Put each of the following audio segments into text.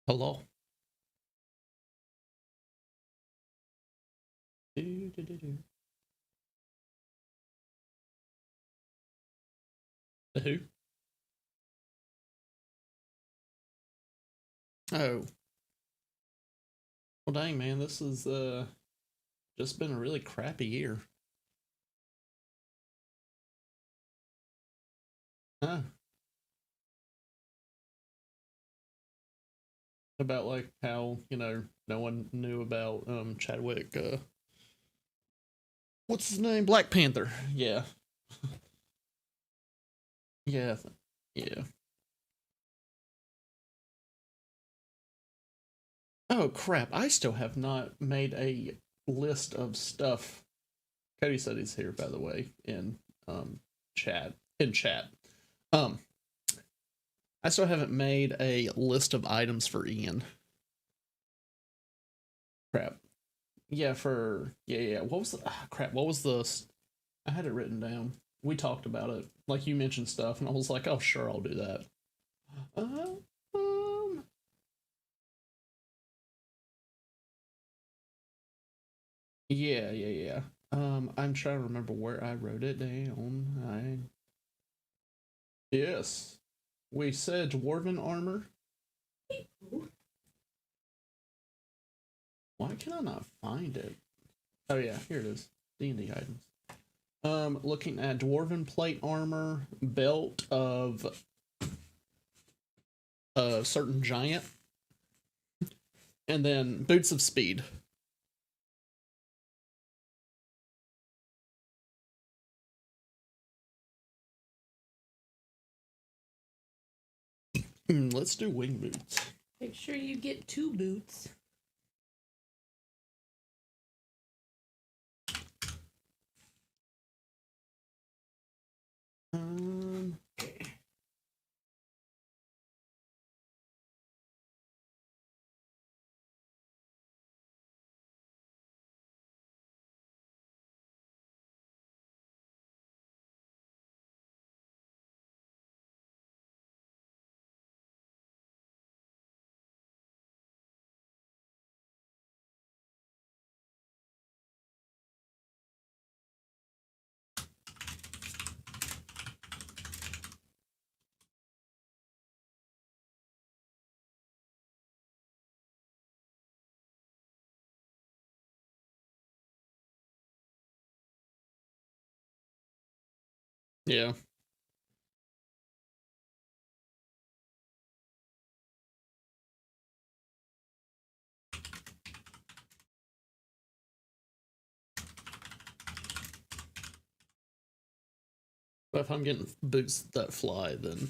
Hello. Do, do, do, do. The who? Oh, well, dang, man, this is just been a really crappy year. Huh? About like how no one knew about Chadwick. What's his name? Black Panther. Yeah, yeah, yeah. Oh crap! I still have not made a list of stuff. Cody said he's here, by the way, in um chat. In chat. Um, I still haven't made a list of items for Ian. Crap. Yeah, yeah. What was the crap? What was the? I had it written down. We talked about it. Like you mentioned stuff, and I was like, oh sure, I'll do that. Uh, um, yeah. I'm trying to remember where I wrote it down. Yes, we said dwarven armor. Why can I not find it? Oh yeah, here it is. D&D items. Looking at dwarven plate armor, belt of a certain giant, and then boots of speed. Let's do wing boots. Make sure you get 2 boots. Okay. Yeah. But if I'm getting boots that fly, then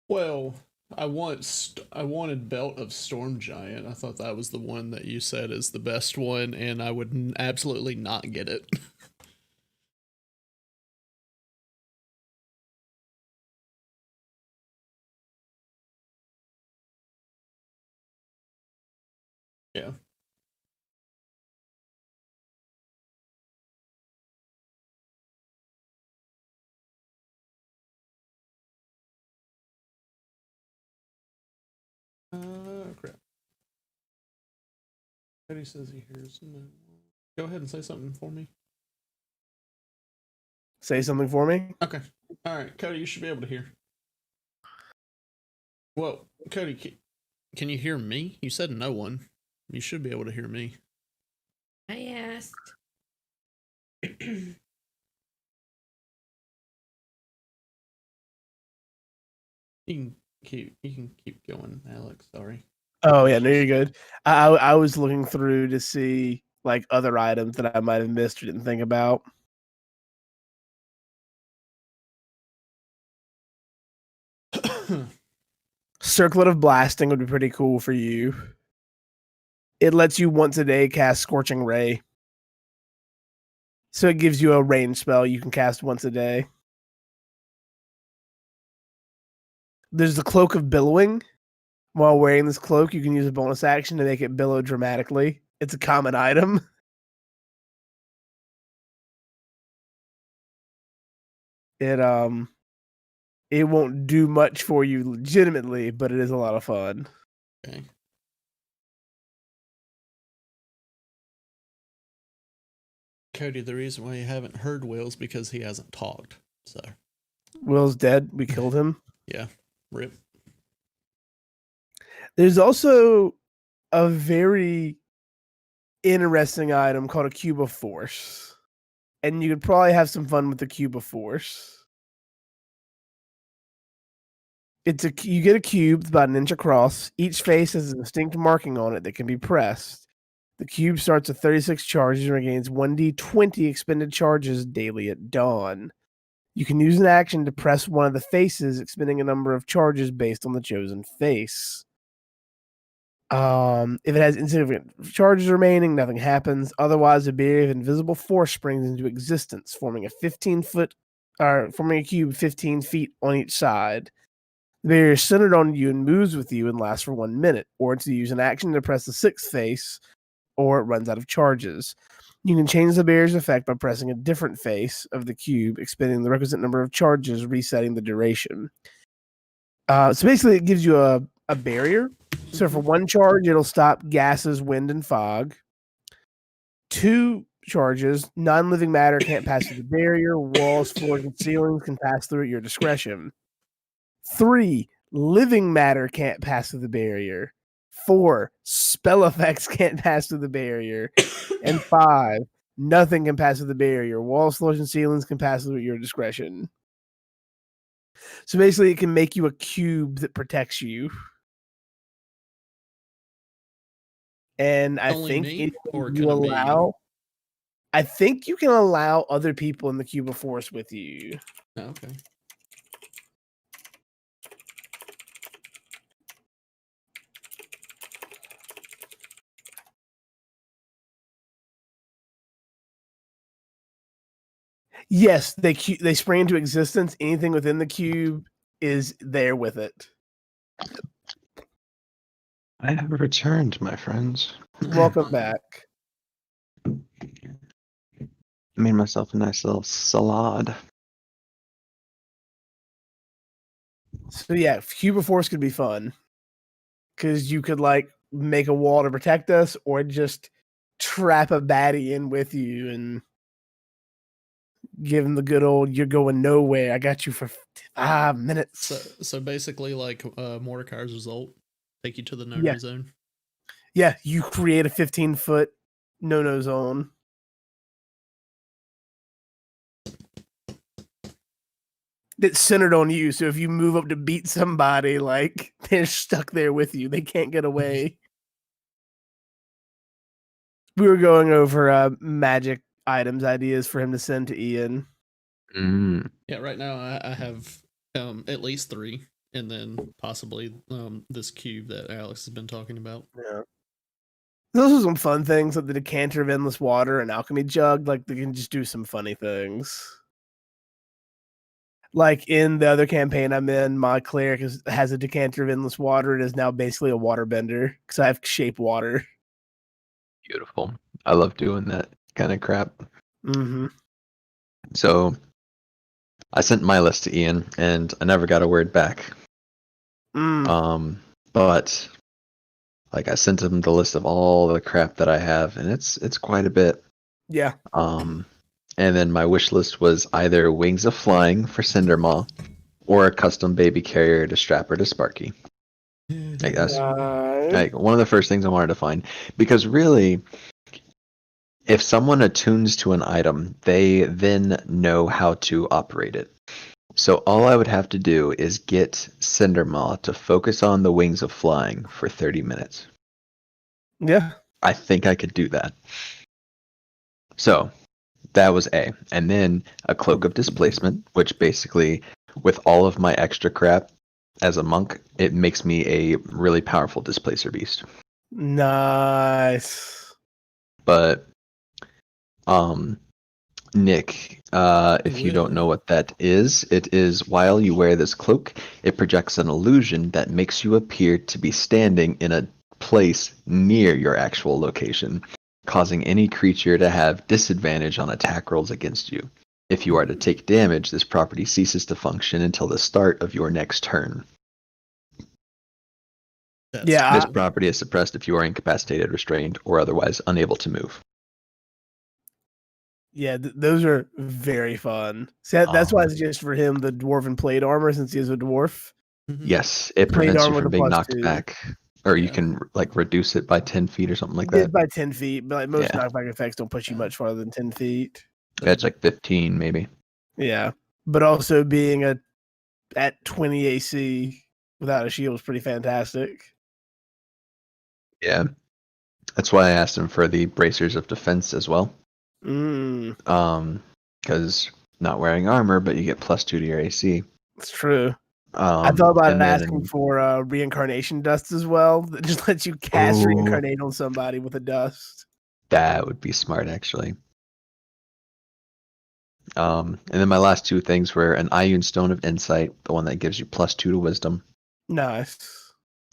well, I wanted belt of storm giant. I thought that was the one that you said is the best one, and I would absolutely not get it. Yeah. Crap. Cody says he hears no. Go ahead and say something for me. Say something for me. Okay. All right, Cody, you should be able to hear. Whoa, Cody, can you hear me? You said no one. You should be able to hear me. I asked. You can keep going, Alex. Sorry. Oh yeah, no, you're good. I was looking through to see like other items that I might have missed or didn't think about. Circlet of Blasting would be pretty cool for you. It lets you once a day cast Scorching Ray. So it gives you a range spell you can cast once a day. There's the Cloak of Billowing. While wearing this cloak, you can use a bonus action to make it billow dramatically. It's a common item. It won't do much for you legitimately, but it is a lot of fun. Okay. Cody, the reason why you haven't heard Will's because he hasn't talked. So Will's dead. We killed him. yeah, rip. There's also a very interesting item called a Cube of Force. And you could probably have some fun with the Cube of Force. You get a cube that's about an inch across. Each face has a distinct marking on it that can be pressed. The cube starts with 36 charges and regains 1d20 expended charges daily at dawn. You can use an action to press one of the faces, expending a number of charges based on the chosen face. If it has insignificant charges remaining, nothing happens. Otherwise, a barrier of invisible force springs into existence, forming a cube 15 feet on each side. The barrier is centered on you and moves with you and lasts for 1 minute, or to use an action to press the sixth face, or it runs out of charges. You can change the barrier's effect by pressing a different face of the cube, expending the requisite number of charges, resetting the duration. So basically, it gives you a barrier. So for 1 charge, it'll stop gases, wind, and fog. 2 charges, non-living matter can't pass through the barrier. Walls, floors, and ceilings can pass through at your discretion. 3, living matter can't pass through the barrier. 4, spell effects can't pass through the barrier. And 5, nothing can pass through the barrier. Walls, floors, and ceilings can pass through at your discretion. So basically, it can make you a cube that protects you. And I think I think you can allow other people in the Cube of Force with you. Oh, okay. Yes, they spring into existence. Anything within the cube is there with it. I have returned, my friends. Welcome back. Made myself a nice little salad. So yeah, Cube of Force could be fun. Because you could like make a wall to protect us, or just trap a baddie in with you and give him the good old "you're going nowhere. I got you for 5 minutes." So basically, like Mordecai's result, take you to the no-no zone. Yeah, you create a 15-foot no-no zone. That's centered on you. So if you move up to beat somebody, like they're stuck there with you. They can't get away. We were going over magic items ideas for him to send to Ian. Yeah, right now I have at least 3, and then possibly this cube that Alex has been talking about. Yeah. Those are some fun things, like the decanter of endless water and alchemy jug. Like they can just do some funny things. Like in the other campaign I'm in, my cleric has a decanter of endless water. It is now basically a water bender because I have shape water. Beautiful. I love doing that kind of crap. Mm-hmm. So I sent my list to Ian, and I never got a word back. But like I sent him the list of all the crap that I have, and it's quite a bit. Yeah. And then my wish list was either Wings of Flying for Cindermaw, or a custom baby carrier to strap her to Sparky. Like that's like one of the first things I wanted to find, because really, if someone attunes to an item, they then know how to operate it. So all I would have to do is get Cindermaw to focus on the Wings of Flying for 30 minutes. Yeah. I think I could do that. So that was A. And then a Cloak of Displacement, which basically, with all of my extra crap as a monk, it makes me a really powerful Displacer Beast. Nice. But, Nick, if you don't know what that is, it is while you wear this cloak, it projects an illusion that makes you appear to be standing in a place near your actual location, causing any creature to have disadvantage on attack rolls against you. If you are to take damage, this property ceases to function until the start of your next turn. This property is suppressed if you are incapacitated, restrained, or otherwise unable to move. Yeah, those are very fun. See, that's why it's just for him the dwarven plate armor, since he is a dwarf. Yes, it Plate prevents you armor from with a being plus knocked 2. back. Or you can like reduce it by 10 feet or something like It's that. by 10 feet, but like most Yeah. knockback effects don't push you much farther than 10 feet. It's like 15 maybe. Yeah, but also being at 20 AC without a shield is pretty fantastic. Yeah. That's why I asked him for the bracers of defense as well. Because not wearing armor, but you get +2 to your AC. It's true. I thought about asking then, for reincarnation dust as well. That just lets you cast reincarnate on somebody with a dust. That would be smart, actually. And then my last two things were an Ioun Stone of Insight, the one that gives you +2 to Wisdom. Nice.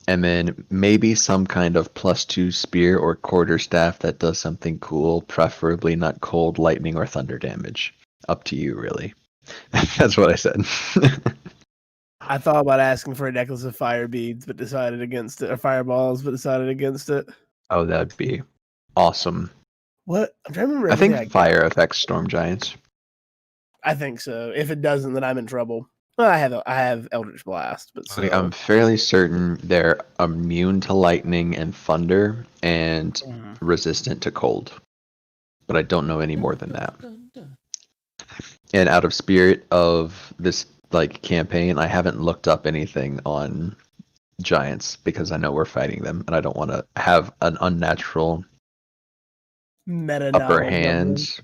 And then maybe some kind of +2 spear or quarterstaff that does something cool, preferably not cold, lightning, or thunder damage. Up to you, really. That's what I said. I thought about asking for a necklace of fire beads, but decided against it, or fireballs, but decided against it. Oh, that'd be awesome. What? I'm trying to remember. I think fire affects storm giants. I think so. If it doesn't, then I'm in trouble. Well, I have Eldritch Blast, but so. I'm fairly certain they're immune to lightning and thunder and resistant to cold. But I don't know any more than that. And out of spirit of this like campaign, I haven't looked up anything on giants because I know we're fighting them and I don't want to have an unnatural meta upper hand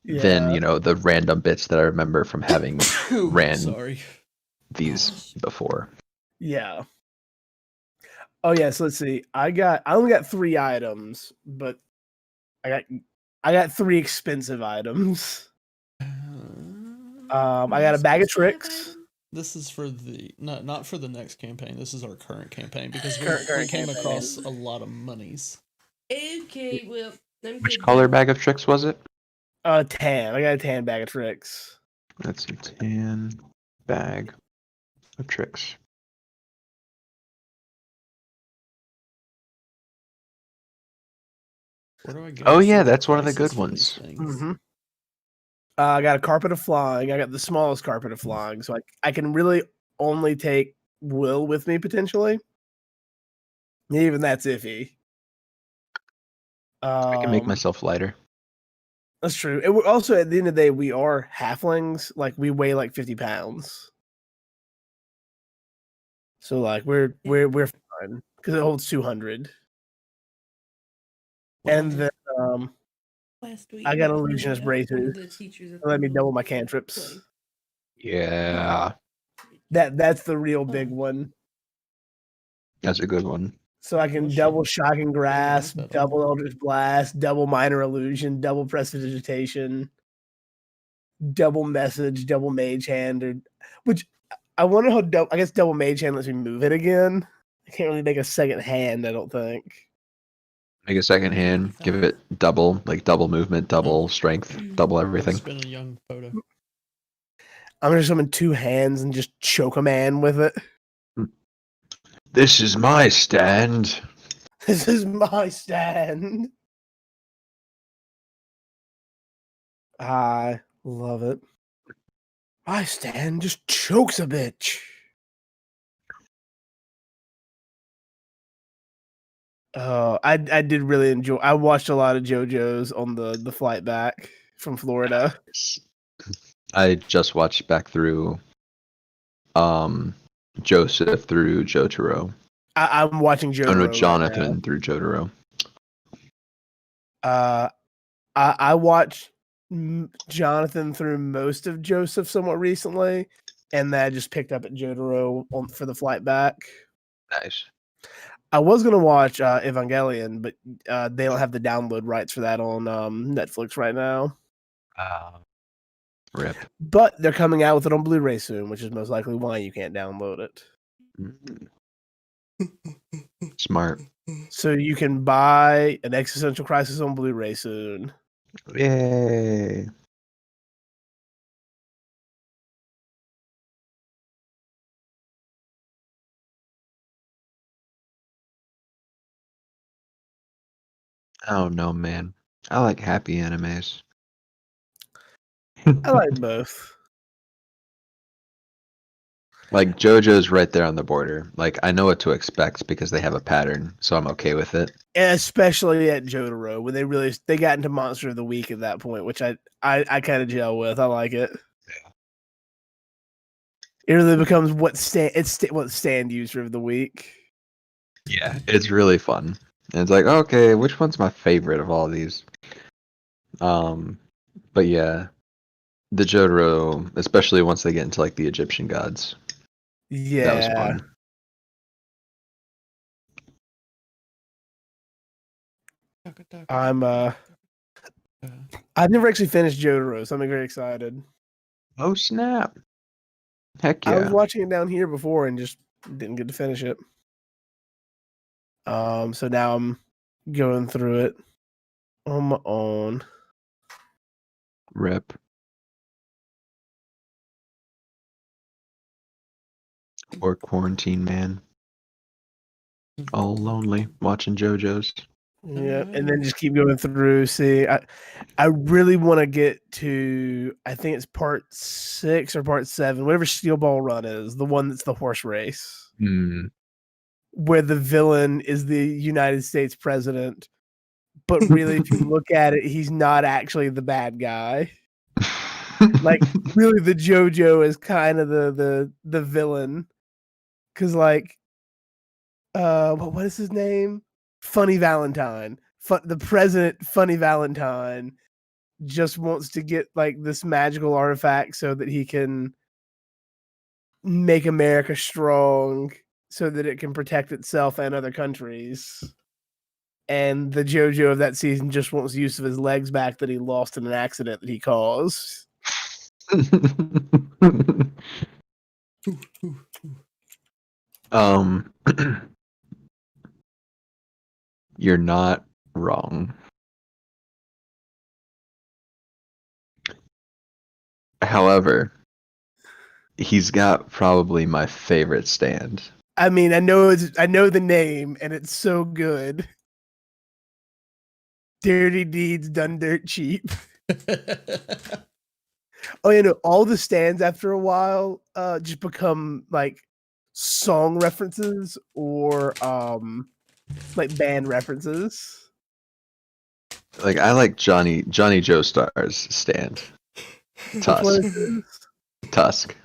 than, you know, the random bits that I remember from having ran these before. Yeah. Oh yeah, so let's see. I only got 3 items, but I got 3 expensive items. I got a bag of tricks. This is for the not for the next campaign. This is our current campaign because we came across a lot of monies. Okay, well, which color bag of tricks was it? Tan. I got a tan bag of tricks. That's a tan bag of tricks. Where do I go? Oh yeah, that's one of the good ones. I got a carpet of flying. I got the smallest carpet of flying, so I can really only take Will with me potentially. Even that's iffy. I can make myself lighter. That's true. And we're also, at the end of the day, we are halflings. Like we weigh like 50 pounds. So like we're fine because it holds 200. And then last week I got illusionist bracers. Let me double my cantrips. Yeah. That's the real big one. That's a good one. So I can double shocking grasp, double eldritch blast, double minor illusion, double prestidigitation, double message, double mage hand, which I wonder how I guess double mage hand lets me move it again. I can't really make a second hand, I don't think. Make a second hand. Give it double movement, double strength, double everything. It's been a young photo. I'm gonna summon 2 hands and just choke a man with it. This is my stand. This is my stand. I love it. My stand just chokes a bitch. Oh, I did really enjoy. I watched a lot of JoJo's on the flight back from Florida. I just watched back through Joseph through Jotaro. I'm watching Jotaro. Oh no, Jonathan through Jotaro. I watched Jonathan through most of Joseph somewhat recently, and then I just picked up at Jotaro for the flight back. Nice. I was gonna watch Evangelion, but they don't have the download rights for that on Netflix right now. Rip. But they're coming out with it on Blu-ray soon, which is most likely why you can't download it. Smart. So you can buy an Existential Crisis on Blu-ray soon. Yay. Oh no, man. I like happy animes. I like both. Like JoJo's right there on the border. Like I know what to expect because they have a pattern, so I'm okay with it. And especially at Jotaro, when they got into Monster of the Week at that point, which I kind of gel with. I like it. Yeah. It really becomes what stand user of the week. Yeah, it's really fun. And it's like, okay, which one's my favorite of all these? But yeah, the Jotaro, especially once they get into like the Egyptian gods. Yeah. That was fun. I've never actually finished Jotaro, so I'm very excited. Oh snap. Heck I was yeah. watching it down here before and just didn't get to finish it. So now I'm going through it on my own. Rip. Or quarantine man. All lonely watching JoJo's. Yeah, and then just keep going through. See, I really want to get to, I think it's part 6 or part 7, whatever Steel Ball Run is, the one that's the horse race, where the villain is the United States president, but really, if you look at it, he's not actually the bad guy. Like, really, the JoJo is kind of the villain, because like, what is his name? Funny Valentine. The president, Funny Valentine, just wants to get like this magical artifact so that he can make America strong, so that it can protect itself and other countries. And the JoJo of that season just wants use of his legs back that he lost in an accident that he caused. You're not wrong. However, he's got probably my favorite stand. I mean, I know the name, and it's so good. Dirty deeds done dirt cheap. Oh, you know, all the stands after a while just become like song references or like band references. Like I like Johnny Joestar's stand. Tusk.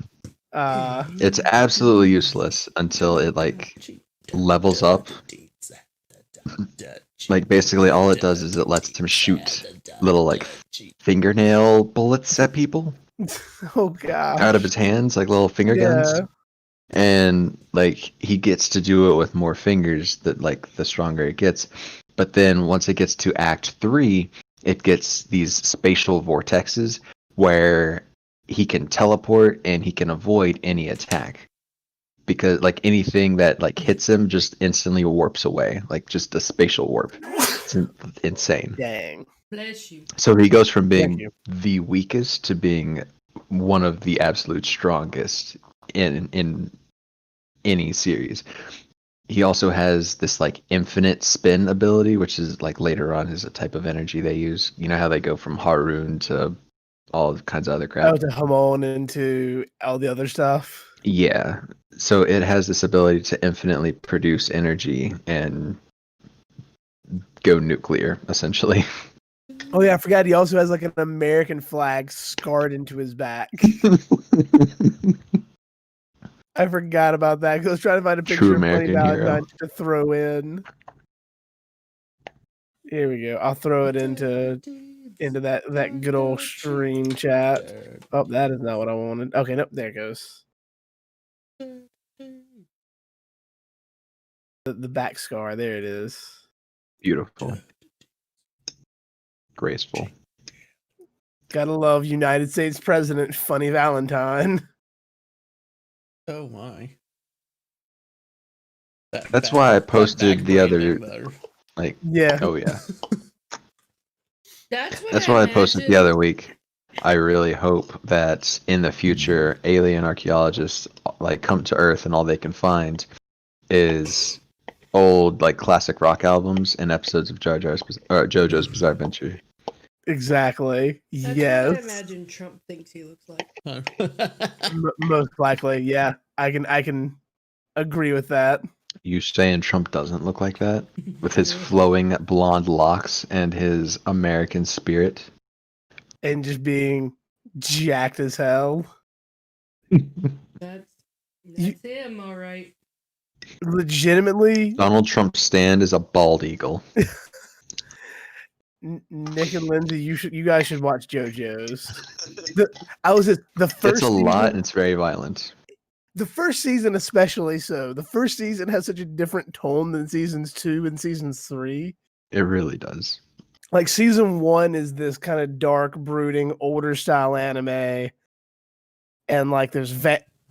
It's absolutely useless until it like levels up. Like basically all it does is it lets him shoot little like fingernail bullets at people. Oh god. Out of his hands, like little finger guns. And like he gets to do it with more fingers that like the stronger it gets. But then once it gets to Act 3, it gets these spatial vortexes where he can teleport and he can avoid any attack. Because like anything that like hits him just instantly warps away, like just a spatial warp. It's insane. Dang. Bless you. So he goes from Thank being you. the weakest to being one of the absolute strongest in any series. He also has this like infinite spin ability, which is like later on is a type of energy they use. You know how they go from Haroon to all kinds of other crap. Oh, to Hamon and to all the other stuff. Yeah. So it has this ability to infinitely produce energy and go nuclear, essentially. Oh yeah, I forgot he also has like an American flag scarred into his back. I forgot about that because I was trying to find a True picture of Bunny American hero. Valentine to throw in. Here we go. I'll throw it into that good old stream chat. Oh, that is not what I wanted. Okay, nope, there it goes. The back scar, there it is. Beautiful. Graceful. Gotta love United States President Funny Valentine. Oh my. That's why I that posted back the other branding, though. like Yeah. oh yeah. That's Why I posted the other week. I really hope that in the future alien archaeologists like come to Earth and all they can find is old like classic rock albums and episodes of JoJo's Bizarre Adventure. Exactly. That's Yes. what I imagine Trump thinks he looks like. Most likely, yeah. I can agree with that. You saying Trump doesn't look like that? With his flowing blonde locks and his American spirit? And just being jacked as hell. That's You- him, all right. Legitimately, Donald Trump's stand is a bald eagle. Nick and Lindsay, you guys should watch JoJo's. The first It's a lot season, and it's very violent. the first season especially so. The first season has such a different tone than seasons 2 and seasons 3. It really does. Like season 1 is this kind of dark, brooding, older style anime, and like there's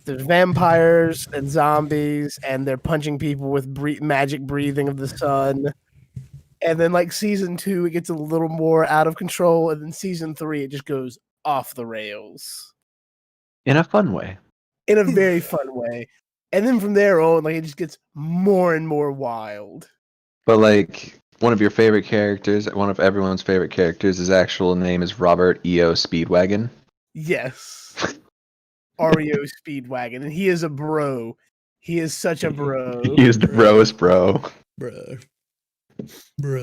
vampires and zombies, and they're punching people with magic breathing of the sun. And then like season 2, it gets a little more out of control, and then season 3, it just goes off the rails In a fun way. in a very fun way. And then from there on, like it just gets more and more wild. But like one of your favorite characters, one of everyone's favorite characters, his actual name is Robert E.O. Speedwagon. Yes. REO Speedwagon, and he is a bro. He is such a bro. He is the broest bro. Bruh.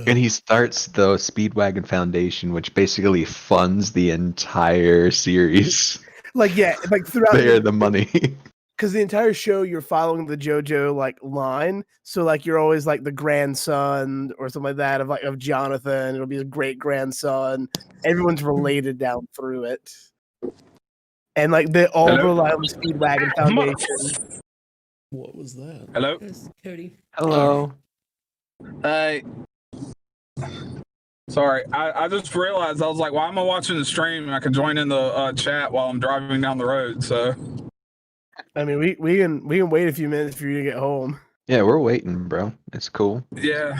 And he starts the Speedwagon Foundation, which basically funds the entire series. Like yeah, like throughout They are the money. because the entire show you're following the JoJo like line. So like you're always like the grandson or something like that of Jonathan. It'll be a great grandson. Everyone's related down through it. And like they all Hello? rely on the Speedwagon Foundation. What was that? Hello. That's Cody. Hello. Hey. Sorry, I just realized I was like, why am I watching the stream? And I can join in the chat while I'm driving down the road. So I mean, we can wait a few minutes for you to get home. Yeah, we're waiting, bro. It's cool. yeah,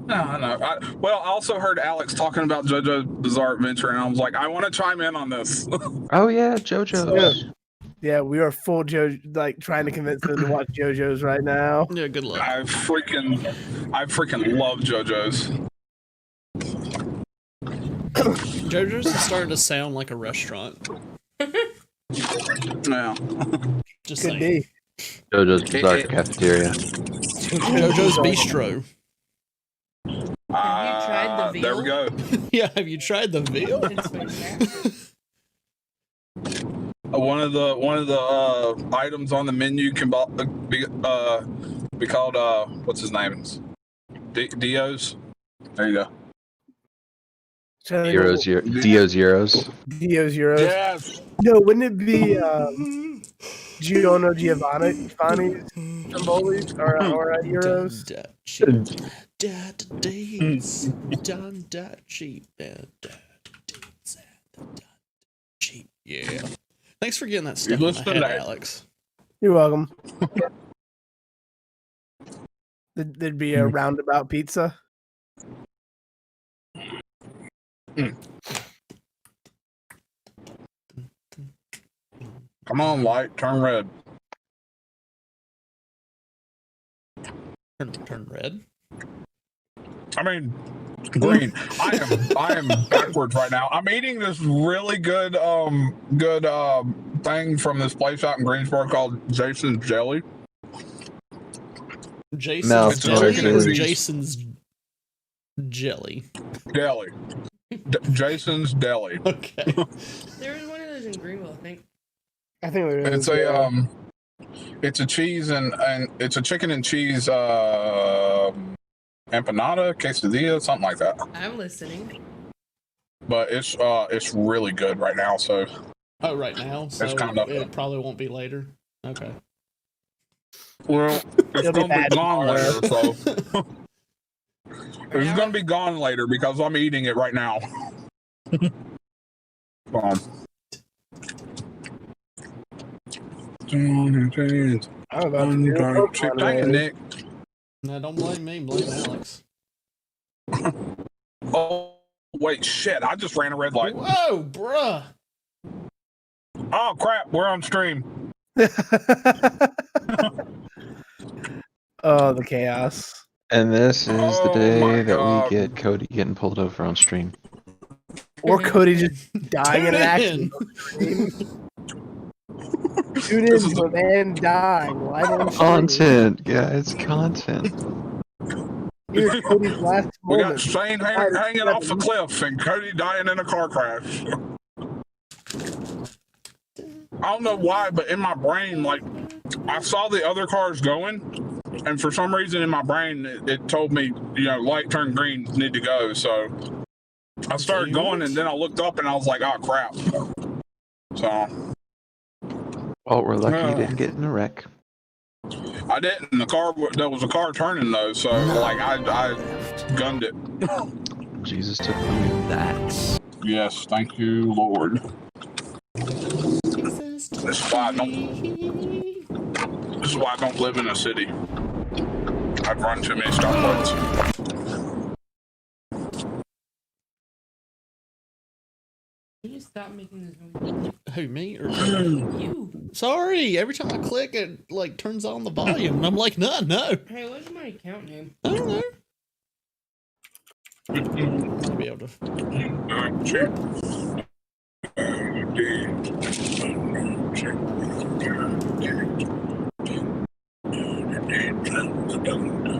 no, I know. Well, I also heard Alex talking about JoJo's Bizarre Adventure, and I was like, I want to chime in on this. Oh yeah, JoJo. Yeah, we are full like trying to convince them to watch JoJo's right now. Yeah, good luck. I freaking love JoJo's. JoJo's is starting to sound like a restaurant. Yeah. Just Could saying. be. JoJo's Bizarre Cafeteria. JoJo's Bistro. Have you tried the There we veal? go. Yeah, have you tried the veal? It's fantastic. One of the items on the menu can be called what's his name? Dio's. There you go. Dio's Euros. Dio's Euros. Yes. No, wouldn't it be Giorno Giovanni's Stromboli's or Euros? Yeah. Thanks for getting that stuff You in listen my to head, that. Alex. You're welcome. There'd be a roundabout pizza. Come on, light, turn red. Turn red. I mean, green. I am backwards right now. I'm eating this really good thing from this place out in Greensboro called Jason's Jelly. Jason's Mouth jelly or noises. Jason's jelly? Deli. Jason's Deli. Okay. There was one of those in Greenville, I think. I think there is. It's a cheese and it's a chicken and cheese empanada, quesadilla, something like that. I'm listening. But it's really good right now. So Oh, right now, so It's kind of- it probably won't be later. Okay. well, it's It'll be gonna be bad gone tomorrow. later. So it's gonna be gone later because I'm eating it right now. I'm about to do a Pokemon Dang it, raid. Nick. No, don't blame me. Blame Alex. Oh wait, shit! I just ran a red light. Whoa, bruh. Oh crap! We're on stream. Oh, the chaos. And this is the Oh day my that God. we get Cody getting pulled over on stream. Or Cody just dying in an accident. Tune in This is to a man dying live on stream. Content, guys, content. Here's Cody's last We got moment. Shane hanging off a cliff and Cody dying in a car crash. I don't know why, but in my brain, like, I saw the other cars going, and for some reason in my brain, it told me, light turned green, need to go. So I started going, and then I looked up, and I was like, oh, crap. So Well, we're lucky you didn't get in a wreck. I didn't. There was a car turning, though, so, like, I gunned it. Jesus took from that. Yes, thank you, Lord. This is why I don't live in a city. I've run too many stoplights. Can you stop making this noise? Who, me or You. Sorry, every time I click, it like turns on the volume, and I'm like, no. Hey, what's my account name? I don't know. I'll be able to.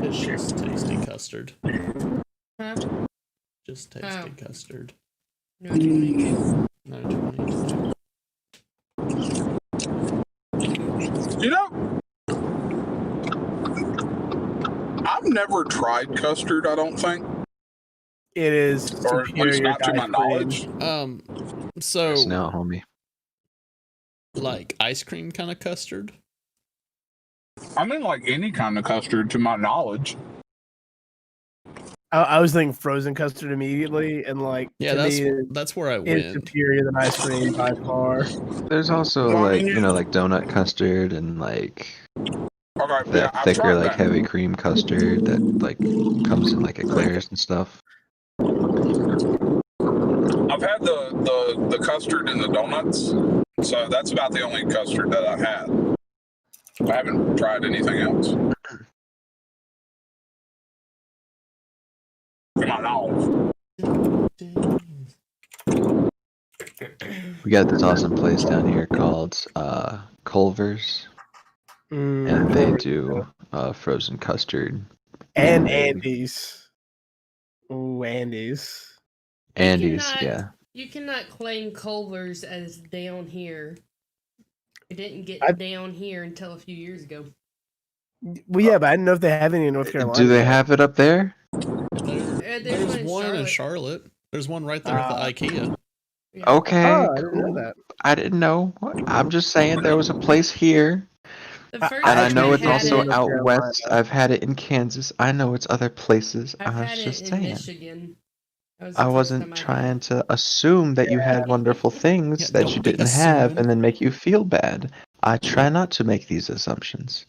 It's just tasty custard. Huh? Just tasty custard. No, 20. No 20. I've never tried custard, I don't think. It is Or at least superior not to my ice cream. knowledge. So It's now, homie. like ice cream kind of custard. I mean, like any kind of custard to my knowledge. I was thinking frozen custard immediately, and like Yeah, to me, that's where I it's went. superior than ice cream by far. There's also Well, I like, mean, like donut custard and like Okay, yeah, that I've thicker, tried like that. heavy cream custard that like comes in like eclairs and stuff. I've had the custard and the donuts, so that's about the only custard that I've had. I haven't tried anything else. To my knowledge. We got this awesome place down here called Culver's, and they do frozen custard. And Andes. Ooh, Andes. Andes, cannot- yeah. You cannot claim Culver's as down here. It didn't get down here until a few years ago. Well, yeah, but I didn't know if they have any in North Carolina. Do they have it up there? There's one in Charlotte. There's one right there at the IKEA. Yeah. Okay, Oh, I didn't know cool. that. I didn't know. I'm just saying there was a place here, The first and I time know it's had also it, out Carolina. west. I've had it in Kansas. I know it's other places. I've I had was it just in saying. Michigan. That was the I first wasn't time I had trying it. to assume that you had wonderful things Yeah, that don't you be didn't have assuming. and then make you feel bad. I try not to make these assumptions.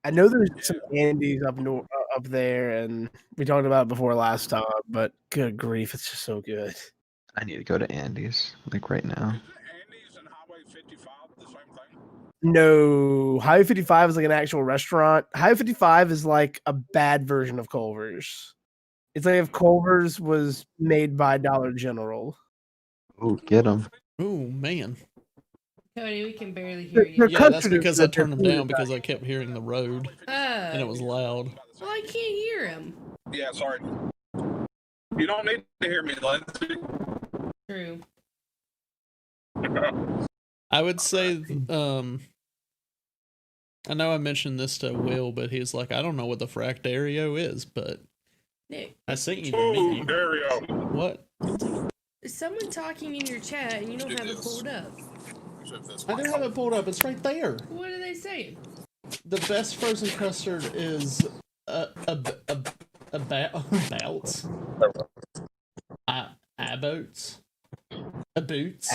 I know there's some Andes up there, and we talked about it before last time. But good grief, it's just so good. I need to go to Andy's like right now. Isn't Andy's and Highway 55 the same thing? No, Highway 55 is like an actual restaurant. Highway 55 is like a bad version of Culver's. It's like if Culver's was made by Dollar General. Oh, get him! Oh man. Cody, we can barely hear you. They're Yeah, that's country because I to- turned them they're down because I kept hearing the road and it was loud. Well, I can't hear him. Yeah, sorry. You don't need to hear me, Lindsay. True. I would say, I know I mentioned this to Will, but he's like, I don't know what the frack Dario is, but Nick, I sent you the Ooh, menu. Dario. What? is someone talking in your chat and you don't have it pulled up? I do have it pulled up. It's right there. What are they saying? The best frozen custard is Abbott's. Abbott's?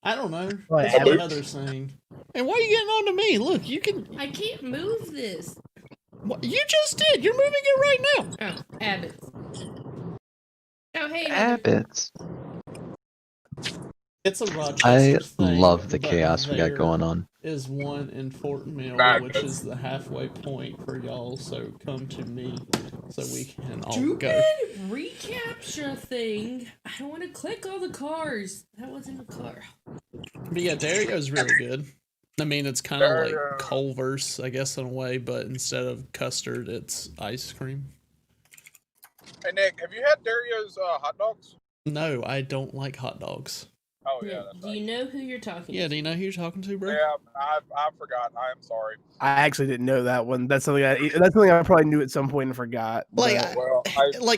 I don't know. What, That's what Abbott's? Heather's saying. And why are you getting on to me? Look, you can. I can't move this. What, you just did. You're moving it right now. Oh, Abbott. Oh, hey, Heather. Abbott's. It's a Rochester I thing, love the but chaos we got there going on. is one in Fort Mill, Nah, which good. is the halfway point for y'all. So come to me, so we can all Stupid go. recapture thing. I don't want to click all the cars. That wasn't a car. But yeah, Dario's really good. I mean, it's kind of like Dario. Culver's, I guess, in a way, but instead of custard, it's ice cream. Hey, Nick, have you had Dario's hot dogs? No, I don't like hot dogs. Oh, yeah, Nick, that's do right. you know who you're talking Yeah, to? do you know who you're talking to, bro? Yeah, I forgot. I am sorry. I actually didn't know that one. That's something I probably knew at some point and forgot. Like, but- Well,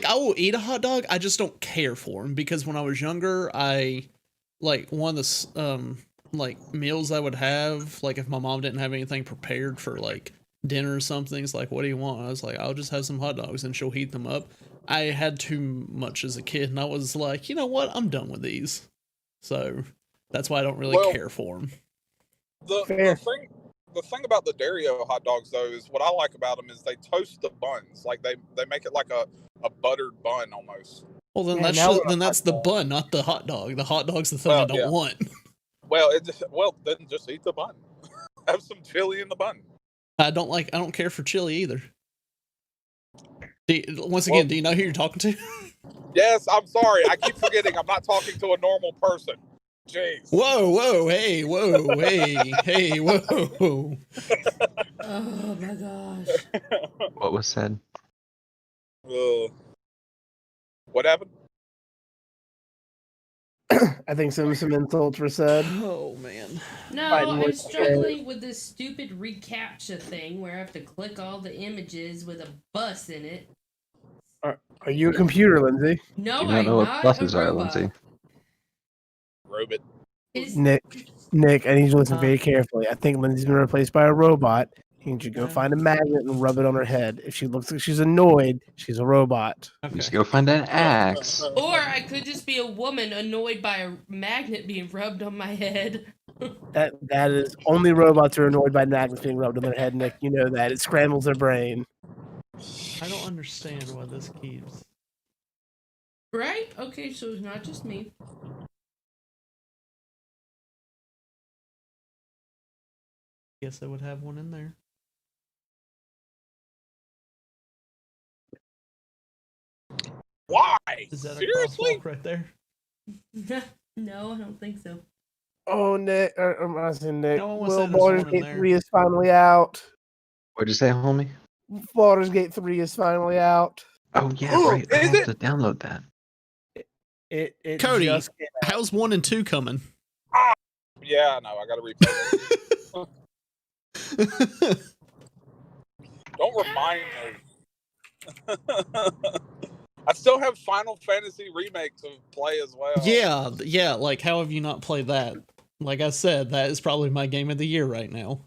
I will eat a hot dog. I just don't care for them because when I was younger, one of the like meals I would have, like if my mom didn't have anything prepared for like dinner or something, it's like, what do you want? I was like, I'll just have some hot dogs, and she'll heat them up. I had too much as a kid, and I was like, you know what? I'm done with these. So that's why I don't really Well, care for them. Fair. the thing about the Dario hot dogs though is what I like about them is they toast the buns. Like they make it like a buttered bun almost. Well, then Yeah, now we're on that's the bun, not the hot dog. The hot dog's the thing I Well, don't yeah. want. Well, then just eat the bun. Have some chili in the bun. I don't care for chili either. Once again, do you know who you're talking to? Yes, I'm sorry. I keep forgetting I'm not talking to a normal person. Jeez. Whoa, hey, whoa. Oh my gosh. What was said? What happened? I think some insults were said. Oh man. No, Fighting I'm with- struggling with this stupid reCAPTCHA thing where I have to click all the images with a bus in it. Are you a computer, Lindsay? No, You I'm don't know what not buses a are, robot. Lindsay. Robot. Nick, I need you to listen very carefully. I think Lindsay's been replaced by a robot. You need to go find a magnet and rub it on her head. If she looks like she's annoyed, she's a robot. Just go find an axe. Or I could just be a woman annoyed by a magnet being rubbed on my head. That is only robots are annoyed by magnets being rubbed on their head, Nick. You know that. It scrambles their brain. I don't understand why this keeps. Right? Okay, so it's not just me. Guess I would have one in there. Why? Is that Seriously? a crosswalk right there? No, I don't think so. Oh, Nick. I said Nick. No one Will said there's Baldur's one in Gate there. 3 is finally out. What'd you say, homie? Baldur's Gate 3 is finally out. Oh yeah, Ooh, right. I is have to download that. It Cody, just came out. how's 1 and 2 coming? Yeah, no, I gotta replay it. Don't remind me. I still have Final Fantasy Remake to play as well. Yeah, like how have you not played that? Like I said, that is probably my game of the year right now.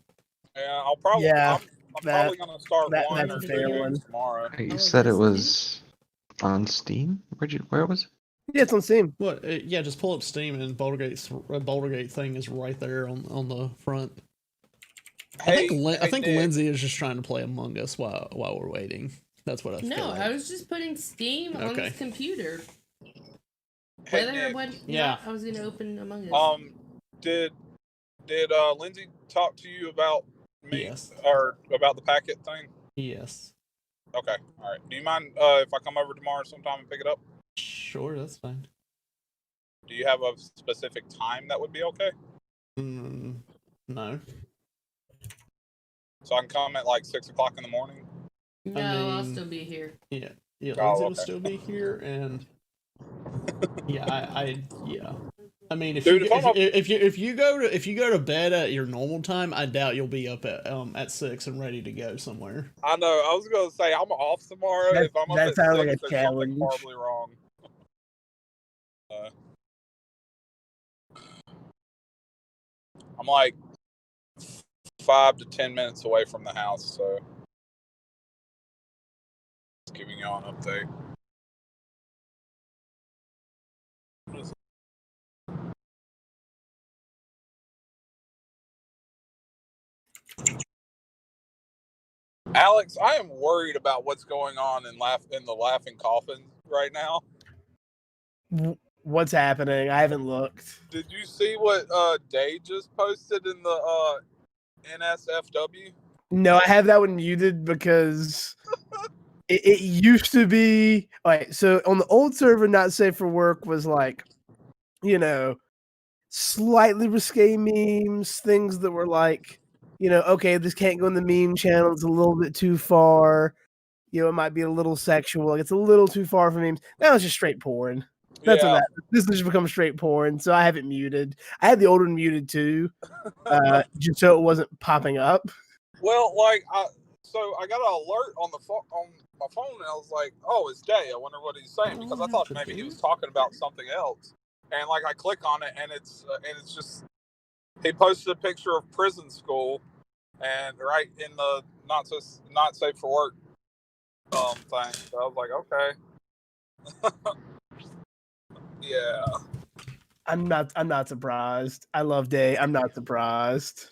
Yeah, I'll probably. Yeah, I'm that- probably gonna start that- one that's or a fair two one. games tomorrow. Hey, you Oh, said it that's was on Steam. Where was it? Yeah, it's on Steam. What? Yeah, just pull up Steam and Boulder Gate thing is right there on the front. I think Lindsay is just trying to play Among Us while we're waiting. That's what I feel No, like. I was just putting Steam on this computer. Hey, Whether Nick, or what Yeah. I was gonna open Among Us. did Lindsay talk to you about me Yes. or about the packet thing? Yes. Okay, all right. Do you mind if I come over tomorrow sometime and pick it up? Sure, that's fine. Do you have a specific time that would be okay? No. So I can come at like 6 o'clock in the morning. No, I'll still be here. Yeah. Yeah, Oh, Lindsay will okay. still be here, and yeah. I mean, if Dude, you go to bed at your normal time, I doubt you'll be up at 6 and ready to go somewhere. I know. I was gonna say I'm off tomorrow. If I'm up That at 6, sounds like a there's challenge. something horribly wrong. I'm like 5 to 10 minutes away from the house, so just giving you all an update. Alex, I am worried about what's going on in the Laughing Coffin right now. What's happening? I haven't looked. Did you see what Day just posted in the NSFW? No, I have that one muted because it used to be. All right, so on the old server, Not Safe for Work was like, slightly risque memes, things that were like, okay, this can't go in the meme channel. It's a little bit too far. It might be a little sexual. Like, it's a little too far for memes. Now it's just straight porn. That's what this has just become straight porn. So I have it muted. I had the old one muted too, just so it wasn't popping up. Well, so I got an alert on my phone, and I was like, "Oh, it's Day. I wonder what he's saying," because I thought maybe he was talking about something else. And I click on it, and it's just he posted a picture of prison school, and right in the not safe for work thing. So I was like, okay, yeah. I'm not surprised. I love Day. I'm not surprised.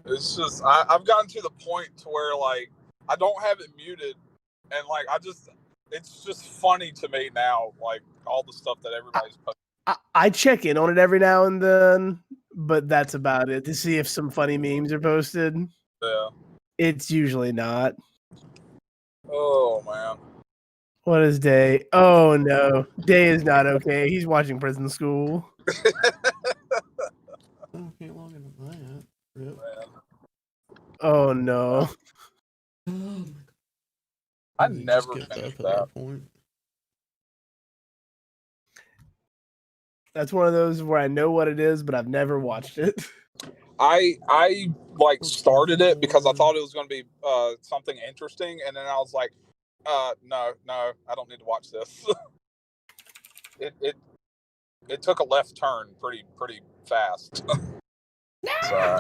It's just I've gotten to the point to where I don't have it muted, and it's just funny to me now, all the stuff that everybody's posting. I check in on it every now and then, but that's about it to see if some funny memes are posted. Yeah. It's usually not. Oh man. What is Day? Oh no, Day is not okay. He's watching Prison School. I can't log into that. Really? Oh no. Oh my god. I never finished that. That's one of those where I know what it is, but I've never watched it. I started it because I thought it was going to be something interesting, and then I was like, no, I don't need to watch this. It took a left turn pretty fast. So,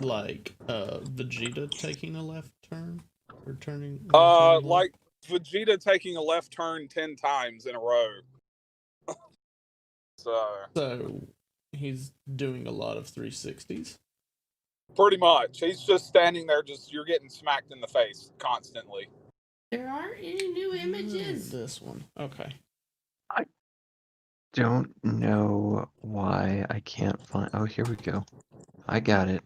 Vegeta taking a left turn or turning. like Vegeta taking a left turn 10 times in a row. So he's doing a lot of 360s. Pretty much, he's just standing there. You're getting smacked in the face constantly. There aren't any new images. This one, okay. I don't know why I can't find. Oh, here we go. I got it.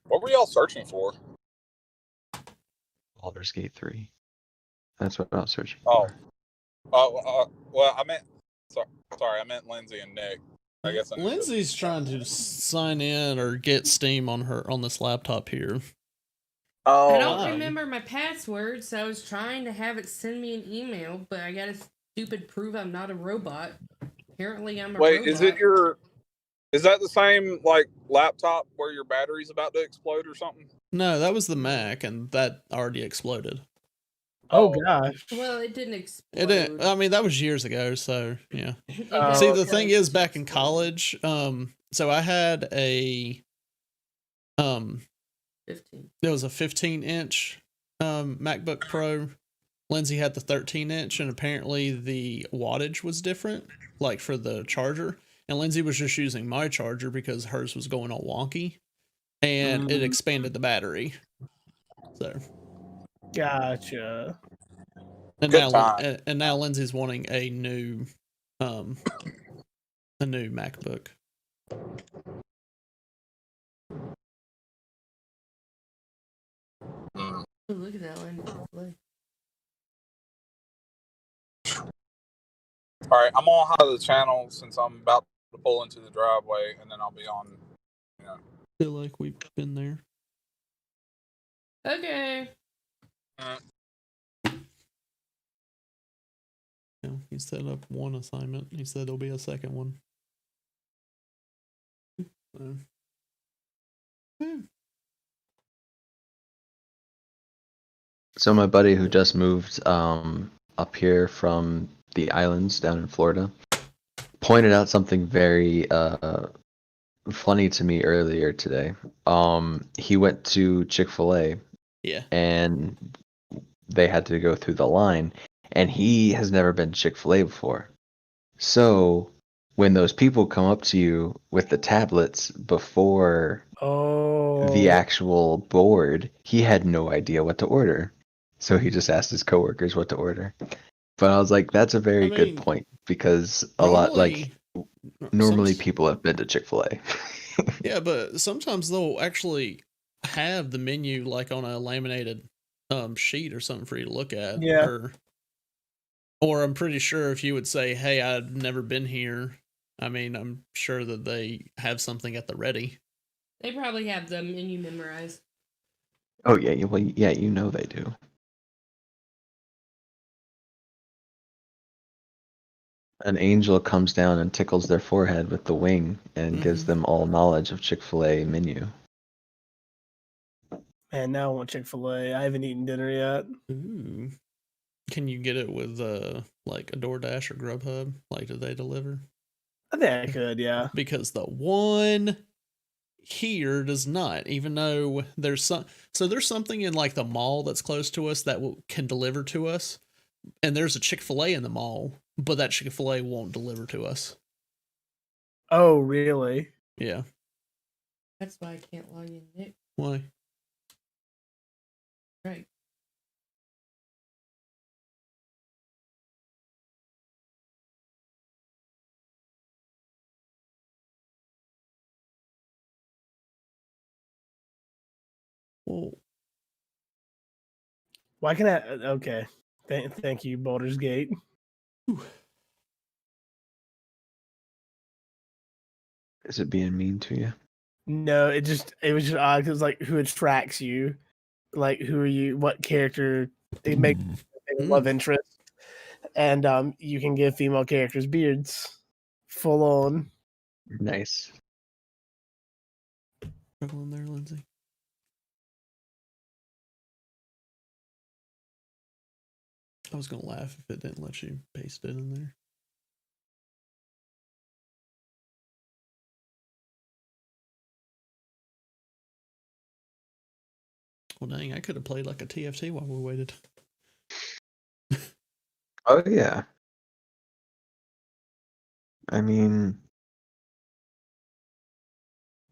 What were y'all searching for? Baldur's Gate 3. That's what I was searching for. Well, I meant. Sorry, I meant Lindsay and Nick. I guess Lindsay's trying to sign in or get Steam on this laptop here. I don't remember my password, so I was trying to have it send me an email, but I got a stupid prove I'm not a robot. Apparently, I'm a robot. Wait, is that the same laptop where your battery's about to explode or something? No, that was the Mac, and that already exploded. Oh gosh. Well, it didn't explode. It didn't. I mean, that was years ago, so yeah. See, the thing is, back in college, so I had a 15. It was a 15-inch MacBook Pro, Lindsay had the 13-inch, and apparently the wattage was different, like for the charger. And Lindsay was just using my charger because hers was going all wonky, and it expanded the battery. So, Gotcha. and Good time. now Lindsay's wanting a new MacBook. Oh, look at that one. All right, I'm on out of the channel since I'm about to pull into the driveway, and then I'll be on. You know. Feel like we've been there. Okay. Yeah, he set up one assignment. He said there'll be a second one. So my buddy who just moved up here from the islands down in Florida pointed out something very funny to me earlier today. He went to Chick-fil-A. Yeah. And they had to go through the line, and he has never been to Chick-fil-A before. So when those people come up to you with the tablets before the actual board, he had no idea what to order. So he just asked his coworkers what to order. But I was like, that's a very good point, because normally people have been to Chick-fil-A. Yeah, but sometimes they'll actually have the menu like on a laminated sheet or something for you to look at. Yeah. Or I'm pretty sure if you would say, "Hey, I've never been here," I mean, I'm sure that they have something at the ready. They probably have the menu memorized. Oh yeah, well, yeah, you know they do. An angel comes down and tickles their forehead with the wing and gives them all knowledge of Chick-fil-A menu. Man, now I want Chick-fil-A. I haven't eaten dinner yet. Ooh. Can you get it with like a DoorDash or Grubhub? Like, do they deliver? I think I could, yeah. Because the one here does not, even though there's something in like the mall that's close to us that can deliver to us, and there's a Chick-fil-A in the mall, but that Chick-fil-A won't deliver to us. Oh, really? Yeah. That's why I can't log in, Nick. Why? Right. Whoa. Why can I? Okay. Thank you, Baldur's Gate. Is it being mean to you? No, it was just odd because like who attracts you, like who are you, what character they make love interest, and you can give female characters beards, full on. Nice. Struggling there, Lindsay. I was gonna laugh if it didn't let you paste it in there. Well, dang, I could have played like a TFT while we waited. Oh, yeah. I mean,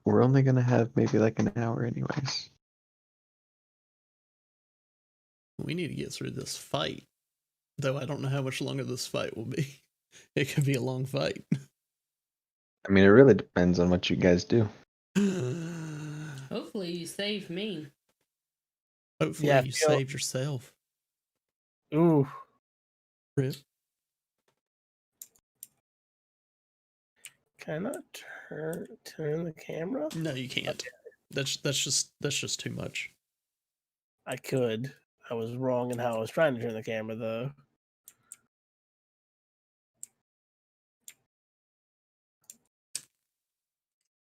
we're only going to have maybe like an hour anyways. We need to get through this fight. Though I don't know how much longer this fight will be. It could be a long fight. I mean, it really depends on what you guys do. Hopefully you save me. Hopefully you saved yourself. Ooh. Rip. Can I turn the camera? No, you can't. That's just too much. I could. I was wrong in how I was trying to turn the camera, though.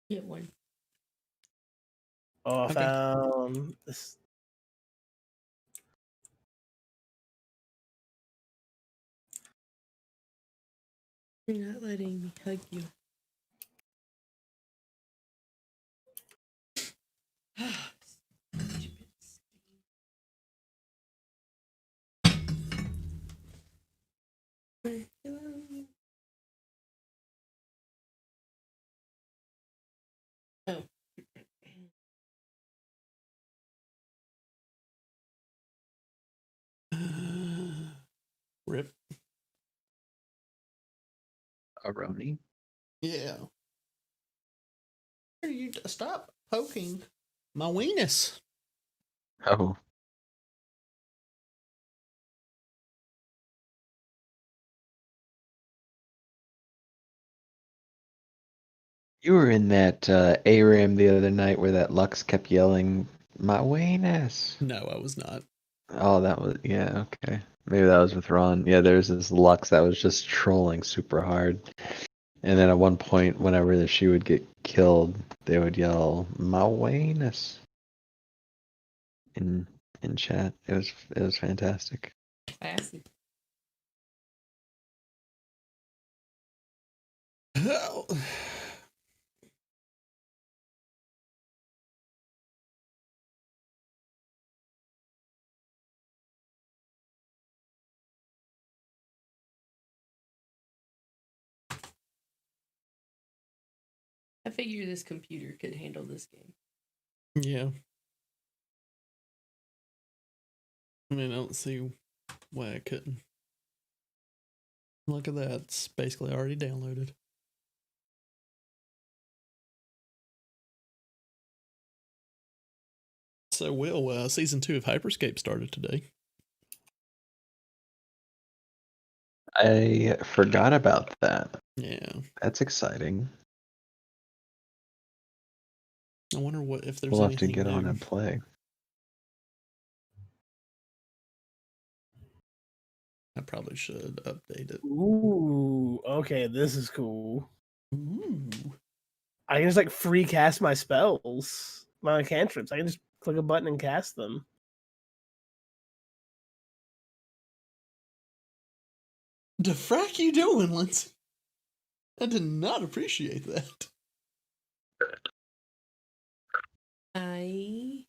Get one. Oh, I found this. You're not letting me hug you. Oh. Rip. Aroni. Yeah. You stop poking my weenus. Oh. You were in that ARAM the other night where that Lux kept yelling, "My weenus." No, I was not. Oh, that was, yeah, okay. Maybe that was with Ron. Yeah, there's this Lux that was just trolling super hard. And then at one point, whenever she would get killed, they would yell, "My weenus," in chat. It was fantastic. Classy. I figure this computer could handle this game. Yeah. I mean, I don't see why I couldn't. Look at that. It's basically already downloaded. So, Will, season 2 of Hyperscape started today. I forgot about that. Yeah. That's exciting. I wonder if there's We'll have to anything get new. on and play. I probably should update it. Ooh, okay, this is cool. Ooh. I can just like free cast my spells, my cantrips. I can just click a button and cast them. The frack you doing, Lindsay? I did not appreciate that. I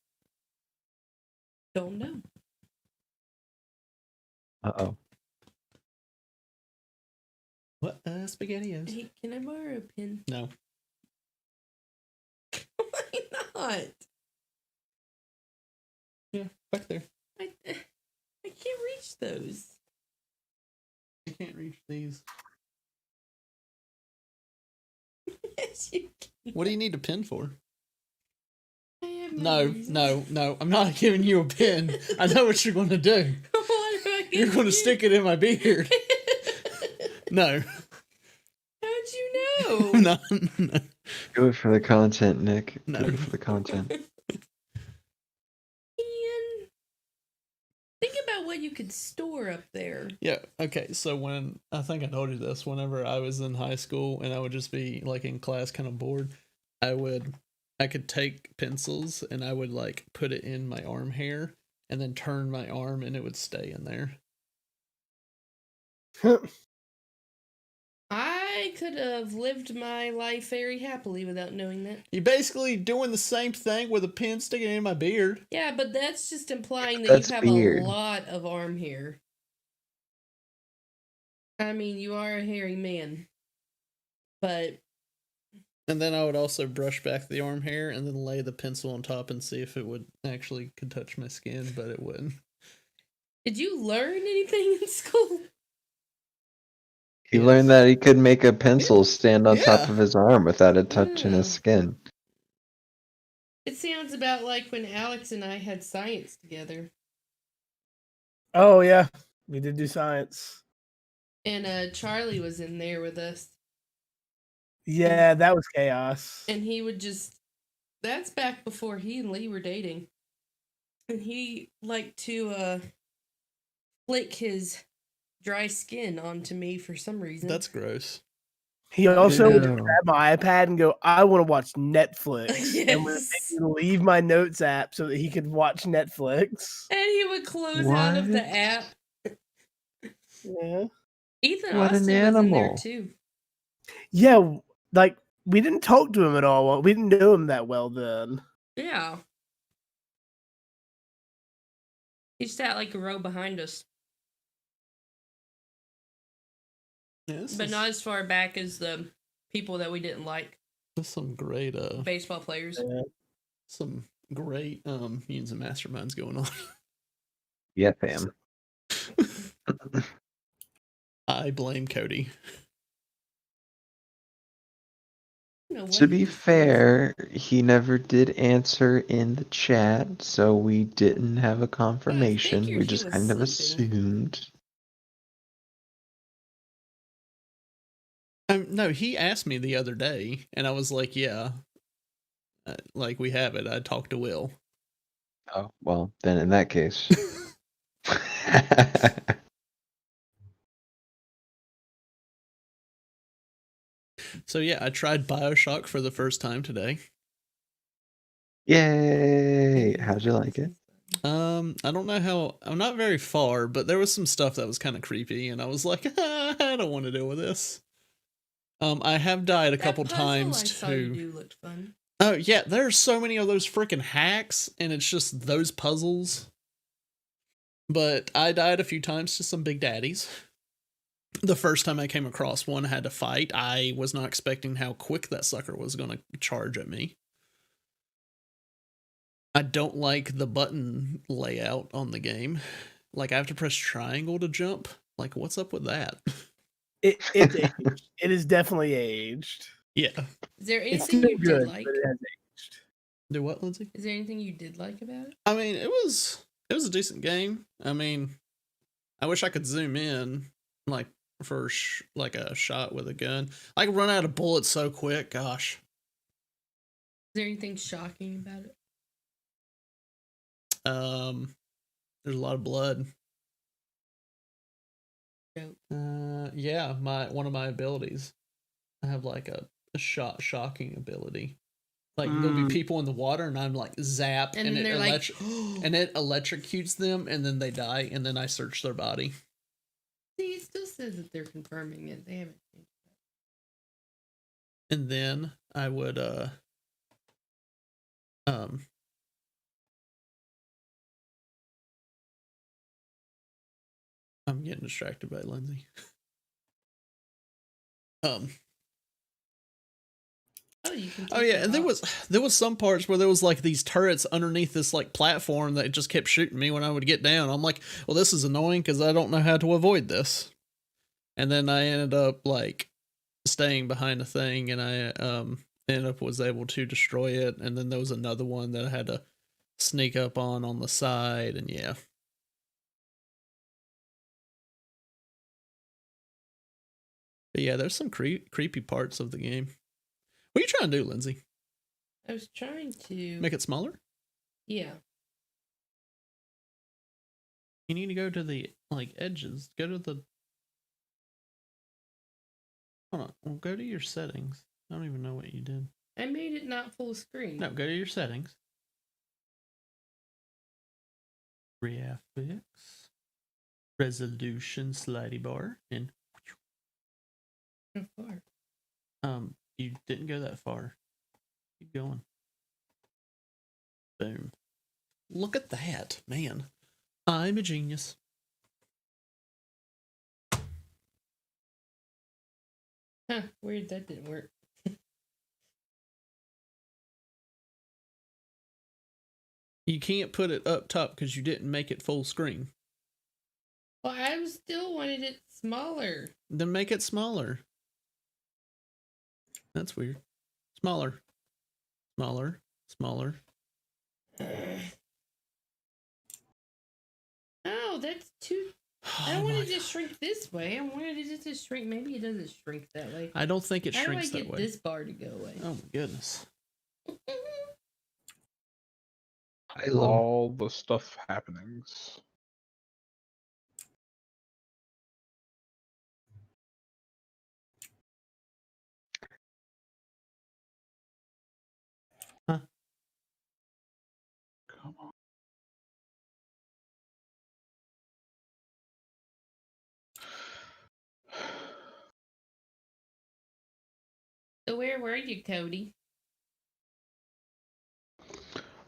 don't know. Uh-oh. What? SpaghettiOs. Hey, can I borrow a pin? No. Why not? Yeah, back there. I can't reach those. I can't reach these. Yes, you can. What do you need a pin for? I have my No, reasons. no. I'm not giving you a pin. I know what you're going to do. What am I You're going to stick it in my beard. No. How'd you know? No. Do it for the content, Nick. No. Do it for the content. Ian, think about what you could store up there. Yeah, okay, so when, I think I told you this, whenever I was in high school and I would just be, like, in class kind of bored, I could take pencils and I would, like, put it in my arm hair and then turn my arm and it would stay in there. I could have lived my life very happily without knowing that. You're basically doing the same thing with a pin sticking in my beard. Yeah, but that's just implying that That's you have weird. a lot of arm hair. I mean, you are a hairy man. But And then I would also brush back the arm hair and then lay the pencil on top and see if it would actually could touch my skin, but it wouldn't. did you learn anything in school? He Yes. learned that he could make a pencil stand on top Yeah. of his arm without it touching his skin. It sounds about like when Alex and I had science together. Oh yeah, we did do science. And Charlie was in there with us. Yeah, that was chaos. And he would just, that's back before he and Lee were dating. And he liked to flick his dry skin onto me for some reason. That's gross. He also would Ew. grab my iPad and go, "I want to watch Netflix," and would Yes. make me leave my notes app so that he could watch Netflix. And he would close out of the What? app. Yeah, Ethan What an Austin was in there animal. too. yeah. Like we didn't talk to him at all. We didn't know him that well then. Yeah. He sat like a row behind us. But not as far back as the people that we didn't like. There's some great baseball players. Some great Mutants and Masterminds going on. Yeah, fam. I blame Cody. To be fair, he never did answer in the chat, so we didn't have a confirmation. We just kind of assumed. No, he asked me the other day, and I was like, yeah, like we have it. I talked to Will. Oh, well, then in that case. So yeah, I tried BioShock for the first time today. Yay! How'd you like it? I don't know how. I'm not very far, but there was some stuff that was kind of creepy, and I was like, I don't want to deal with this. I have died a couple times too. Looked fun. Oh yeah, there's so many of those freaking hacks, and it's just those puzzles. But I died a few times to some big daddies. The first time I came across one, I had to fight. I was not expecting how quick that sucker was going to charge at me. I don't like the button layout on the game. Like, I have to press triangle to jump. Like, what's up with that? It's aged. It is definitely aged. Yeah. Is there anything you did like? But it has aged. Do what, Lindsay? Is there anything you did like about it? I mean, it was a decent game. I mean, I wish I could zoom in, like, for like a shot with a gun. I could run out of bullets so quick. Gosh. Is there anything shocking about it? There's a lot of blood. Yeah, one of my abilities. I have like a shocking ability. Like there'll be people in the water, and I'm like zap, and it and it electrocutes them, and then they die, and then I search their body. See, it still says that they're confirming it. They haven't changed that. And then I would I'm getting distracted by Lindsay. Oh, you can. Oh yeah, and there was some parts where there was like these turrets underneath this like platform that just kept shooting me when I would get down. I'm like, well, this is annoying because I don't know how to avoid this. And then I ended up like staying behind a thing, and I was able to destroy it. And then there was another one that I had to sneak up on the side, and yeah. But yeah, there's some creepy parts of the game. What are you trying to do, Lindsay? I was trying to make it smaller? Yeah. You need to go to the like edges. Go to the Hold on. Well, go to your settings. I don't even know what you did. I made it not full screen. No, go to your settings. Graphics. Resolution slidey bar and how far? You didn't go that far. Keep going. Boom. Look at that, man. I'm a genius. Huh, weird that didn't work. You can't put it up top because you didn't make it full screen. Well, I still wanted it smaller. Then make it smaller. That's weird. Smaller. Smaller. Smaller. Oh, that's too... I don't want it to shrink this way. I wanted it to shrink. Maybe it doesn't shrink that way. I don't think it shrinks that way. How do I get this bar to go away? Oh my goodness. I love all the stuff happenings. Huh? Come on. So where were you, Cody?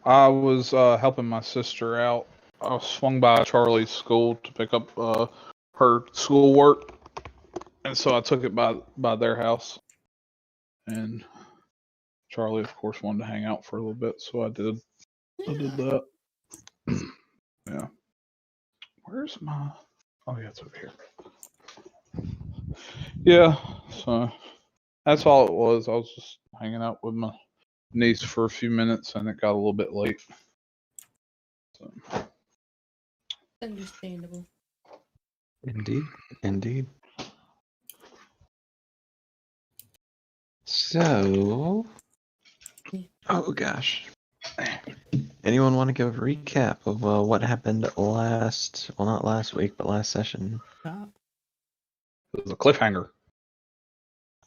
I was helping my sister out. I swung by Charlie's school to pick up her schoolwork. And so I took it by their house, and Charlie, of course, wanted to hang out for a little bit, so I did. I did that. Yeah. Where's my? Oh yeah, it's over here. Yeah. So that's all it was. I was just hanging out with my niece for a few minutes, and it got a little bit late. So. Understandable. Indeed. Indeed. So, oh gosh. Anyone want to give a recap of what happened last, well, not last week, but last session? It was a cliffhanger.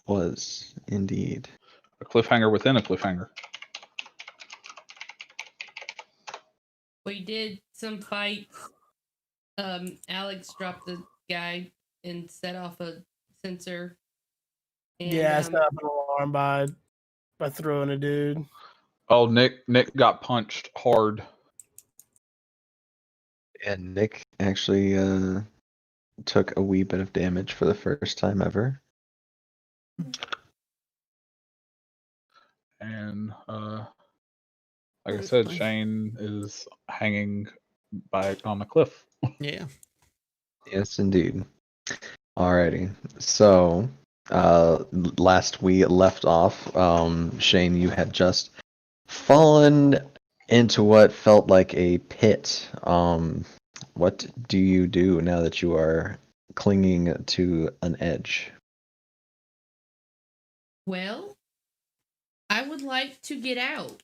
Was indeed. A cliffhanger within a cliffhanger. We did some fights. Alex dropped the guy and set off a sensor. And, yeah, I set up an alarm by throwing a dude. Oh, Nick got punched hard. And Nick actually took a wee bit of damage for the first time ever. And like I said, Shane is hanging on the cliff. Yeah. Yes, indeed. Alrighty. So, last we left off, Shane, you had just fallen into what felt like a pit. What do you do now that you are clinging to an edge? well, I would like to get out.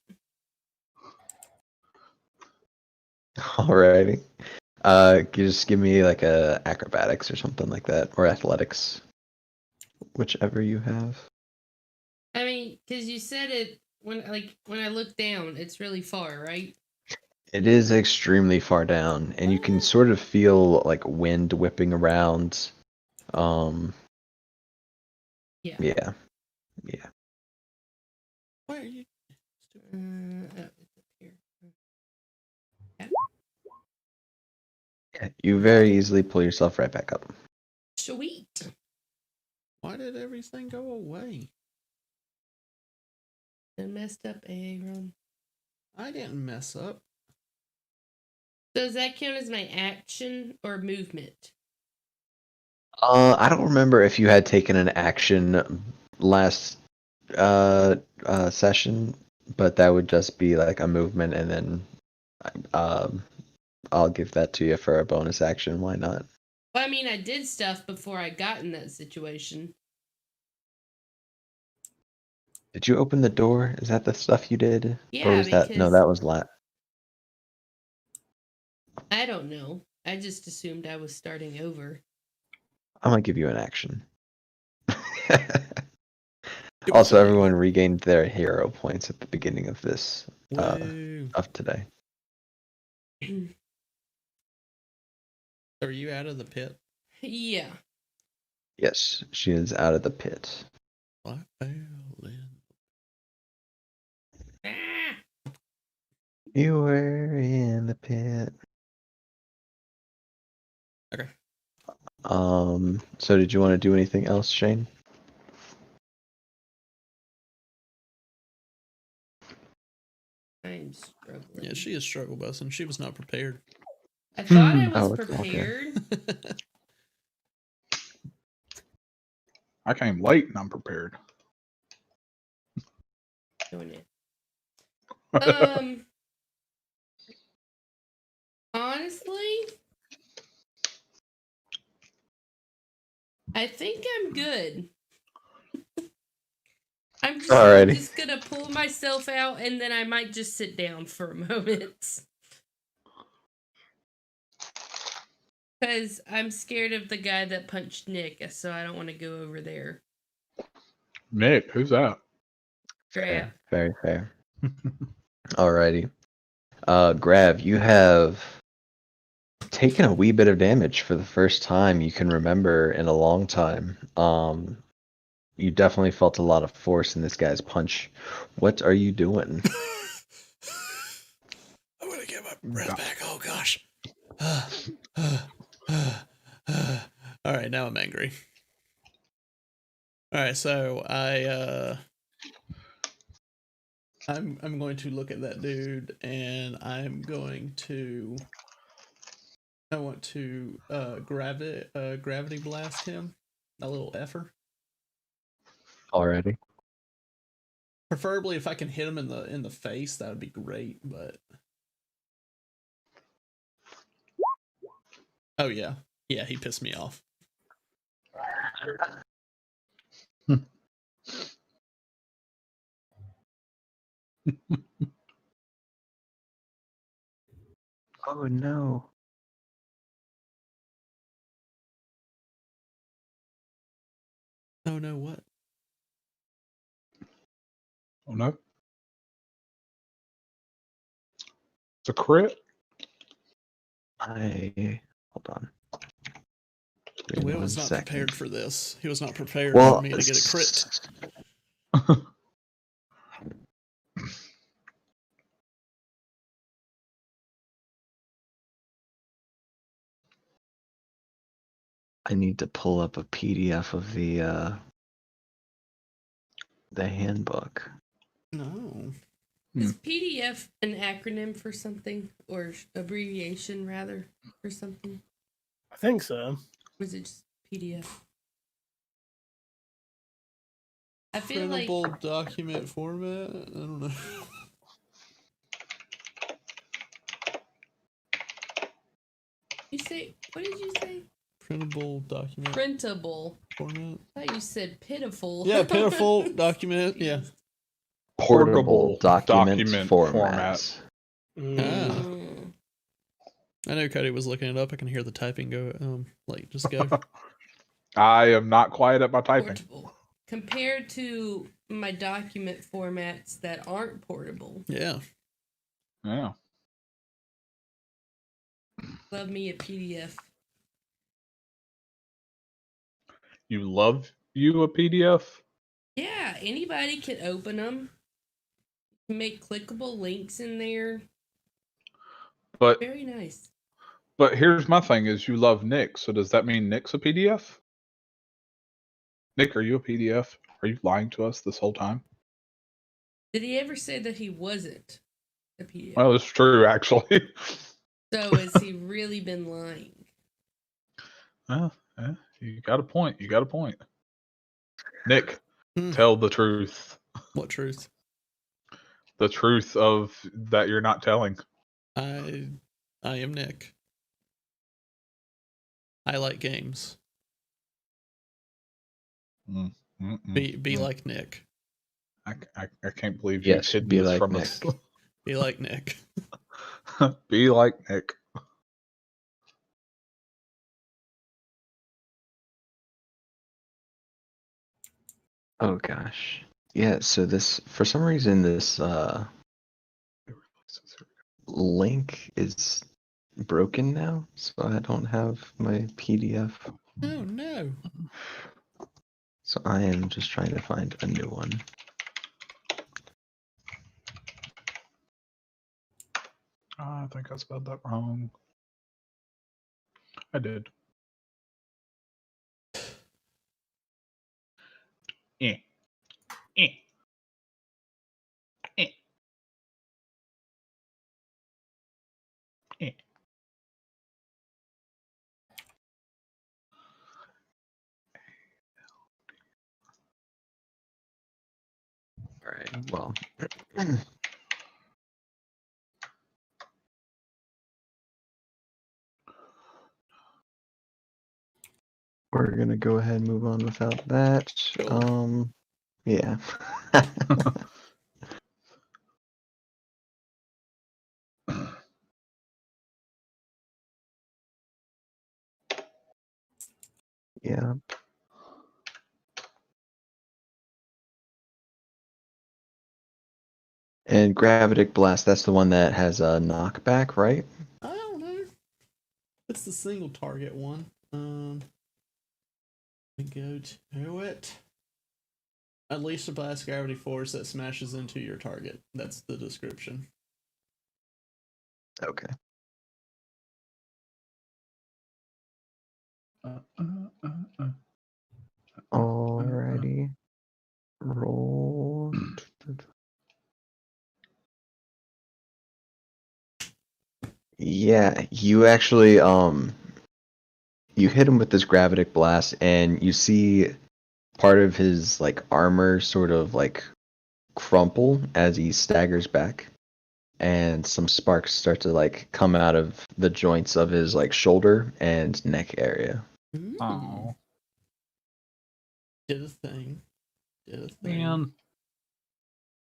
Alrighty. Can you just give me like a acrobatics or something like that, or athletics, whichever you have. I mean, because you said it when I look down, it's really far, right? It is extremely far down, and you can sort of feel like wind whipping around. Yeah. Yeah. Where are you? It's up here. You very easily pull yourself right back up. Sweet. Why did everything go away? I messed up, Aaron. I didn't mess up. Does that count as my action or movement? I don't remember if you had taken an action last session, but that would just be like a movement, and then I'll give that to you for a bonus action. Why not? Well, I mean, I did stuff before I got in that situation. Did you open the door? Is that the stuff you did? Yeah, or was that no? because- That was I don't know. I just assumed I was starting over. I'm gonna give you an action. Also, everyone regained their hero points at the beginning of this of today. Are you out of the pit? Yeah. Yes, she is out of the pit. I fell in. Ah! You were in the pit. Okay. So did you want to do anything else, Shane? I'm struggling. Yeah, she is struggle busting. She was not prepared. I thought I was Oh, it's okay. prepared. I came late and I'm prepared. Doing it. Honestly, I think I'm good. I'm just gonna pull myself out, and then I might just sit down for a moment. Because I'm scared of the guy that punched Nick, so I don't want to go over there. Nick, who's that? Grab. Very fair. Alrighty. Grav, you have taken a wee bit of damage for the first time you can remember in a long time. You definitely felt a lot of force in this guy's punch. What are you doing? I want to get my breath back. Oh gosh. All right, now I'm angry. All right, so I'm going to look at that dude, and I want to gravity blast him, a little effer. Already. Preferably, if I can hit him in the face, that would be great. But oh yeah, he pissed me off. Oh no. Oh no, what? Oh no. It's a crit. Hold on. Will was not prepared for this. He was not prepared Well, for me to get a crit. I need to pull up a PDF of the handbook. No. Is PDF an acronym for something, or abbreviation rather for something? I think so. Or is it just PDF? I feel Printable like document format. I don't know. what did you say? Printable document Printable format. I thought you said pitiful. Yeah, pitiful document. Yeah. Portable document format. Mm. I know Cody was looking it up. I can hear the typing go. Just go. I am not quiet at my typing. Portable. Compared to my document formats that aren't portable. Yeah. Yeah. Love me a PDF. You love you a PDF? Yeah, anybody can open them. Make clickable links in there. But very nice. But here's my thing: is you love Nick, so does that mean Nick's a PDF? Nick, are you a PDF? Are you lying to us this whole time? Did he ever say that he wasn't a PDF? Well, it's true, actually. So has he really been lying? You got a point. You got a point. Nick, tell the truth. What truth? The truth of that you're not telling. I am Nick. I like games. Be like Nick. I can't believe you've hidden this like from Nick. us. Be like Nick. Be like Nick. Oh gosh. Yeah, so this for some reason this link is broken now, so I don't have my PDF. Oh no. So I am just trying to find a new one. I think I spelled that wrong. I did. Eh. Eh. Eh. Eh. All right. Well, we're gonna go ahead and move on without that. Sure. Yeah. Yeah. And Gravitic Blast, that's the one that has a knockback, right? I don't know. It's the single target one. Go to it. Unleash a blast gravity force that smashes into your target. That's the description. Okay. Alrighty. Alrighty. Roll. Yeah, you actually you hit him with this gravitic blast and you see part of his like armor sort of like crumple as he staggers back, and some sparks start to like come out of the joints of his like shoulder and neck area. Oh, Did a thing. Did a thing. man.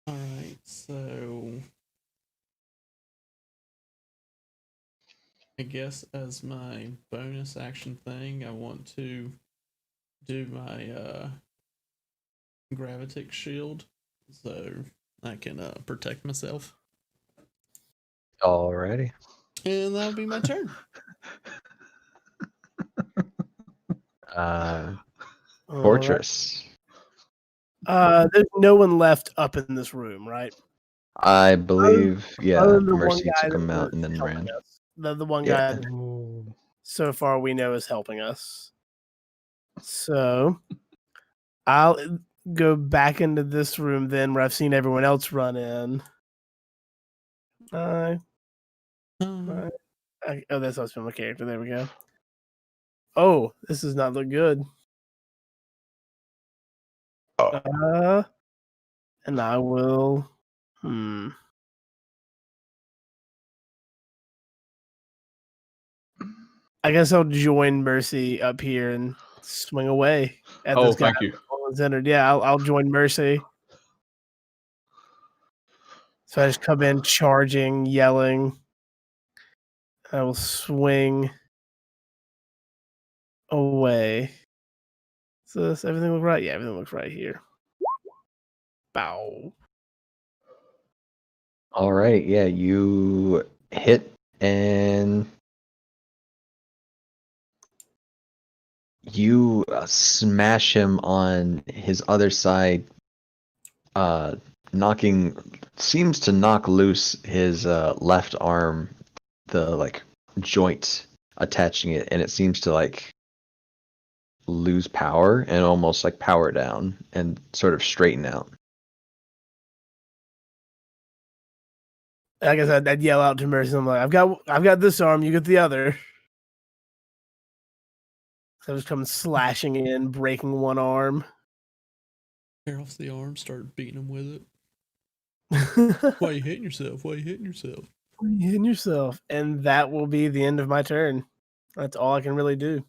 All right, so I guess as my bonus action thing, I want to do my gravitic shield so I can protect myself. Alrighty. And that'll be my turn. Fortress. There's no one left up in this room, right? I believe, yeah, Other than the Mercy one guy took that him out was and then helping ran. us. The one Yeah. guy that so far we know is helping us. So I'll go back into this room then where I've seen everyone else run in. Oh, that's supposed to be my character. There we go. Oh, this does not look good. And I will. I guess I'll join Mercy up here and swing away at Oh, this guy. thank you. Entered. Yeah, I'll join Mercy. So I just come in charging, yelling. I will swing away. So does everything look right? Yeah, everything looks right here. Bow. All right, yeah, you hit and you smash him on his other side, seems to knock loose his left arm, the like joint attaching it, and it seems to like lose power and almost like power down and sort of straighten out. I guess I'd yell out to Mercy. I'm like, I've got this arm. You get the other. So I just come slashing in, breaking one arm. Tear off the arm, start beating him with it. Why are you hitting yourself? Why are you hitting yourself? Why are you hitting yourself? And that will be the end of my turn. That's all I can really do.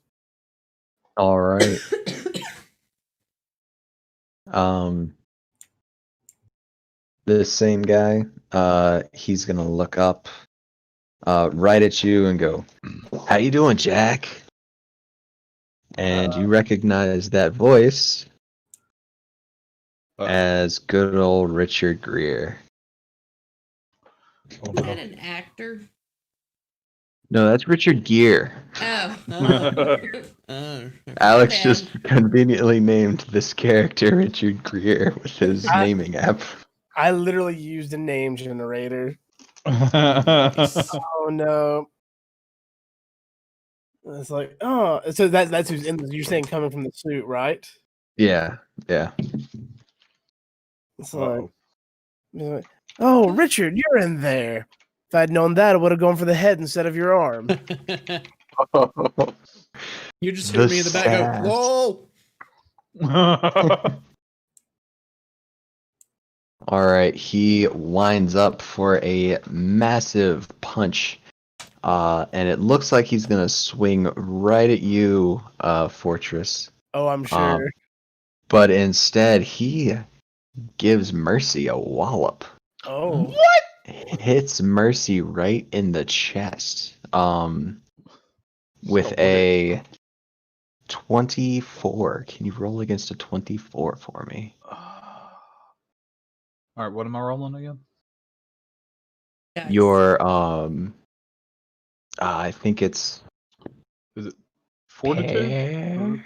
All right. This same guy, he's gonna look up right at you and go, "How you doing, Jack?" And you recognize that voice as good old Richard Gere. Oh, Is that an actor? No, that's Richard Gere. Oh. Alex Okay. just conveniently named this character Richard Gere with his naming app. I literally used a name generator. Nice. Oh no. It's like, oh, so that's who's in this. You're saying coming from the suit, right? Yeah, yeah. It's like, oh, Richard, you're in there. If I'd known that, I would have gone for the head instead of your arm. You just hear me in the back go, whoa! All right, he winds up for a massive punch, and it looks like he's gonna swing right at you, Fortress. Oh, I'm sure. But instead, he gives Mercy a wallop. Oh, What? Hits Mercy right in the chest. With a 24. Can you roll against a 24 for me? All right, what am I rolling again? Nice. Your I think it's Is it fortitude?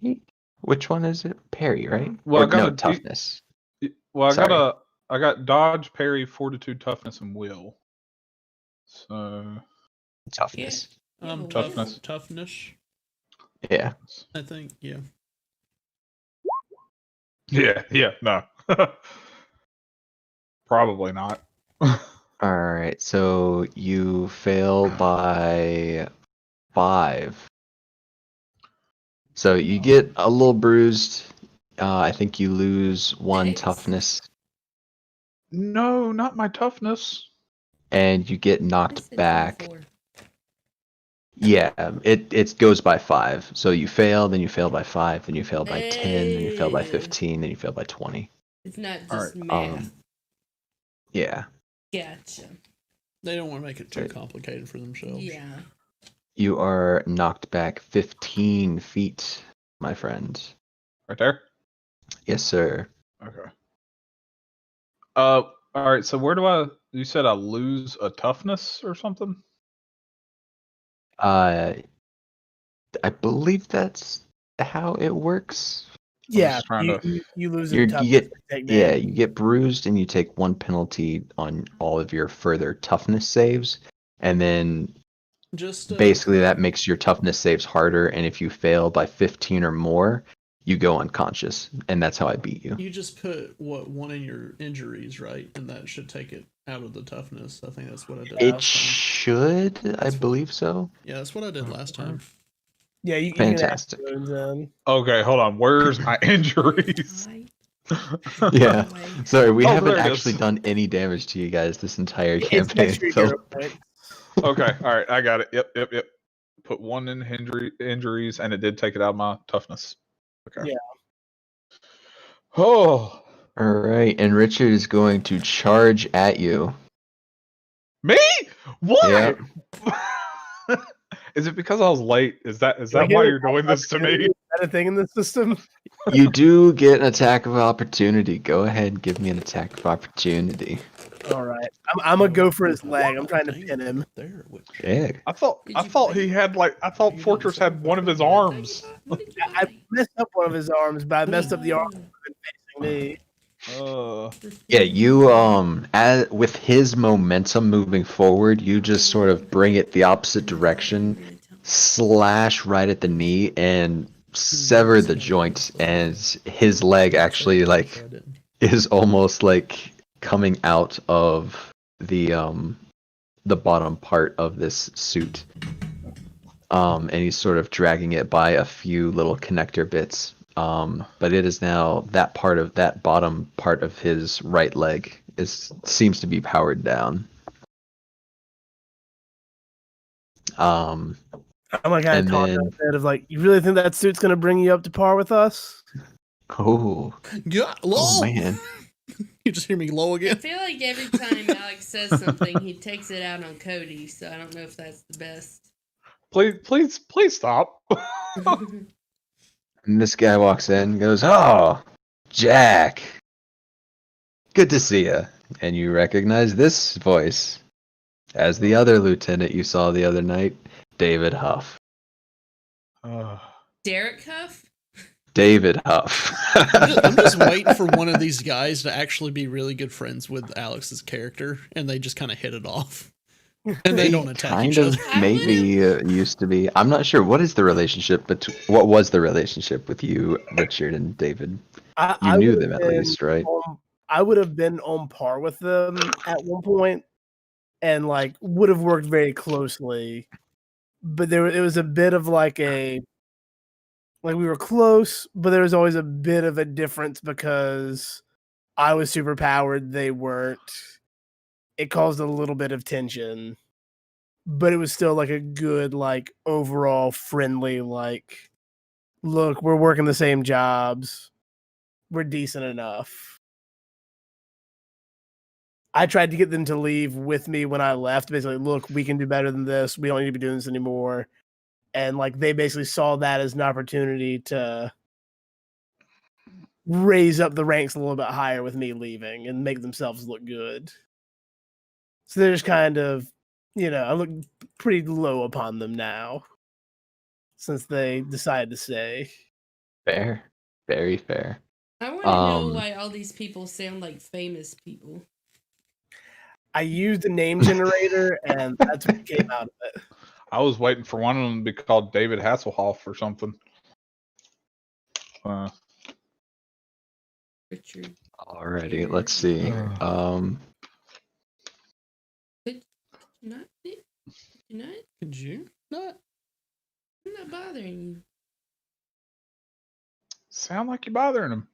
Parry? Which one is it? Parry, right? Well, Or, I got no, a toughness. Well, Sorry. I got dodge, parry, fortitude, toughness, and will. So Toughness. Toughness. Toughness. Yeah. I think, yeah. Yeah, no. Probably not. All right, so you fail by 5. So you get a little bruised. I think you lose 1 Thanks. toughness, No, not my toughness. and you get I knocked said back. 24. Yeah, it goes by 5. So you fail, then you fail by 5, then you fail by 10, then you fail by Hey. 15, then you fail by 20. It's not All just right, math. Yeah. Gotcha. They don't want to make it too complicated for themselves. Yeah. You are knocked back 15 feet, my friend. right there. Yes, sir. Okay. All right. So where do I? You said I lose a toughness or something? I believe that's how it works. Yeah, just trying to- you lose a You toughness. get Take yeah, damage. you get bruised and you take 1 penalty on all of your further toughness saves, and then Just basically that makes your toughness saves harder. And if you fail by 15 or more, you go unconscious, and that's how I beat you. you just put one in your injuries, right? And that should take it out of the toughness. I think that's what I did It last time. should, I believe so. Yeah, that's what I did last time. Yeah, you can add Fantastic. wounds in. Okay, hold on. Where's my injuries? Yeah. Sorry, we Oh, haven't there it actually is. done any damage to you guys this entire It's campaign. extra So hero point. Okay, all right, I got it. Yep. Put 1 in injuries, and it did take it out of my toughness. Okay. Yeah. Oh, all right, and Richard is going to charge at you. me? What? Yeah. Is it because I was late? Is that Do I why get you're doing this to me? Is that a thing in the system? You do get an attack of opportunity. Go ahead and give me an attack of opportunity. All right, I'm gonna go for his leg. I'm trying to pin him. There, which Yeah. I thought he had I thought Fortress had one of his arms. I messed up one of his arms, but I messed up the arm facing me. Yeah, you with his momentum moving forward, you just sort of bring it the opposite direction, slash right at the knee, and sever the joint, and his leg actually like is almost like coming out of the bottom part of this suit. And he's sort of dragging it by a few little connector bits. But it is now that bottom part of his right leg seems to be powered down. I'm like kind And of talking then- a bit of like, you really think that suit's gonna bring you up to par with us? Oh, yeah, low. oh man. You just hear me low I again. feel like every time Alex says something, he takes it out on Cody, so I don't know if that's the best. Please stop. And this guy walks in and goes, "Oh, Jack. Good to see you." And you recognize this voice as the other lieutenant you saw the other night, David Huff. Derek Huff? David Huff. I'm just waiting for one of these guys to actually be really good friends with Alex's character, and they just kind of hit it off, and they don't attack kind each of other. maybe used to be. I'm not sure. What is the relationship what was the relationship with you, Richard, and David? You knew them at least, right? I would have been on par with them at one point, and like would have worked very closely. But it was a bit of like we were close, but there was always a bit of a difference because I was super powered, they weren't. It caused a little bit of tension, but it was still like a good, like overall friendly, like, look, we're working the same jobs. We're decent enough. I tried to get them to leave with me when I left. Basically, look, we can do better than this. We don't need to be doing this anymore. And like they basically saw that as an opportunity to raise up the ranks a little bit higher with me leaving and make themselves look good. So they're just kind of, I look pretty low upon them now since they decided to stay. Fair. Very fair. I want to know why all these people sound like famous people. I used a name generator, and that's what came out of it. I was waiting for one of them to be called David Hasselhoff or something. Richard. Alrighty, let's see. Could you not? Could you not? Could you not? I'm not bothering you. Sound like you're bothering him.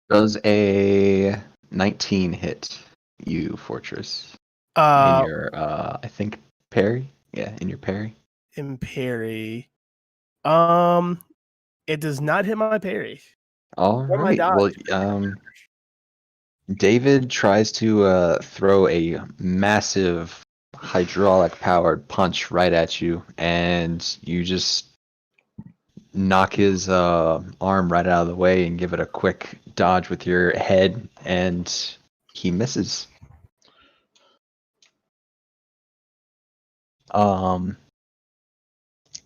Does a 19 hit you, Fortress? In your, I think, parry? Yeah, in your parry. In parry. It does not hit my parry. All Or my right. dodge. Well, David tries to throw a massive hydraulic-powered punch right at you, and you just knock his arm right out of the way and give it a quick dodge with your head, and he misses.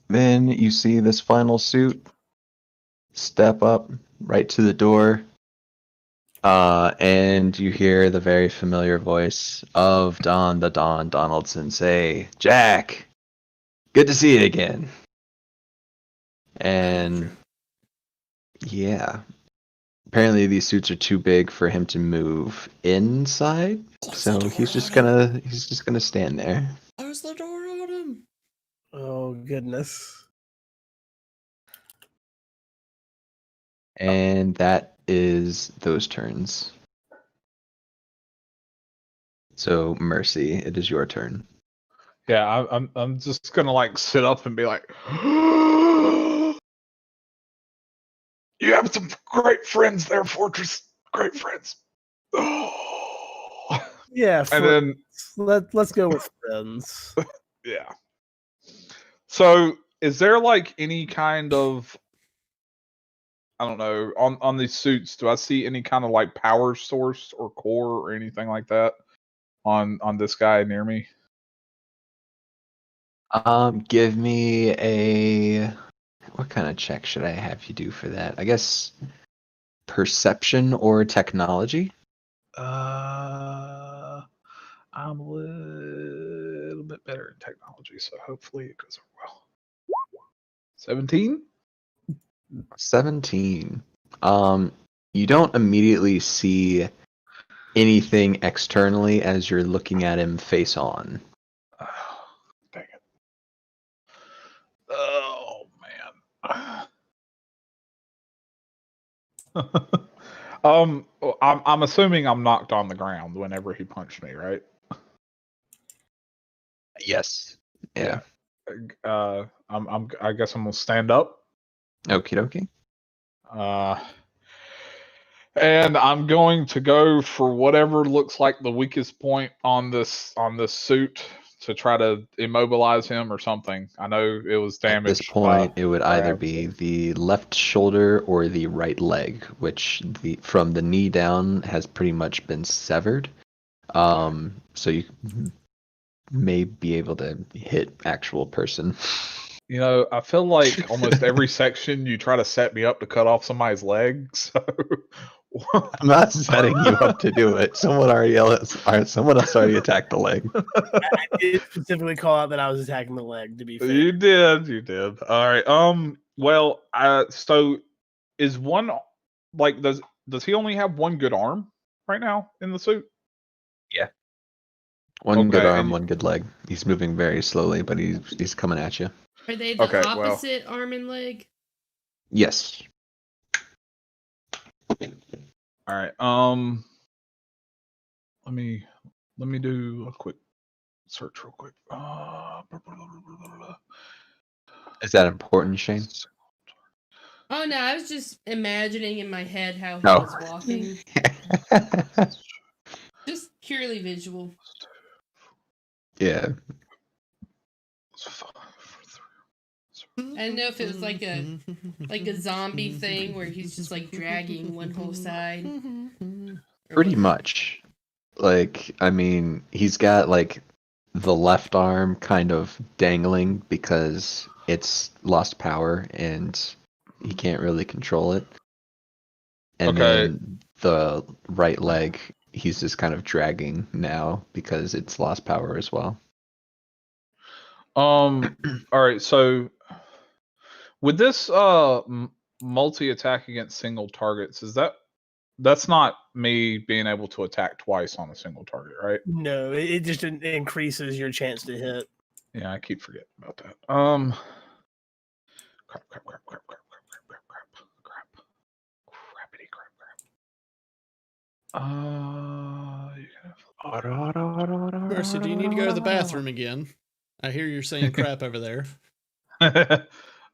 Then you see this final suit step up right to the door, and you hear the very familiar voice of Don the Don Donaldson say, "Jack, good to see you again." And yeah, apparently these suits are too big for him to move inside, so he's just gonna stand there. Close the door on him. Oh goodness. And that is those turns. So Mercy, it is your turn. Yeah, I'm just gonna like sit up and be like, "You have some great friends there, Fortress. Great friends." Yeah, And then let's go with friends. yeah. So, is there like any kind of, I don't know, on these suits? Do I see any kind of like power source or core or anything like that on this guy near me? Give me a. What kind of check should I have you do for that? I guess perception or technology. I'm a little bit better in technology, so hopefully it goes well. 17? 17. You don't immediately see anything externally as you're looking at him face on. Oh, dang it. Oh, man. I'm assuming I'm knocked on the ground whenever he punched me, right? Yes. Yeah. I guess I'm gonna stand up. Okie dokie. And I'm going to go for whatever looks like the weakest point on this suit to try to immobilize him or something. I know it was damaged. At this point, it would either be the left shoulder or the right leg, which from the knee down has pretty much been severed. So you may be able to hit actual person. You know, I feel like almost every section you try to set me up to cut off somebody's leg. So I'm not setting you up to do it. Someone else already attacked the leg. I did specifically call out that I was attacking the leg, to be fair. You did. All right. Well, so is one like does he only have one good arm right now in the suit? Yeah. One good Okay, arm, one good leg. He's moving very slowly, but he's coming at you. Are they the Okay, well. opposite arm and leg? Yes. All right. Let me do a quick search real quick. Is that important, Shane? Oh no, I was just imagining in my head how he No. was walking. Just purely visual. Yeah. I didn't know if it was like a zombie thing where he's just like dragging one whole side. Pretty much. Like, I mean, he's got like the left arm kind of dangling because it's lost power and he can't really control it. And then the right leg, he's just kind of dragging now because it's lost power as well. All right. So with this multi-attack against single targets. That's not me being able to attack twice on a single target, right? No, it just increases your chance to hit. Yeah, I keep forgetting about that. Crappity crap. Mercy, do you need to go to the bathroom again? I hear you're saying crap over there.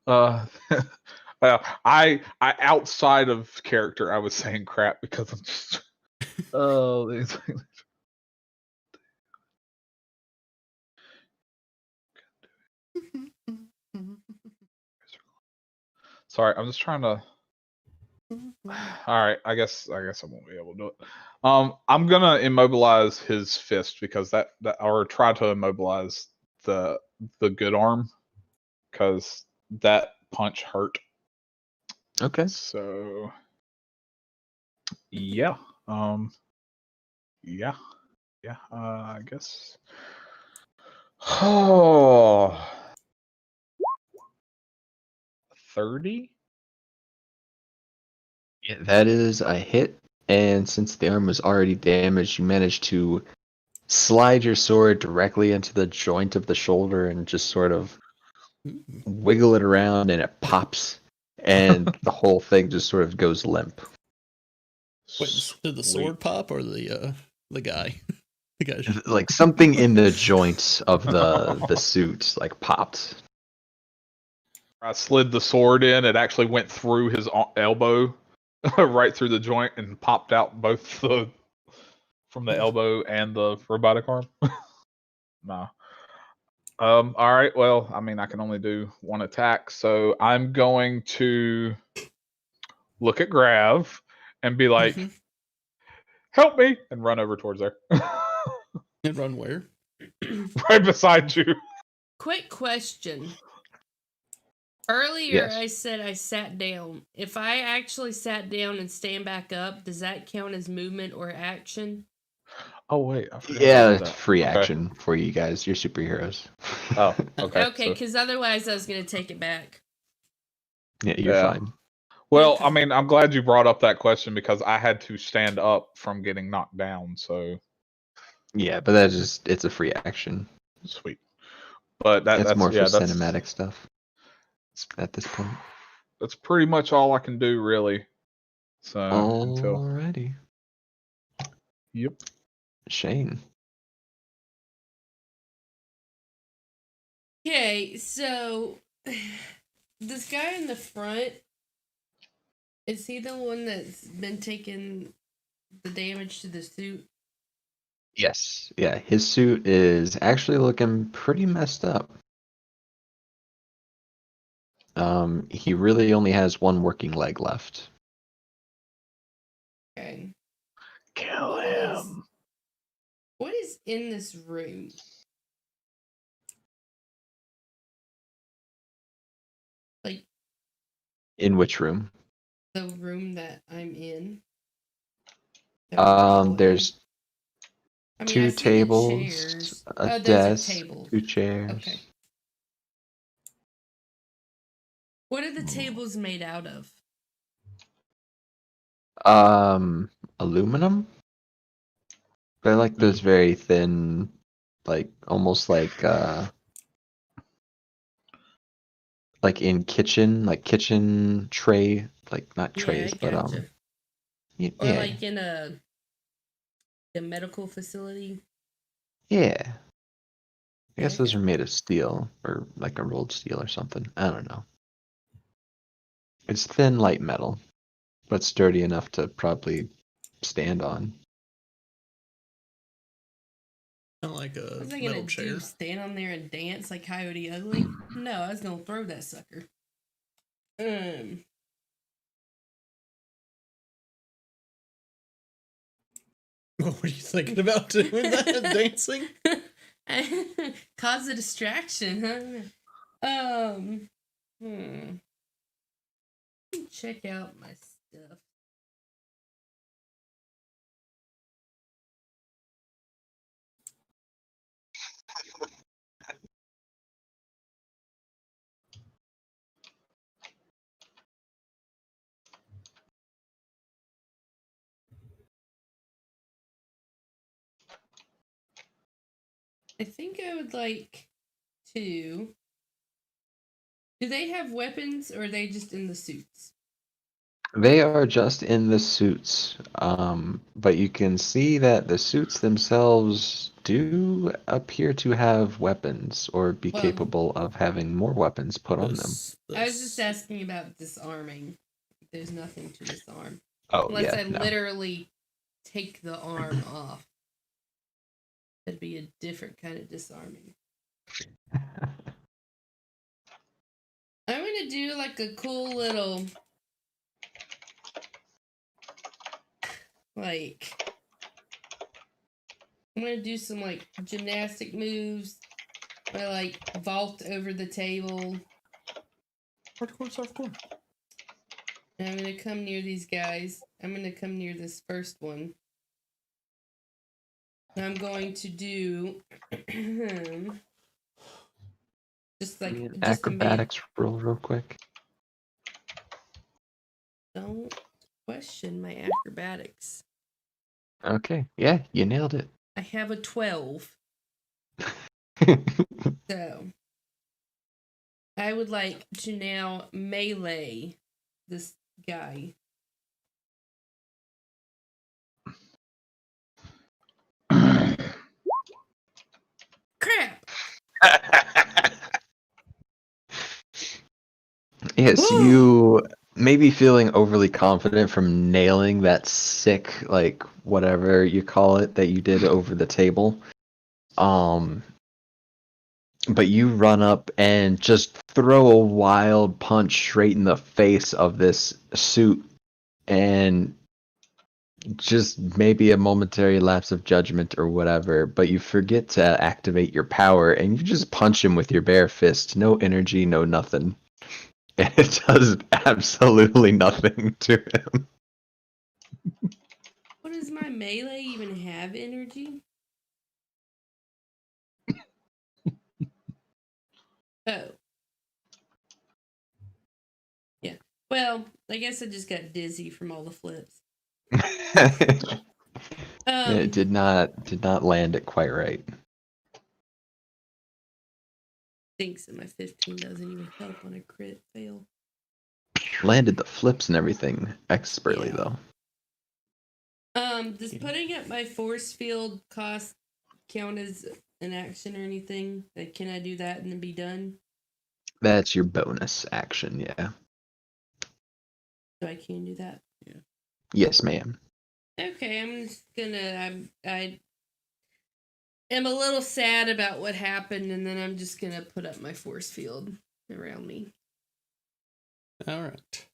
Well, I outside of character, I was saying crap because I'm just. Oh, sorry, I'm just trying to. All right, I guess I won't be able to do it. I'm gonna immobilize his fist because that or try to immobilize the good arm because that punch hurt. Okay. So yeah, yeah, I guess. Oh, 30? Yeah, that is a hit. And since the arm was already damaged, you managed to slide your sword directly into the joint of the shoulder and just sort of wiggle it around, and it pops, and the whole thing just sort of goes limp. Wait, did the sword pop or the guy? The guy. Like something in the joints of the suit like popped. I slid the sword in. It actually went through his elbow, right through the joint, and popped out both from the elbow and the robotic arm. No. All right. Well, I mean, I can only do one attack, so I'm going to look at Grav and be like, "Help me!" and run over towards there. And run where? Right beside you. Quick question. Earlier, Yes. I said I sat down. If I actually sat down and stand back up, does that count as movement or action? Oh wait, I forgot. Yeah, about it's that. free Okay. action for you guys. You're superheroes. Oh, okay. Okay, So, because otherwise I was going to take it back. Yeah, you're Yeah. fine. well, Okay. I mean, I'm glad you brought up that question because I had to stand up from getting knocked down. So Yeah, but that's just it's a free action. sweet. But It's that's more for that's cinematic stuff at this point. that's pretty much all I can do really. So until Alrighty. yep. Shane. Okay, so this guy in the front, is he the one that's been taking the damage to the suit? Yes. Yeah, his suit is actually looking pretty messed up. He really only has one working leg left. Okay. Kill What is- him. What is in this room? Like In which room? the room that I'm in? That we're all in? There's I mean, I two see the tables, chairs. a Oh, those are desk, tables. two chairs. Okay. What are the tables made out of? Aluminum. They're like those very thin, like almost like in kitchen tray, like not trays, Yeah, I but gotcha. yeah, Or like in a medical facility. yeah. I guess those Okay. are made of steel or like a rolled steel or something. I don't know. It's thin, light metal, but sturdy enough to probably stand on. Not like What a was I metal gonna chair. do? Stand on there and dance like Coyote Ugly? No, I was gonna throw that sucker. What were you thinking about doing that? Dancing? Cause a distraction, huh? Check out my stuff. I think I would like to. Do they have weapons, or are they just in the suits? They are just in the suits, but you can see that the suits themselves do appear to have weapons or be Well, capable of having more weapons put on them. I was just asking about disarming. There's nothing to disarm. Oh, Unless yeah, I no. literally take the arm off. That'd be a different kind of disarming. I'm gonna do like a cool little, like, I'm gonna do some like gymnastic moves. I like vault over the table. Hardcore. And I'm gonna come near these guys. I'm gonna come near this first one. And I'm going to do just like Give me an just acrobatics roll real quick. don't question my acrobatics. Okay, yeah, you nailed it. I have a 12. So I would like to now melee this guy. Crap! Yes, you may be feeling overly confident from nailing that sick, like, whatever you call it, that you did over the table. But you run up and just throw a wild punch straight in the face of this suit, and just maybe a momentary lapse of judgment or whatever, but you forget to activate your power, and you just punch him with your bare fist. No energy, no nothing. And it does absolutely nothing to him. What does my melee even have energy? Oh. Yeah. Well, I guess I just got dizzy from all the flips. It did not land it quite right. Thinks that my 15 doesn't even help on a crit fail. Landed the flips and everything expertly, Yeah. though. Does putting up my force field cost count as an action or anything? Like, can I do that and then be done? That's your bonus action, yeah. So I can do that. Yeah. Yes, ma'am. Okay, I'm just gonna. I am a little sad about what happened, and then I'm just gonna put up my force field around me. All right.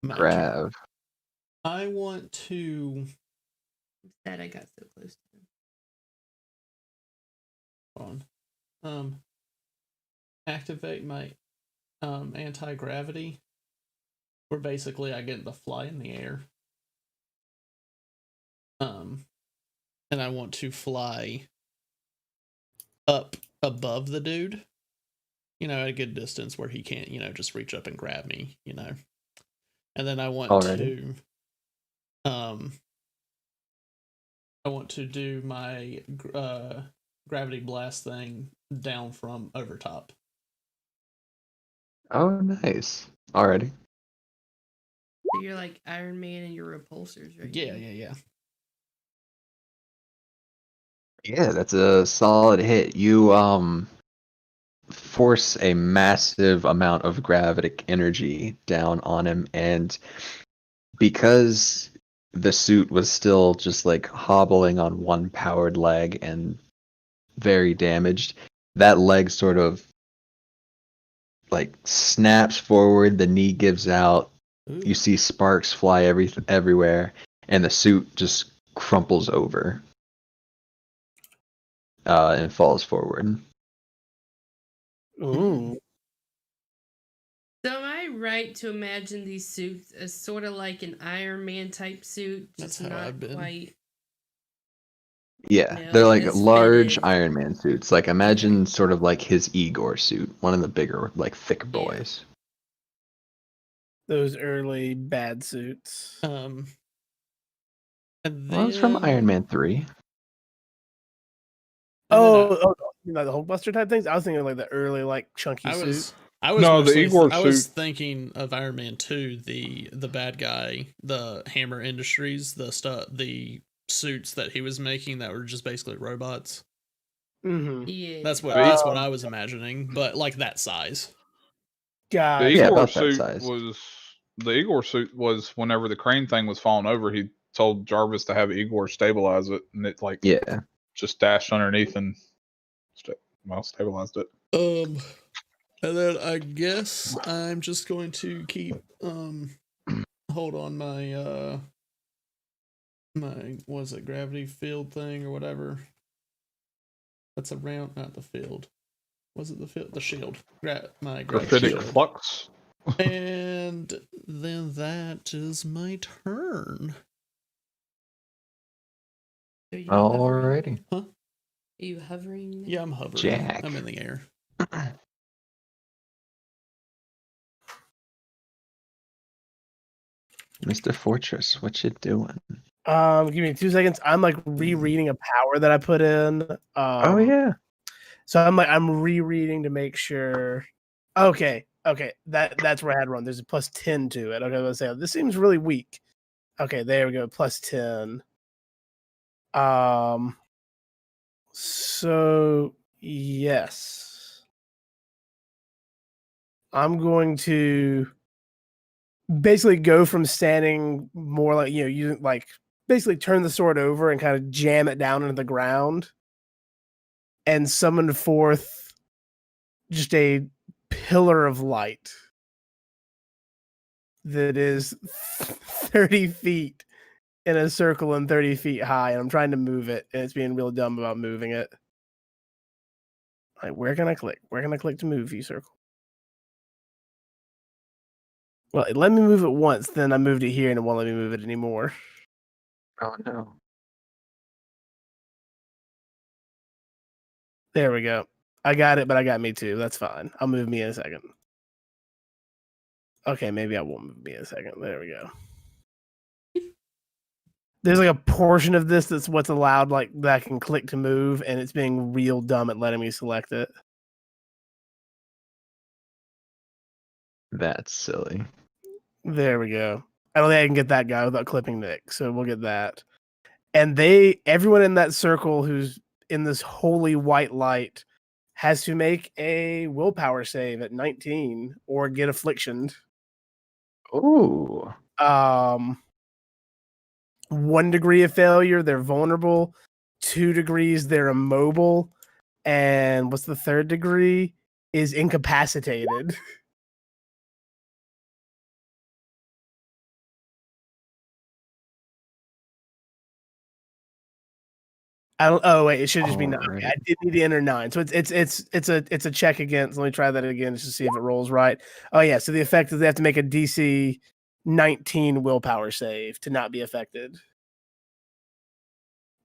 My turn. Grav. I want to. I'm sad I got so close to him. Hold on. Activate my anti-gravity, where basically I get to fly in the air. And I want to fly up above the dude, at a good distance where he can't, just reach up and grab me, And then I want to do my gravity blast thing down from over top. Oh, nice. Alrighty. So you're like Iron Man and your repulsors, right? Yeah. Yeah, that's a solid hit. You force a massive amount of gravitic energy down on him, and because the suit was still just like hobbling on one powered leg and very damaged, that leg sort of like snaps forward, the knee gives out. Ooh. You see sparks fly everywhere, and the suit just crumples over and falls forward. Ooh. So am I right to imagine these suits as sort of like an Iron Man type suit? That's Just how not I've been. quite. Yeah, No, they're like as large fitted. Iron Man suits. Like imagine sort of like his Igor suit, one of the bigger, like thick boys. Those early bad suits. And Well, it's from Iron then Man 3. Oh, you mean like the Hulkbuster type things? I was thinking like the early, like chunky I suit. was No, the mostly Igor I was suit. thinking of Iron Man 2, the bad guy, the Hammer Industries, the suits that he was making that were just basically robots. Mm-hmm. Yeah. That's what I was imagining, but like that size. The Gotcha. Yeah, Igor about that suit size. was whenever the crane thing was falling over, he told Jarvis to have Igor stabilize it, and it like Yeah. just dashed underneath and stabilized it. And then I guess I'm just going to keep hold on my my was it gravity field thing or whatever. That's around not the field. Was it the field? The shield. My gravity Graphitic shield. flux. And then that is my turn. Are you Alrighty. hovering? Are you hovering? Yeah, I'm hovering. Jack. I'm in the air. Mr. Fortress, what you doing? Give me 2 seconds. I'm like rereading a power that I put in. Oh yeah. So I'm rereading to make sure. Okay. That's where I had run. There's a plus 10 to it. Okay, let's say this seems really weak. Okay, there we go. Plus 10. So yes. I'm going to basically go from standing more like you like basically turn the sword over and kind of jam it down into the ground and summon forth just a pillar of light that is 30 feet in a circle and 30 feet high. And I'm trying to move it, and it's being real dumb about moving it. Like, where can I click? Where can I click to move you, circle? Well, it let me move it once, then I moved it here, and it won't let me move it anymore. Oh no. There we go. I got it, but I got me too. That's fine. I'll move me in a second. Okay, maybe I won't move me in a second. There we go. There's like a portion of this that's what's allowed, like that I can click to move, and it's being real dumb at letting me select it. That's silly. There we go. I don't think I can get that guy without clipping Nick, so we'll get that. And everyone in that circle who's in this holy white light has to make a willpower save at 19 or get afflictioned. Ooh. 1 degree of failure, they're vulnerable. 2 degrees, they're immobile. And what's the 3rd degree? Is incapacitated. I don't. Oh wait, it should just be 9. Alright. I did need to enter 9, so it's a check against. Let me try that again just to see if it rolls right. Oh yeah, so the effect is they have to make a DC 19 willpower save to not be affected,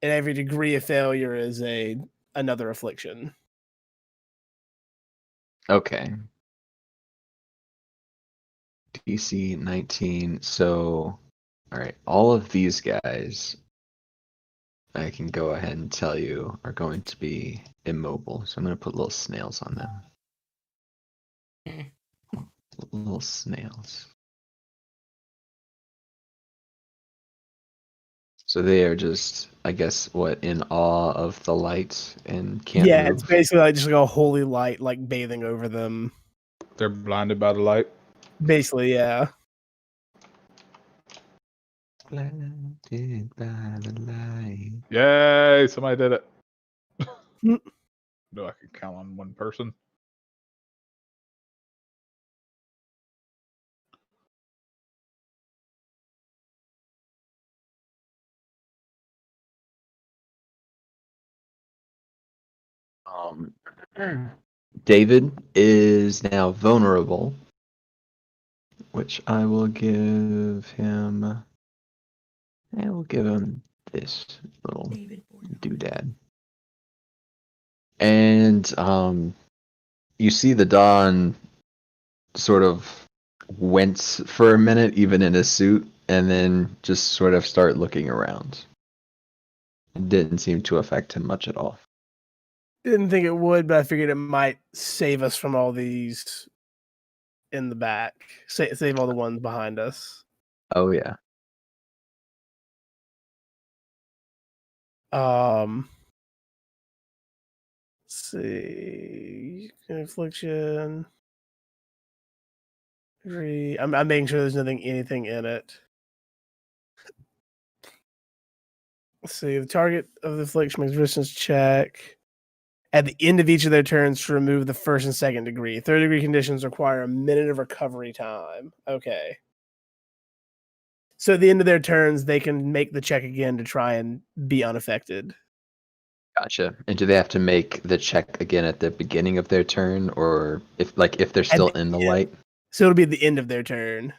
and every degree of failure is another affliction. Okay. DC 19. So, all right, all of these guys, I can go ahead and tell you, are going to be immobile. So I'm going to put little snails on them. Little snails. So they are just, I guess, in awe of the light and can't Yeah, move. it's basically like just like a holy light like bathing over them. They're blinded by the light. Basically, yeah. Blinded by the light. Yay! Somebody did it. Hmm. No, I can count on one person. David is now vulnerable, which I will give him. I will give him this little David doodad. And you see the Don sort of wince for a minute, even in his suit, and then just sort of start looking around. It didn't seem to affect him much at all. Didn't think it would, but I figured it might save us from all these in the back. Save all the ones behind us. Oh yeah. Let's see. Affliction. I'm making sure there's anything in it. Let's see. The target of the affliction makes resistance check at the end of each of their turns to remove the first and second degree. Third degree conditions require a minute of recovery time. Okay. So at the end of their turns, they can make the check again to try and be unaffected. Gotcha. And do they have to make the check again at the beginning of their turn, or if they're still in the light? So it'll be at the end of their turn.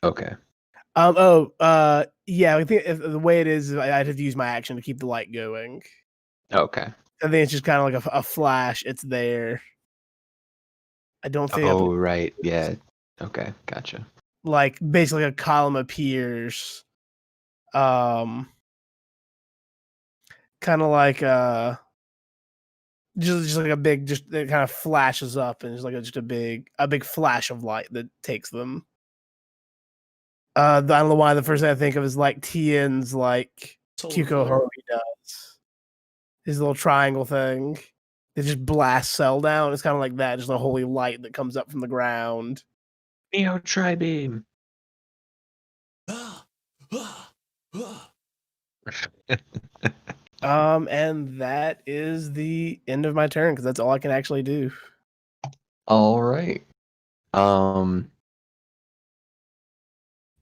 Okay. Yeah. I think the way it is, I'd have to use my action to keep the light going. Okay. I think it's just kind of like a flash. It's there. I don't think. Oh, right. Yeah. Okay. Gotcha. Like basically a column appears. Kind of like just like a big, just it kind of flashes up, and it's like just a big flash of light that takes them. I don't know why the first thing I think of is like Tien's like Kyuko Haruhi does. His little triangle thing. They just blast Cell down. It's kind of like that, just a holy light that comes up from the ground. Neo Tri-Beam. And that is the end of my turn because that's all I can actually do. All right.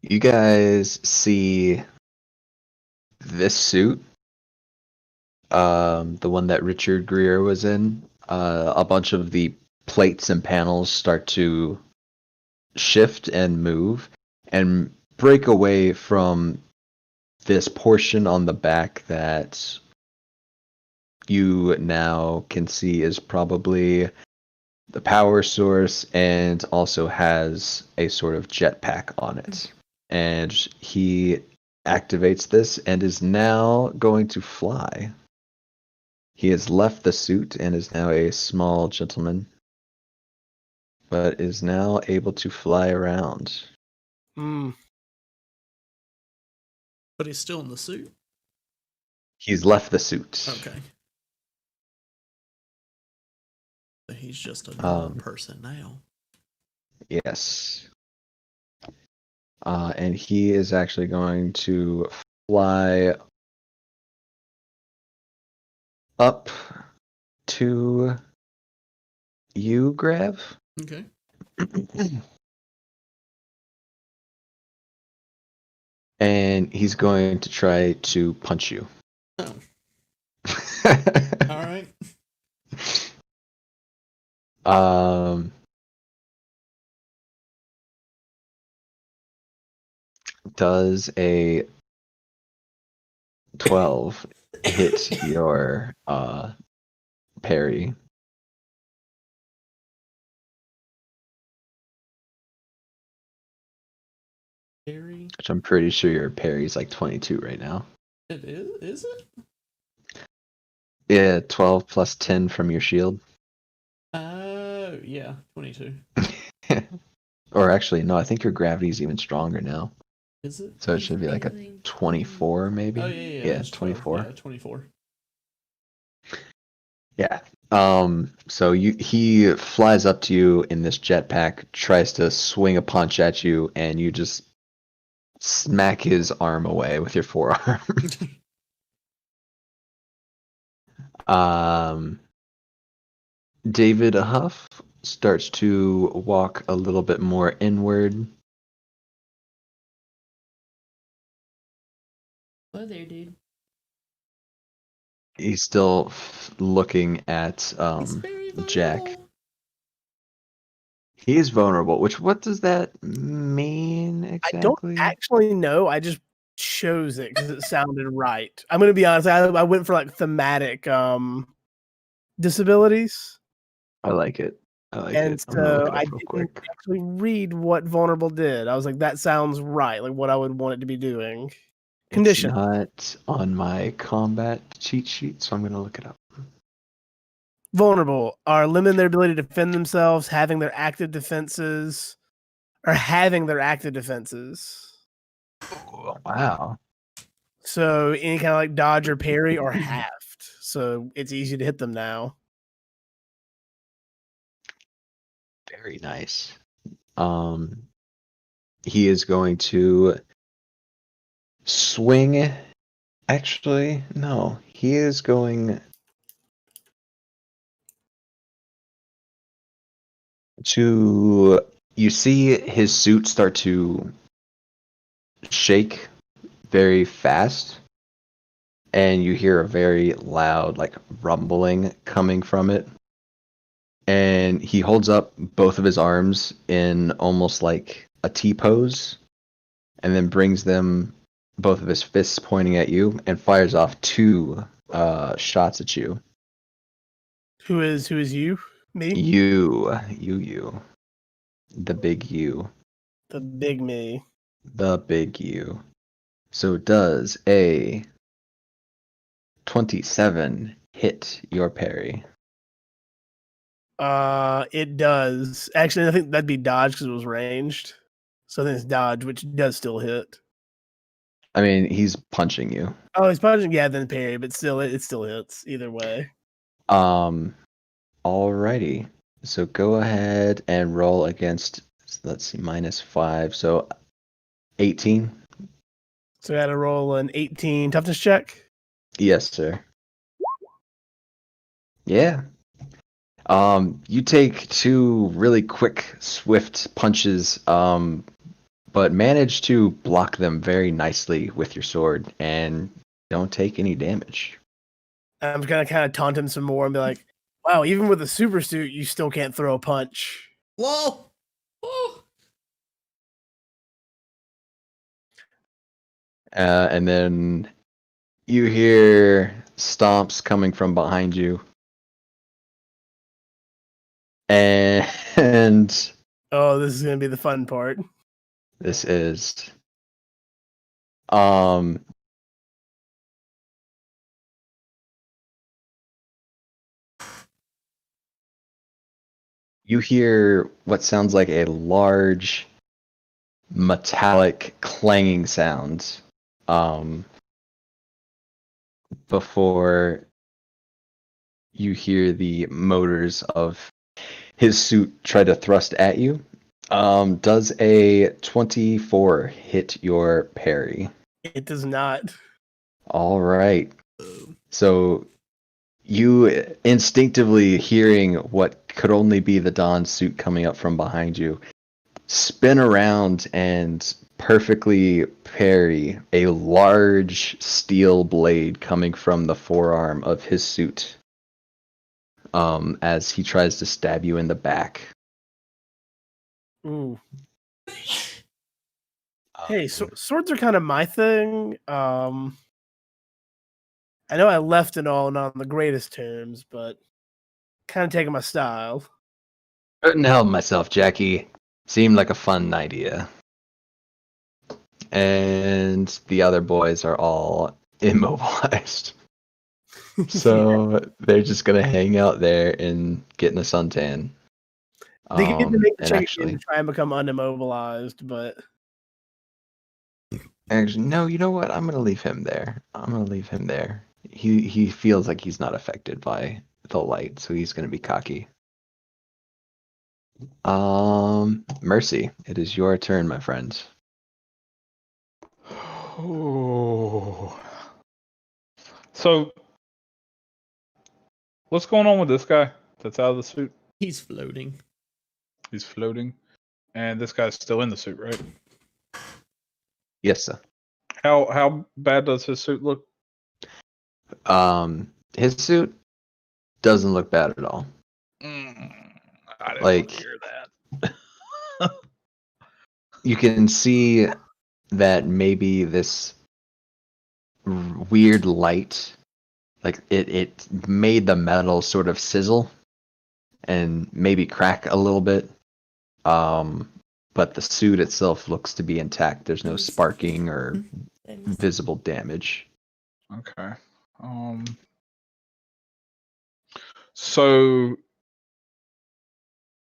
You guys see this suit, the one that Richard Greer was in. A bunch of the plates and panels start to shift and move and break away from this portion on the back that you now can see is probably the power source and also has a sort of jetpack on it. And he activates this and is now going to fly. He has left the suit and is now a small gentleman, but is now able to fly around. Mm. But he's still in the suit? He's left the suit. Okay. So he's just a normal person now. Yes. And he is actually going to fly up to you, Grav. Okay. And he's going to try to punch you. Oh. All right. Does a 12 hit your parry? Parry? Which I'm pretty sure your parry is like 22 right now. It is it? Yeah, 12 plus 10 from your shield. Yeah, 22. Or actually, no, I think your gravity is even stronger now. Is it? So it should be like a 24, maybe. Oh yeah. Yeah, 24. Yeah, 24. Yeah. So he flies up to you in this jetpack, tries to swing a punch at you, and you just smack his arm away with your forearm. David Huff starts to walk a little bit more inward. Hello there, dude. He's still looking at He's very Jack. vulnerable. He is vulnerable. What does that mean exactly? I don't actually know. I just chose it because it sounded right. I'm gonna be honest. I went for like thematic disabilities. I like it. I like And it. I'm gonna look so it up I real didn't quick. actually read what vulnerable did. I was like, that sounds right, like what I would want it to be doing. Condition. It's not on my combat cheat sheet, so I'm gonna look it up. vulnerable are limiting their ability to defend themselves, having their active defenses. Oh, wow. So any kind of like dodge or parry are halved. So it's easy to hit them now. Very nice. He is going to swing. Actually, no. He is going to. You see his suit start to shake very fast, and you hear a very loud, like, rumbling coming from it. And he holds up both of his arms in almost like a T pose, and then brings them, both of his fists pointing at you, and fires off 2 shots at you. Who is you? Me? You. The big you. The big me. The big you. So does a 27 hit your parry? It does. Actually, I think that'd be dodge because it was ranged. So then it's dodge, which does still hit. I mean, he's punching you. Oh, he's punching, yeah, then parry, but still, it still hits either way. Alrighty. So go ahead and roll against, let's see, -5, so 18. So I got to roll an 18 toughness check. Yes, sir. Yeah. You take 2 really quick, swift punches, but manage to block them very nicely with your sword and don't take any damage. I'm gonna kind of taunt him some more and be like, "Wow, even with a super suit, you still can't throw a punch." Whoa! Oh. And then you hear stomps coming from behind you. And Oh, this is gonna be the fun part. this is you hear what sounds like a large metallic clanging sound before you hear the motors of his suit try to thrust at you. Does a 24 hit your parry? It does not. All right. So you instinctively hearing what could only be the Dawn suit coming up from behind you, spin around and perfectly parry a large steel blade coming from the forearm of his suit as he tries to stab you in the back. Ooh. Hey, swords are kind of my thing. I know I left and all not on the greatest terms, but kind of taking my style. Couldn't help myself, Jackie. Seemed like a fun idea. And the other boys are all immobilized. So they're just gonna hang out there and get in a suntan. They get to make the and check actually, to try and become unimmobilized, but actually, no. You know what? I'm gonna leave him there. He feels like he's not affected by the light, so he's gonna be cocky. Mercy, it is your turn, my friend. Oh. So, what's going on with this guy that's out of the suit? He's floating. He's floating, and this guy's still in the suit, right? Yes, sir. How bad does his suit look? His suit doesn't look bad at all. I didn't Like- want to hear that. You can see that maybe this weird light, like it made the metal sort of sizzle and maybe crack a little bit. But the suit itself looks to be intact. There's no sparking or visible damage. Okay. So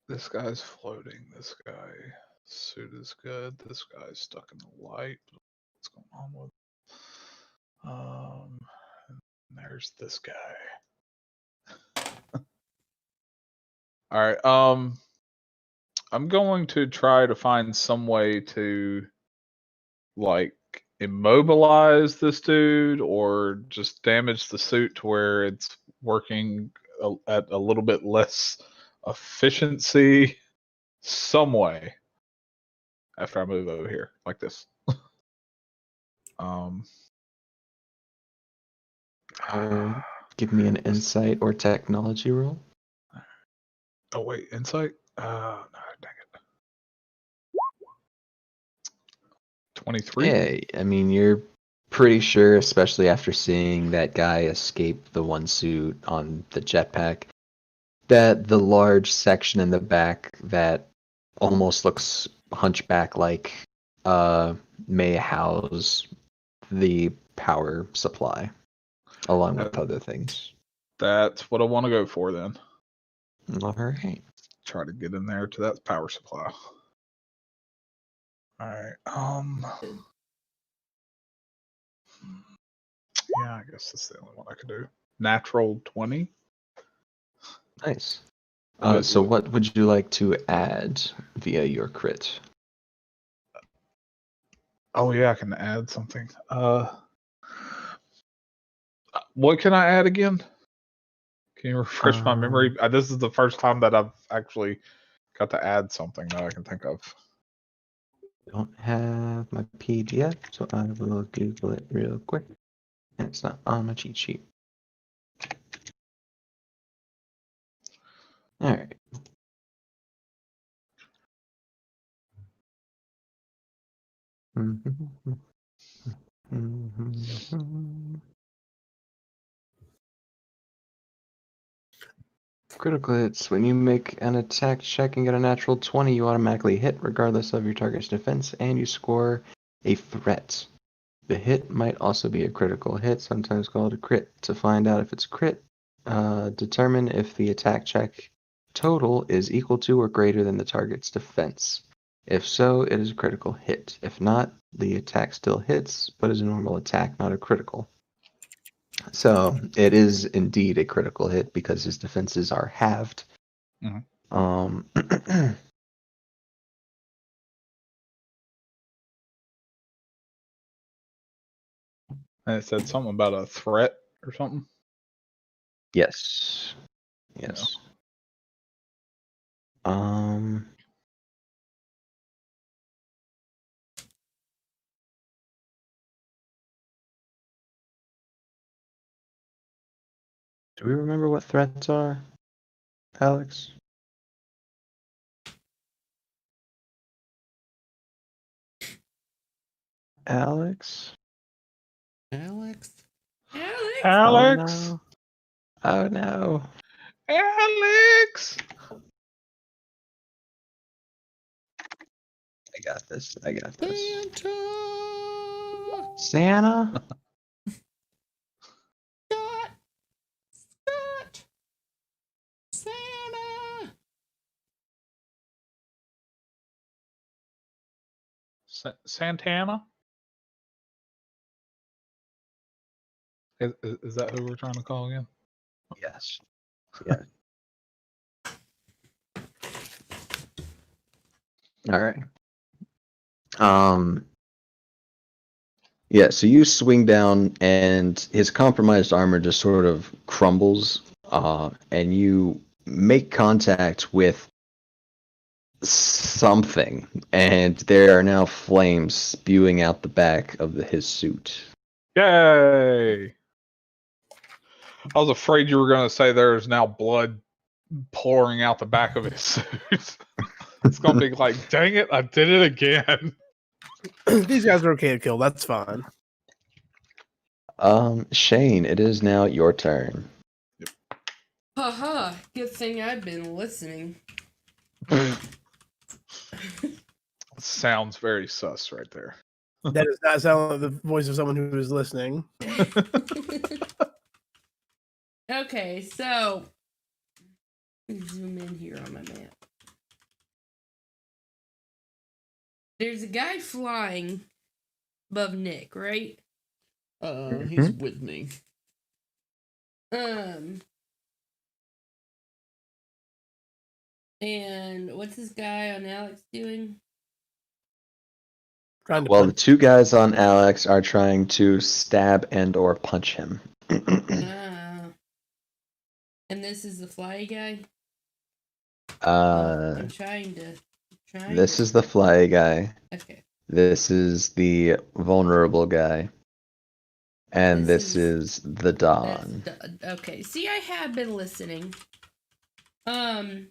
this guy's floating. This guy suit is good. This guy's stuck in the light. What's going on with? There's this guy. All right. I'm going to try to find some way to like immobilize this dude or just damage the suit to where it's working at a little bit less efficiency some way after I move over here like this. Give me an insight or technology roll. Oh wait, insight? No, dang it. 23? Yeah, I mean, you're pretty sure, especially after seeing that guy escape the one suit on the jetpack, that the large section in the back that almost looks hunchback-like may house the power supply, along with other things. That's what I want to go for then. All right. Try to get in there to that power supply. All right. Yeah, I guess that's the only one I could do. Natural 20. Nice. So what would you like to add via your crit? Oh yeah, I can add something. What can I add again? Can you refresh my memory? This is the first time that I've actually got to add something that I can think of. Don't have my PDF, so I will Google it real quick. And it's not on my cheat sheet. All right. Critical hits. When you make an attack check and get a natural 20, you automatically hit regardless of your target's defense, and you score a threat. The hit might also be a critical hit, sometimes called a crit. To find out if it's a crit, determine if the attack check total is equal to or greater than the target's defense. If so, it is a critical hit. If not, the attack still hits, but is a normal attack, not a critical. So it is indeed a critical hit because his defenses are halved. Mhm. And it said something about a threat or something. Yes. Yes. Do we remember what threats are, Alex? Alex? Alex? Alex! Oh no. Alex! I got this. I got this. Santa! Santa? Scott! Santa! Santana? Is that who we're trying to call again? Yes. Yeah. All right. Yeah, so you swing down and his compromised armor just sort of crumbles, and you make contact with something, and there are now flames spewing out the back of his suit. Yay! I was afraid you were going to say there is now blood pouring out the back of his suit. It's going to be like, dang it, I did it again. These guys are okay to kill. That's fine. Shane, it is now your turn. Haha, good thing I've been listening. Sounds very sus right there. That does not sound like the voice of someone who is listening. Okay, so Let me zoom in here on my map. There's a guy flying above Nick, right? He's with me. And what's this guy on Alex doing? Well, the two guys on Alex are trying to stab and or punch him. And this is the fly guy? I'm trying to... This is the fly guy. Okay. This is the vulnerable guy. And this is the Dawn. Okay. See, I have been listening. Other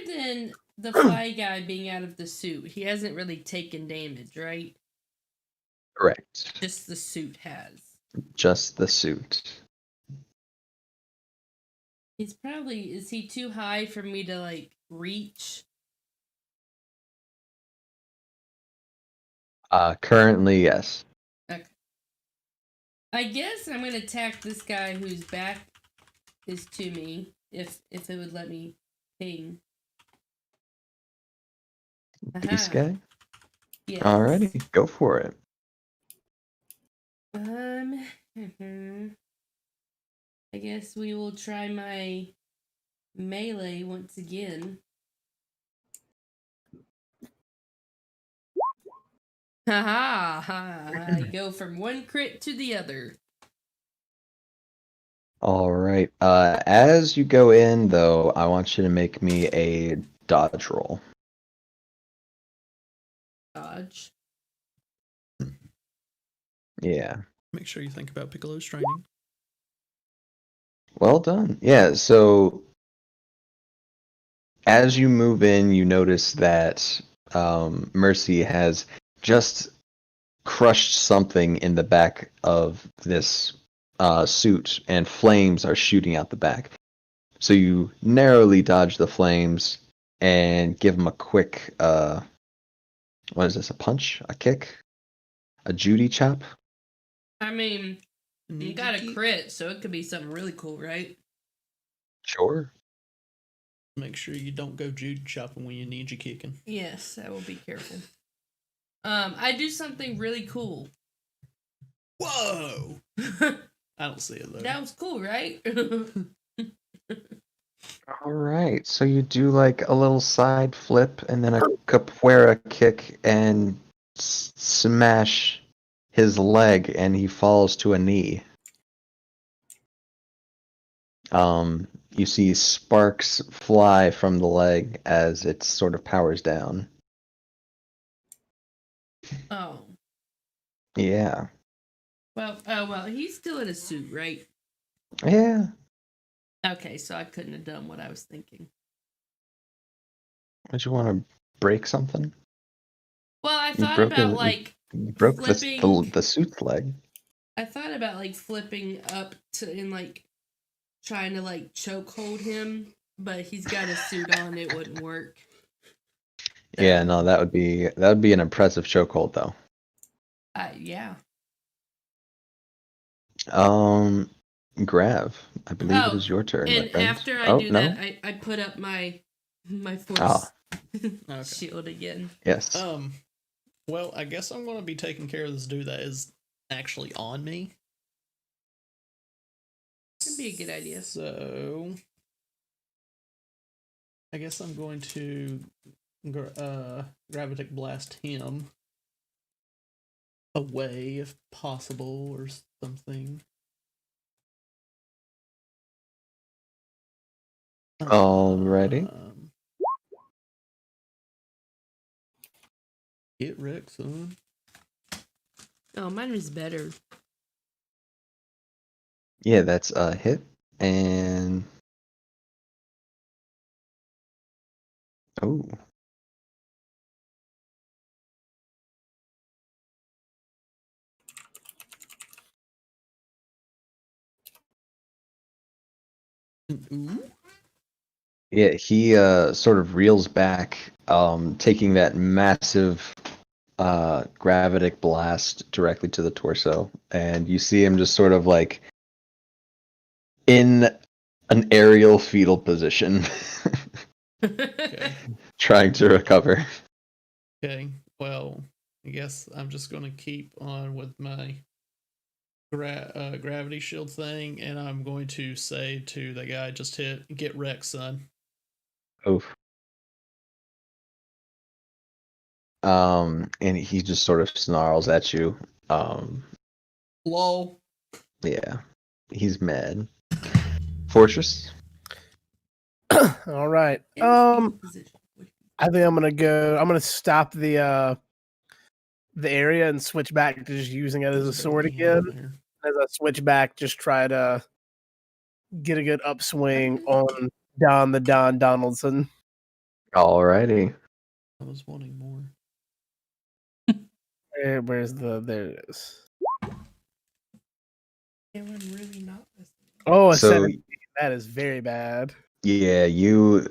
than the fly guy being out of the suit, he hasn't really taken damage, right? Correct. Just the suit has. Just the suit. He's probably... Is he too high for me to, like, reach? Currently, yes. Okay. I guess I'm gonna attack this guy whose back is to me, if it would let me ping. This guy? Yes. Alrighty, go for it. I guess we will try my melee once again. I go from one crit to the other. Alright, as you go in, though, I want you to make me a dodge roll. Dodge. Yeah. Make sure you think about Piccolo's training. Well done. Yeah, so as you move in, you notice that Mercy has just crushed something in the back of this suit, and flames are shooting out the back. So you narrowly dodge the flames and give him a quick, what is this, a punch? A kick? A Judy chop? I mean, you got a crit, so it could be something really cool, right? Sure. Make sure you don't go Jude chopping when you need you kicking. Yes, I will be careful. I do something really cool. Whoa! I don't see it though. That was cool, right? Alright, so you do like a little side flip and then a capoeira kick and smash his leg, and he falls to a knee. You see sparks fly from the leg as it sort of powers down. Oh. Yeah. Well, he's still in a suit, right? Yeah. Okay, so I couldn't have done what I was thinking. Did you want to break something? Well, I thought about you broke flipping the suit's leg. I thought about like flipping up to and like trying to like chokehold him, but he's got a suit on, it wouldn't work. Yeah, no, that would be an impressive chokehold though. Yeah. Grav, I believe it is your turn. And after I do that, I put up my force shield again. Yes. Well, I guess I'm going to be taking care of this dude that is actually on me. That'd be a good idea. So, I guess I'm going to gravitic blast him away if possible or something. Alrighty. Get wrecked, son. Oh, mine was better. Yeah, that's a hit, and oh. Ooh. Yeah, he sort of reels back, taking that massive gravitic blast directly to the torso, and you see him just sort of like in an aerial fetal position, Okay. trying to recover. Okay. Well, I guess I'm just gonna keep on with my gravity shield thing, and I'm going to say to the guy just hit, "Get wrecked, son." Oof. And he just sort of snarls at you. Lol. Yeah, he's mad. Fortress. All right. In fetal position. I think I'm gonna stop the area and switch back to just using it as a sword again. As I switch back, just try to get a good upswing on Don Donaldson. Alrighty. I was wanting more. Where's there it is. Really not Oh, a So 17. That is very bad. yeah, you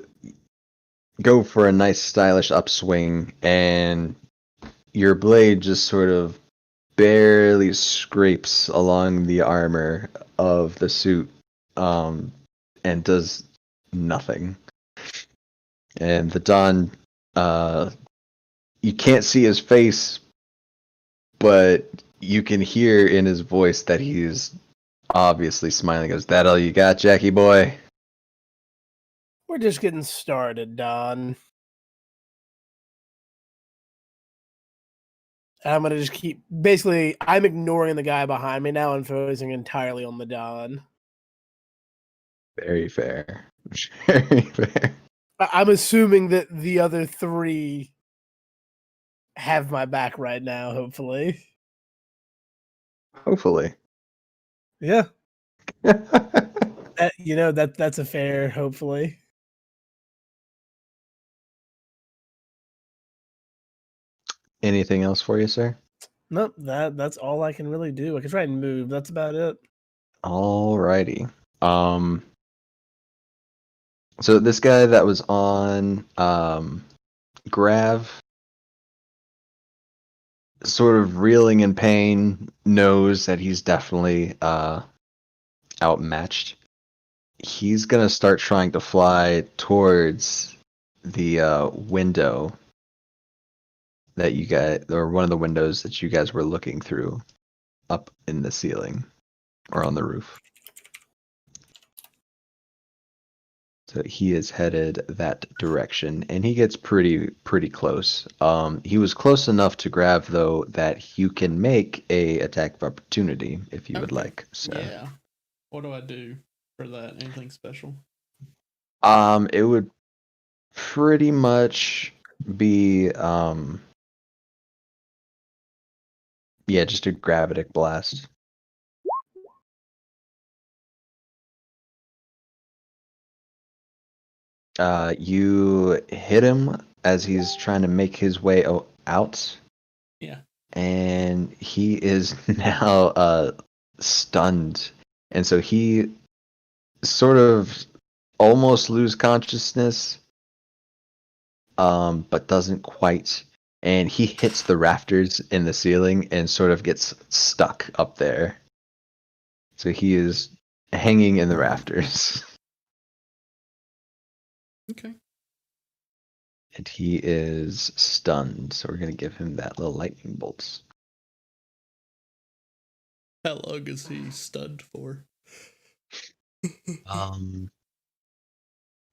go for a nice stylish upswing, and your blade just sort of barely scrapes along the armor of the suit, and does nothing. And the Don, you can't see his face, but you can hear in his voice that he's obviously smiling. Goes, "That all you got, Jackie boy?" We're just getting started, Don. I'm gonna just keep. Basically, I'm ignoring the guy behind me now and focusing entirely on the Don. Very fair. Very fair. I'm assuming that the other three have my back right now. Hopefully, Hopefully. yeah. That's a fair. Hopefully, Anything else for you, sir? nope. That's all I can really do. I can try and move. That's about it. Alrighty. So this guy that was on Grav, sort of reeling in pain, knows that he's definitely outmatched. He's gonna start trying to fly towards the window that you guys, or one of the windows that you guys were looking through up in the ceiling or on the roof. So he is headed that direction, and he gets pretty close. He was close enough to Grav, though, that you can make a attack of opportunity if you would Okay. like. So, Yeah. What do I do for that? Anything special? it would pretty much be, yeah, just a gravitic blast. You hit him as he's trying to make his way out. Yeah. And he is now stunned, and so he sort of almost lose consciousness, but doesn't quite, and he hits the rafters in the ceiling and sort of gets stuck up there, so he is hanging in the rafters. Okay. And he is stunned, so we're gonna give him that little lightning bolts. How long is he stunned for?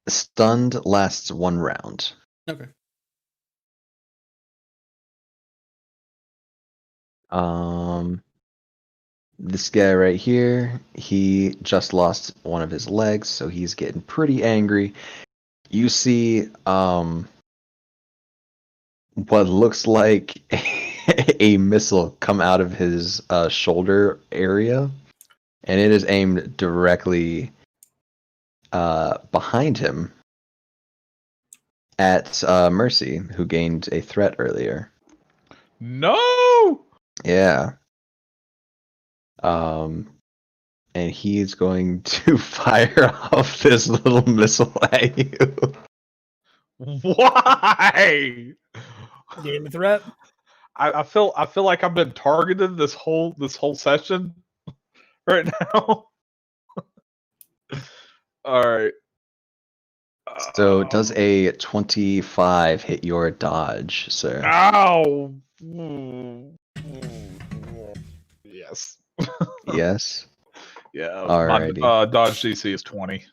Stunned lasts 1 round. Okay. This guy right here, he just lost one of his legs, so he's getting pretty angry. You see, what looks like a missile come out of his shoulder area, and it is aimed directly behind him at Mercy, who gained a threat earlier. No! Yeah. And he's going to fire off this little missile at you. Why? Gain the threat. I feel like I've been targeted this whole session right now. All right. So does a 25 hit your dodge, sir? Ow! Yes. Yes. Yeah. Alrighty. My dodge DC is 20.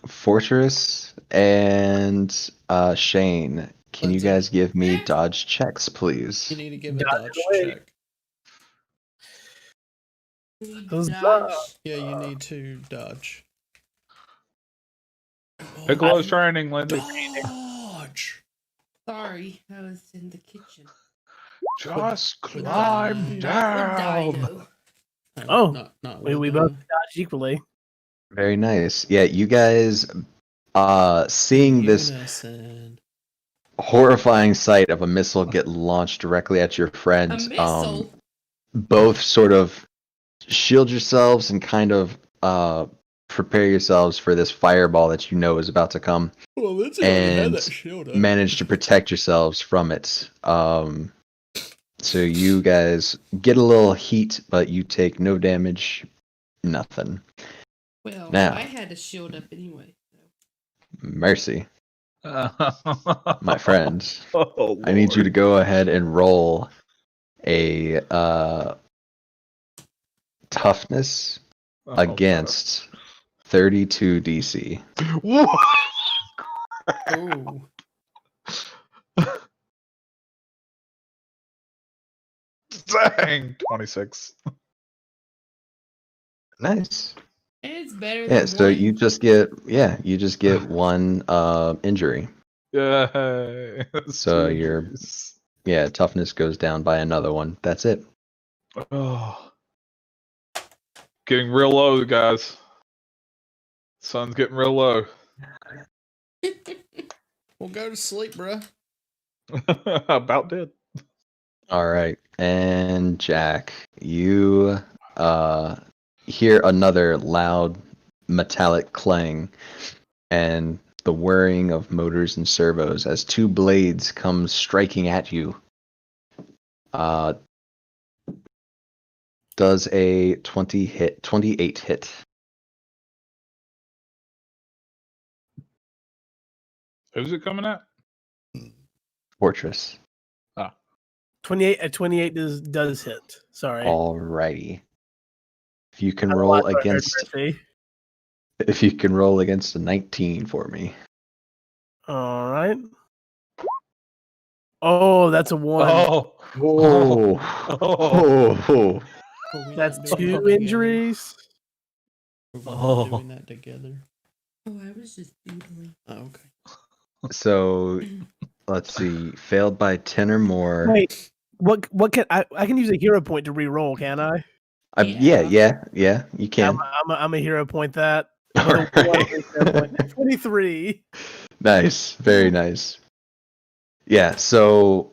Fortress and Shane, can you guys give me dodge checks, You please? need to give a Dodge dodge away. check. Huzzah. Dodge. Yeah, you need to dodge. Piccolo's training, Lindy. Dodge. Sorry, I was in the kitchen. Just With climb the- down. With Dino. Oh, not we with both the- dodged equally. Very nice. Yeah, you guys seeing this Unison. horrifying sight of a missile get launched directly at your A friend, missile. both sort of shield yourselves and kind of prepare yourselves for this fireball that you know is about to come, Well, Lindsay already had and that shield up. manage to protect yourselves from it. So you guys get a little heat, but you take no damage, nothing. Well, Now. I had a shield up anyway. So. Mercy, my My friend. Oh, I need you to Lord. go ahead and roll a toughness Oh, against 32 DC. God. Oh, Dang. 26. Nice. It's better Yeah, than so one. you just get one injury. Yay. So Two your injuries. toughness goes down by another one. That's it. Oh. Getting real low, guys. Sun's getting real low. well, go to sleep, bruh. About dead. All right. And Jack, you hear another loud metallic clang and the whirring of motors and servos as two blades come striking at you. Does a 28 hit? Who's it coming at? Fortress. 28 does hit. Sorry. Alrighty. If you can I roll lost my against mercy. if you can roll against a 19 for me. All right. Oh, that's a 1. Oh. Oh. Are we That's not doing 2 that together? injuries. Are we not Oh. doing that together? Oh, I was just doodling. Oh, okay. So let's see. Failed by 10 or more. Wait, what can I can use a hero point to re-roll, can I? Yeah, you can. I'm a hero point that. All With a 1 right. hero point. 23. Nice, very nice. Yeah, so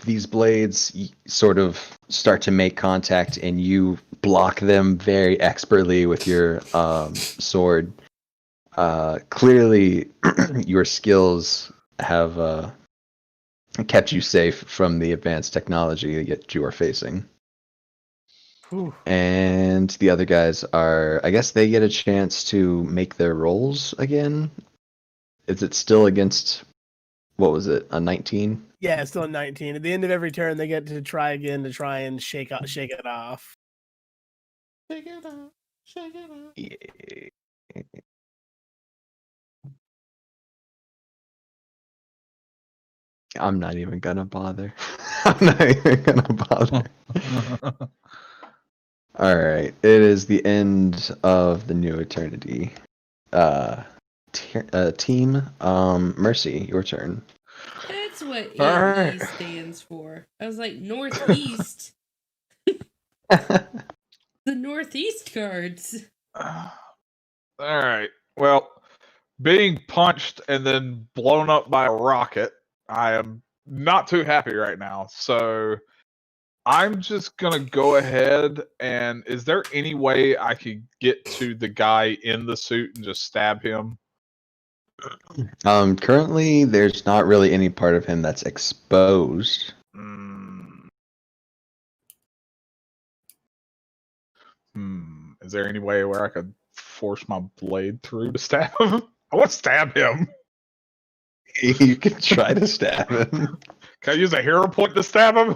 these blades sort of start to make contact, and you block them very expertly with your sword. Clearly, your skills have kept you safe from the advanced technology that you are facing. Whew. And the other guys are, I guess they get a chance to make their rolls again. Is it still against, what was it, a 19? Yeah, it's still a 19. At the end of every turn, they get to try again to try and shake it off. Shake it out. Shake it out. Yeah. I'm not even gonna bother. I'm not even gonna bother. All right, it is the end of the new eternity. Team, Mercy, your turn. That's what All NE right. stands for. I was like, Northeast. The Northeast cards. All right. Well, being punched and then blown up by a rocket, I am not too happy right now. So I'm just gonna go ahead and is there any way I could get to the guy in the suit and just stab him? Currently, there's not really any part of him that's exposed. Is there any way where I could force my blade through to stab him? I want to stab him. You can try to stab him. Can I use a hero point to stab him?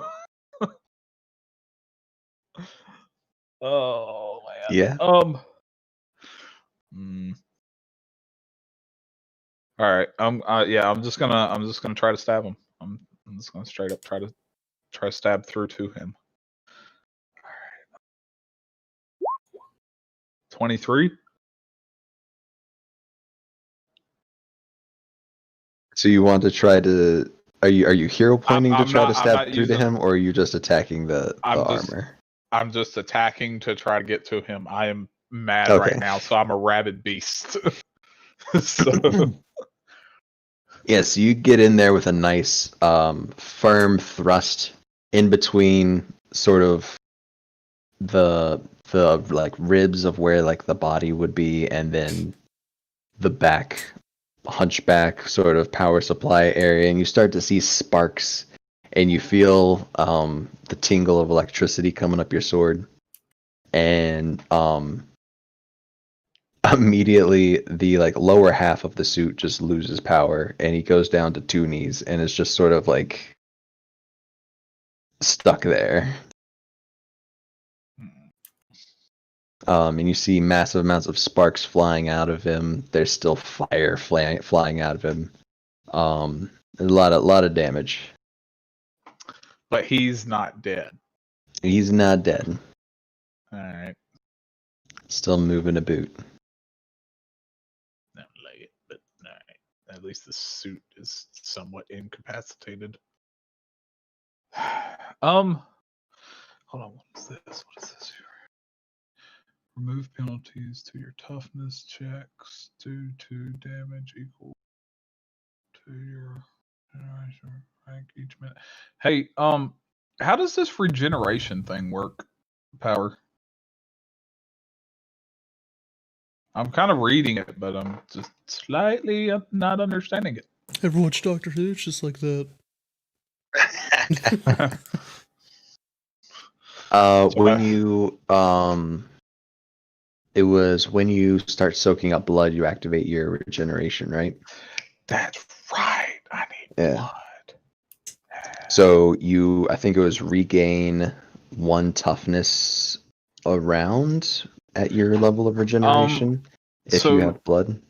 Oh man. Yeah. All right. I'm just gonna try to stab him. I'm just gonna straight up try to stab through to him. All right. 23. So you want to try to? Are you hero pointing to I'm try not- to I'm stab not through to using- him, or are you just attacking the just- armor? I'm just attacking to try to get to him. I am mad Okay. right now, so I'm a rabid beast. So Yes, you get in there with a nice firm thrust in between sort of the like ribs of where like the body would be, and then the back hunchback sort of power supply area, and you start to see sparks, and you feel the tingle of electricity coming up your sword, and immediately the like lower half of the suit just loses power, and he goes down to 2 knees and is just sort of like stuck there. And you see massive amounts of sparks flying out of him. There's still fire flying out of him. A lot of damage. but he's not dead. He's not dead. All right. Still moving a boot. Not like it, but all right. At least the suit is somewhat incapacitated. Hold on. What is this? What is this here? Remove penalties to your toughness checks due to damage equal to your generation rank each minute. Hey, how does this regeneration thing work, Power? I'm kind of reading it, but I'm just slightly not understanding it. Ever watch Doctor Who? It's just like that. When you it was when you start soaking up blood, you activate your regeneration, right? That's right. I need blood. So I think it was regain 1 toughness around at your level of regeneration if you have blood.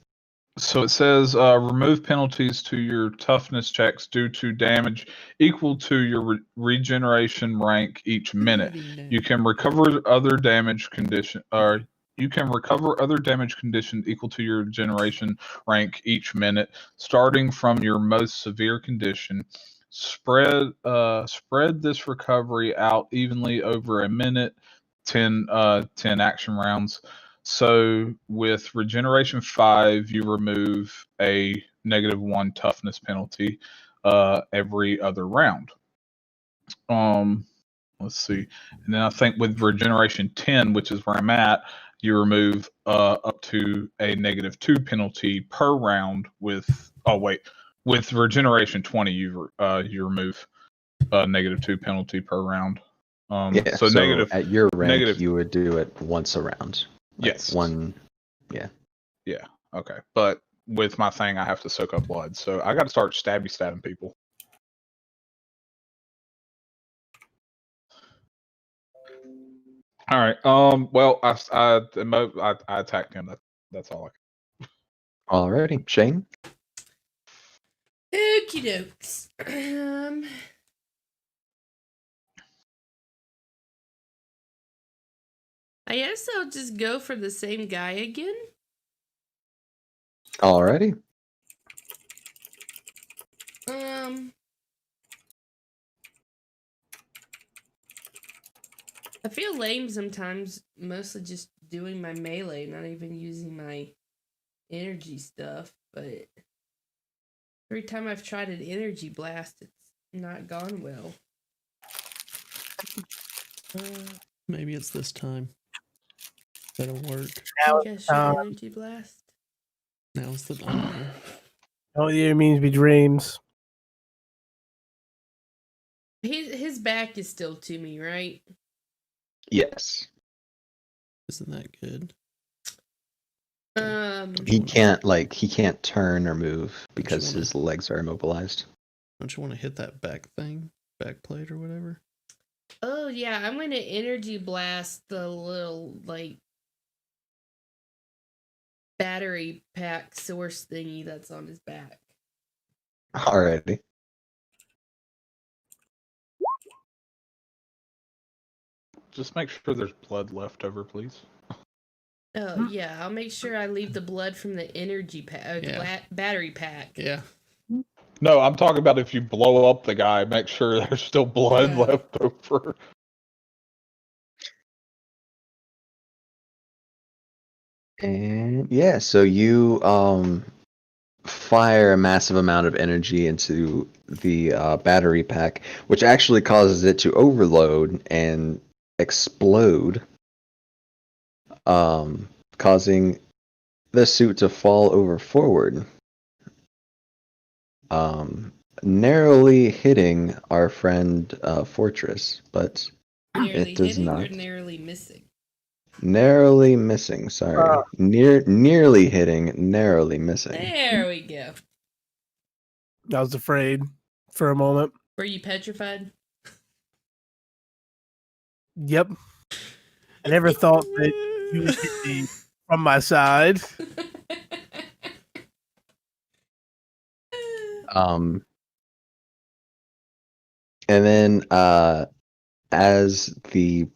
So it says remove penalties to your toughness checks due to damage equal to your regeneration rank each minute. You can recover other damage condition, you can recover other damage conditions equal to your regeneration rank each minute, starting from your most severe condition. Spread this recovery out evenly over a minute, 10 action rounds. So with regeneration 5, you remove a -1 toughness penalty every other round. Let's see. And then I think with regeneration 10, which is where I'm at, you remove up to a -2 penalty per round with with regeneration 20 you remove a -2 penalty per round. So negative at your rank you would do it once a round. Like yes. Yeah. Okay. But with my thing I have to soak up blood. So I got to start stabbing people. All right. Well, I attacked him. That's all. Alrighty, Shane. Okie dokes. I guess I'll just go for the same guy again. Alrighty. I feel lame sometimes, mostly just doing my melee, not even using my energy stuff, but every time I've tried an energy blast, it's not gone well. Maybe it's this time. That'll work. I think I should energy blast. Now's the time. Oh, yeah, it means be dreams. His back is still to me, right? Yes. Isn't that good? He can't turn or move because his legs are immobilized. Don't you want to hit that back plate or whatever? Oh yeah, I'm gonna energy blast the little like battery pack source thingy that's on his back. Alrighty. Just make sure there's blood left over, please. Oh yeah, I'll make sure I leave the blood from the energy pack, battery pack. Yeah. No, I'm talking about if you blow up the guy, make sure there's still blood left over. And yeah, so you fire a massive amount of energy into the battery pack, which actually causes it to overload and explode, causing the suit to fall over forward, narrowly hitting our friend Fortress, but Narrowly it does hitting not. or narrowly missing? Narrowly missing, sorry. Nearly hitting, narrowly missing. There we go. I was afraid for a moment. Were you petrified? Yep. I never thought that you would hit me from my side. And then as the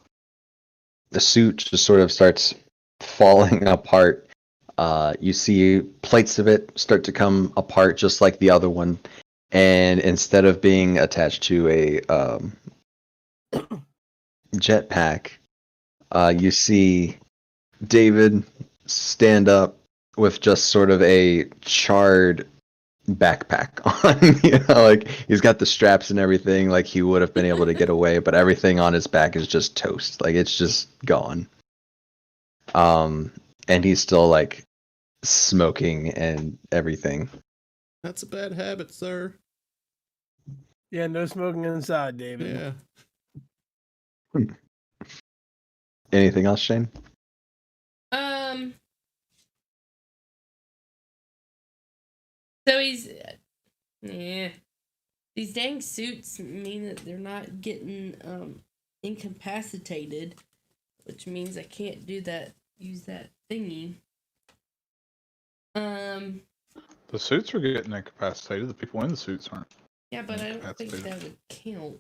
suit just sort of starts falling apart, you see plates of it start to come apart just like the other one, and instead of being attached to a jetpack, you see David stand up with just sort of a charred backpack on. Like he's got the straps and everything, like he would have been able to get away, but everything on his back is just toast, like it's just gone. And he's still like smoking and everything. That's a bad habit, sir. Yeah, no smoking inside, David. Yeah. Anything else, Shane? So he's these dang suits mean that they're not getting incapacitated, which means I can't use that thingy. The suits are getting incapacitated. The people in the suits aren't. Yeah, but I don't think that would count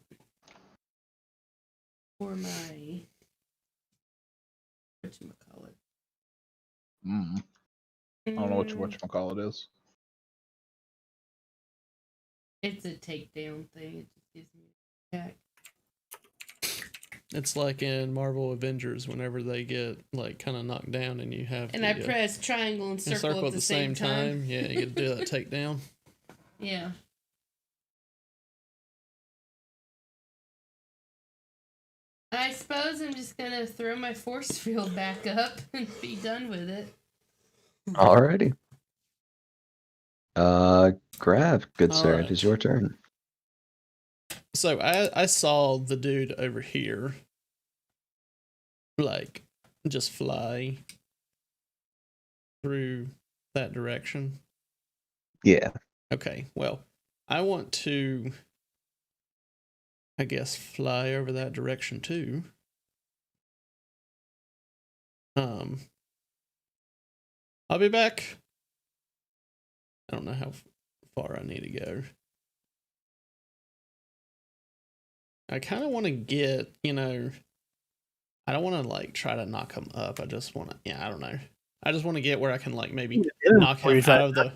for my whatchamacallit. I don't know what your whatchamacallit is. It's a takedown thing. It just gives me an attack. It's like in Marvel Avengers whenever they get like kind of knocked down and you have and I press triangle and circle at the same time. Yeah, you can do that takedown. Yeah. I suppose I'm just gonna throw my force field back up and be done with it. Alrighty. Grav, good sir, right. it is your turn. So I saw the dude over here like just fly through that direction. Yeah. Okay, well, I want to, I guess, fly over that direction too. I'll be back. I don't know how far I need to go. I kind of want to get, I don't want to like try to knock him up. I just want to, I don't know. I just want to get where I can like maybe knock him out of the,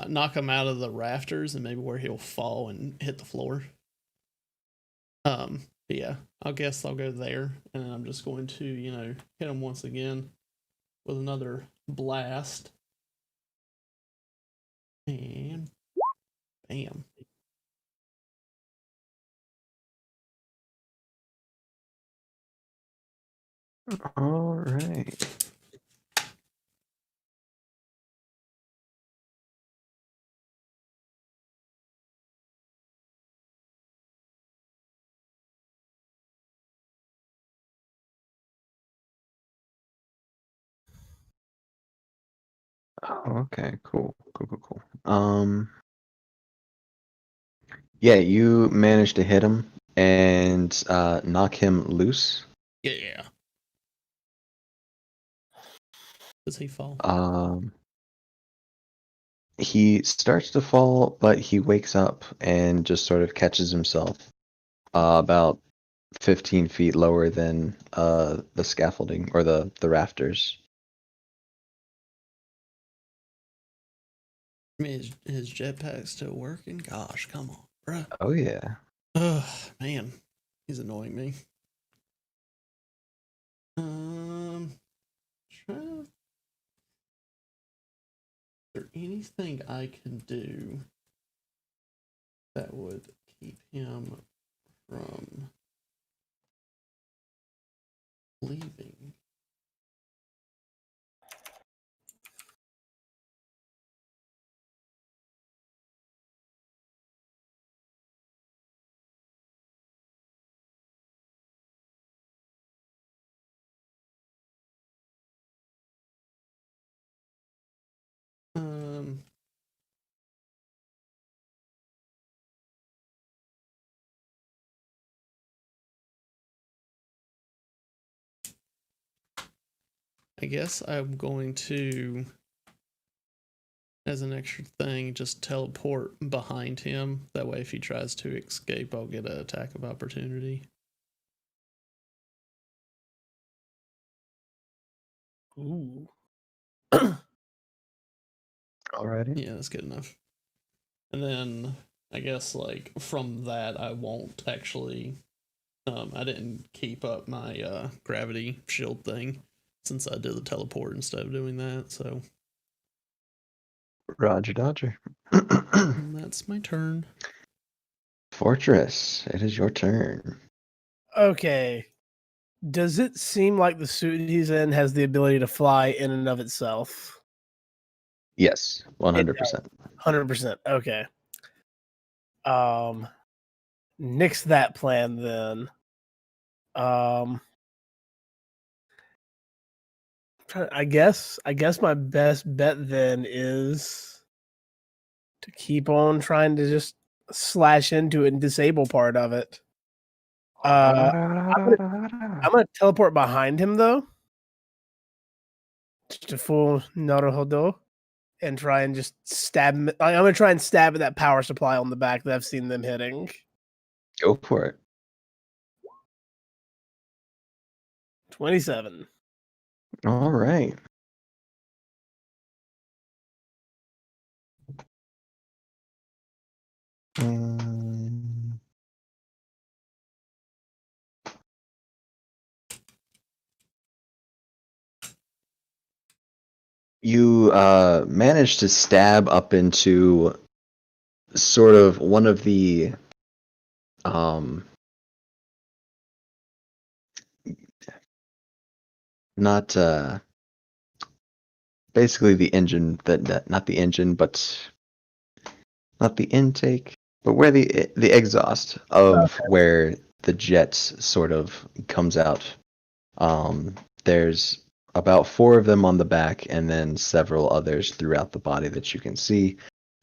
knock him out of the rafters and maybe where he'll fall and hit the floor. But yeah, I guess I'll go there and I'm just going to, hit him once again with another blast. And bam. All right. Oh, okay, cool. Yeah, you managed to hit him and knock him loose. Yeah. Does he fall? He starts to fall, but he wakes up and just sort of catches himself about 15 feet lower than the scaffolding or the rafters. I mean, his jetpack's still working? Gosh, come on, bruh. Oh yeah. Ugh, man. He's annoying me. Is there anything I can do that would keep him from leaving? Um, I guess I'm going to, as an extra thing, just teleport behind him. That way, if he tries to escape, I'll get an attack of opportunity. Ooh. Alrighty. Yeah, that's good enough. And then I guess like from that, I won't actually. I didn't keep up my gravity shield thing since I did the teleport instead of doing that. So Roger Dodger. that's my turn. Fortress, it is your turn. Okay. Does it seem like the suit he's in has the ability to fly in and of itself? Yes, 100%. 100%. Okay. Nix that plan then. I guess my best bet then is to keep on trying to just slash into it and disable part of it. I'm gonna teleport behind him though, just a full Naruhodo, and try and just stab him. I'm gonna try and stab at that power supply on the back that I've seen them hitting. Go for it. 27. All right. You managed to stab up into sort of one of the not basically the engine that not the engine but not the intake but where the exhaust of where the jet sort of comes out. There's about 4 of them on the back and then several others throughout the body that you can see.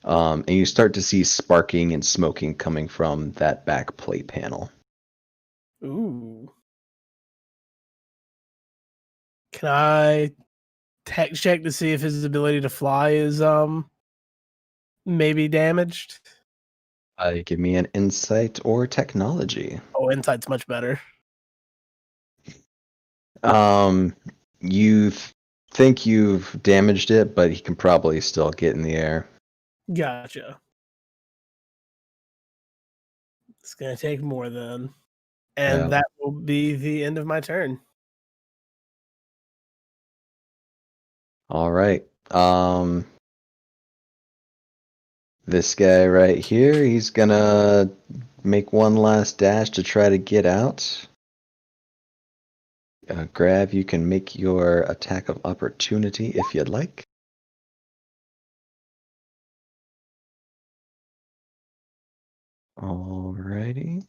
And you start to see sparking and smoking coming from that back plate panel. Ooh. Can I tech check to see if his ability to fly is maybe damaged? Give me an insight or technology. Oh, insight's much better. You think you've damaged it, but he can probably still get in the air. Gotcha. It's gonna take more then. And Yeah. that will be the end of my turn. All right. This guy right here, he's gonna make one last dash to try to get out. Grab, you can make your attack of opportunity if you'd like. Alrighty.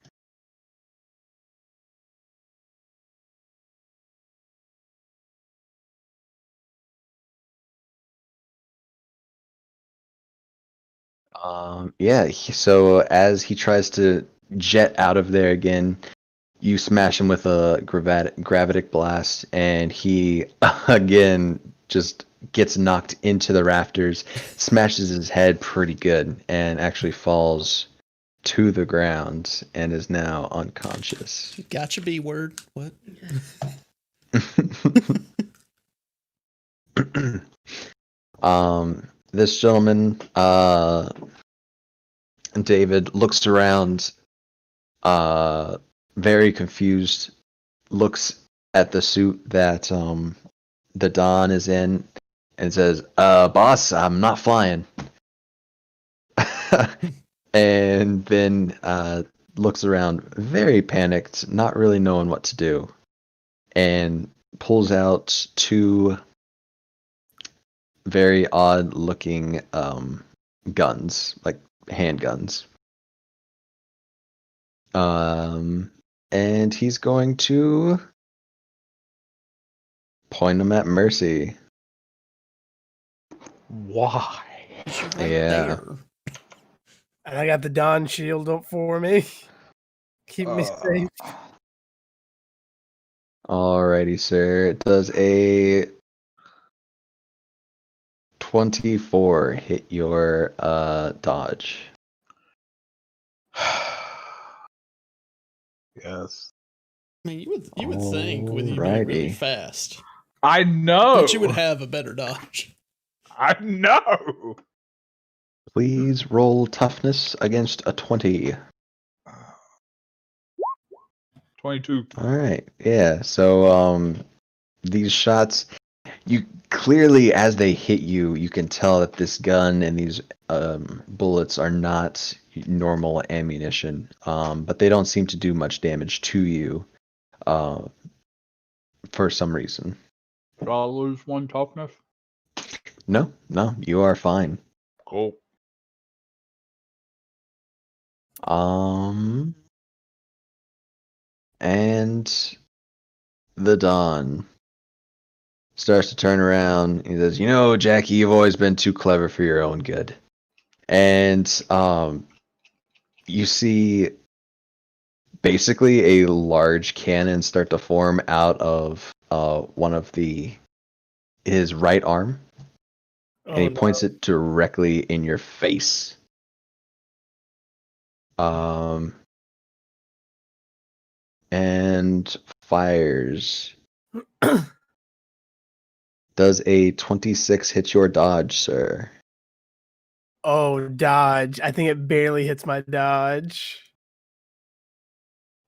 So as he tries to jet out of there again, you smash him with a gravitic blast, and he again just gets knocked into the rafters, smashes his head pretty good, and actually falls to the ground and is now unconscious. Gotcha, B word. What? This gentleman, David, looks around, very confused, looks at the suit that the Don is in, and says, boss, I'm not flying. And then looks around, very panicked, not really knowing what to do, and pulls out two very odd looking guns, like handguns. And he's going to point them at Mercy. Why? Right Yeah. there. And I got the Dawn shield up for me. Keep me safe. Alrighty, sir. It does a 24 hit your dodge. Yes. I mean, you would think with you being really Alrighty. fast I know. that you would have a better dodge. I know. Please roll toughness against a 20. 22. Alright, yeah. So these shots, you clearly, as they hit you, you can tell that this gun and these bullets are not normal ammunition, but they don't seem to do much damage to you for some reason. Do I lose one toughness? No, you are fine. Cool. And the Don starts to turn around. He says, Jackie, you've always been too clever for your own good. And you see basically a large cannon start to form out of one of his right arm. And he points it directly in your face. And fires. Does a 26 hit your dodge, sir? Oh, dodge. I think it barely hits my dodge.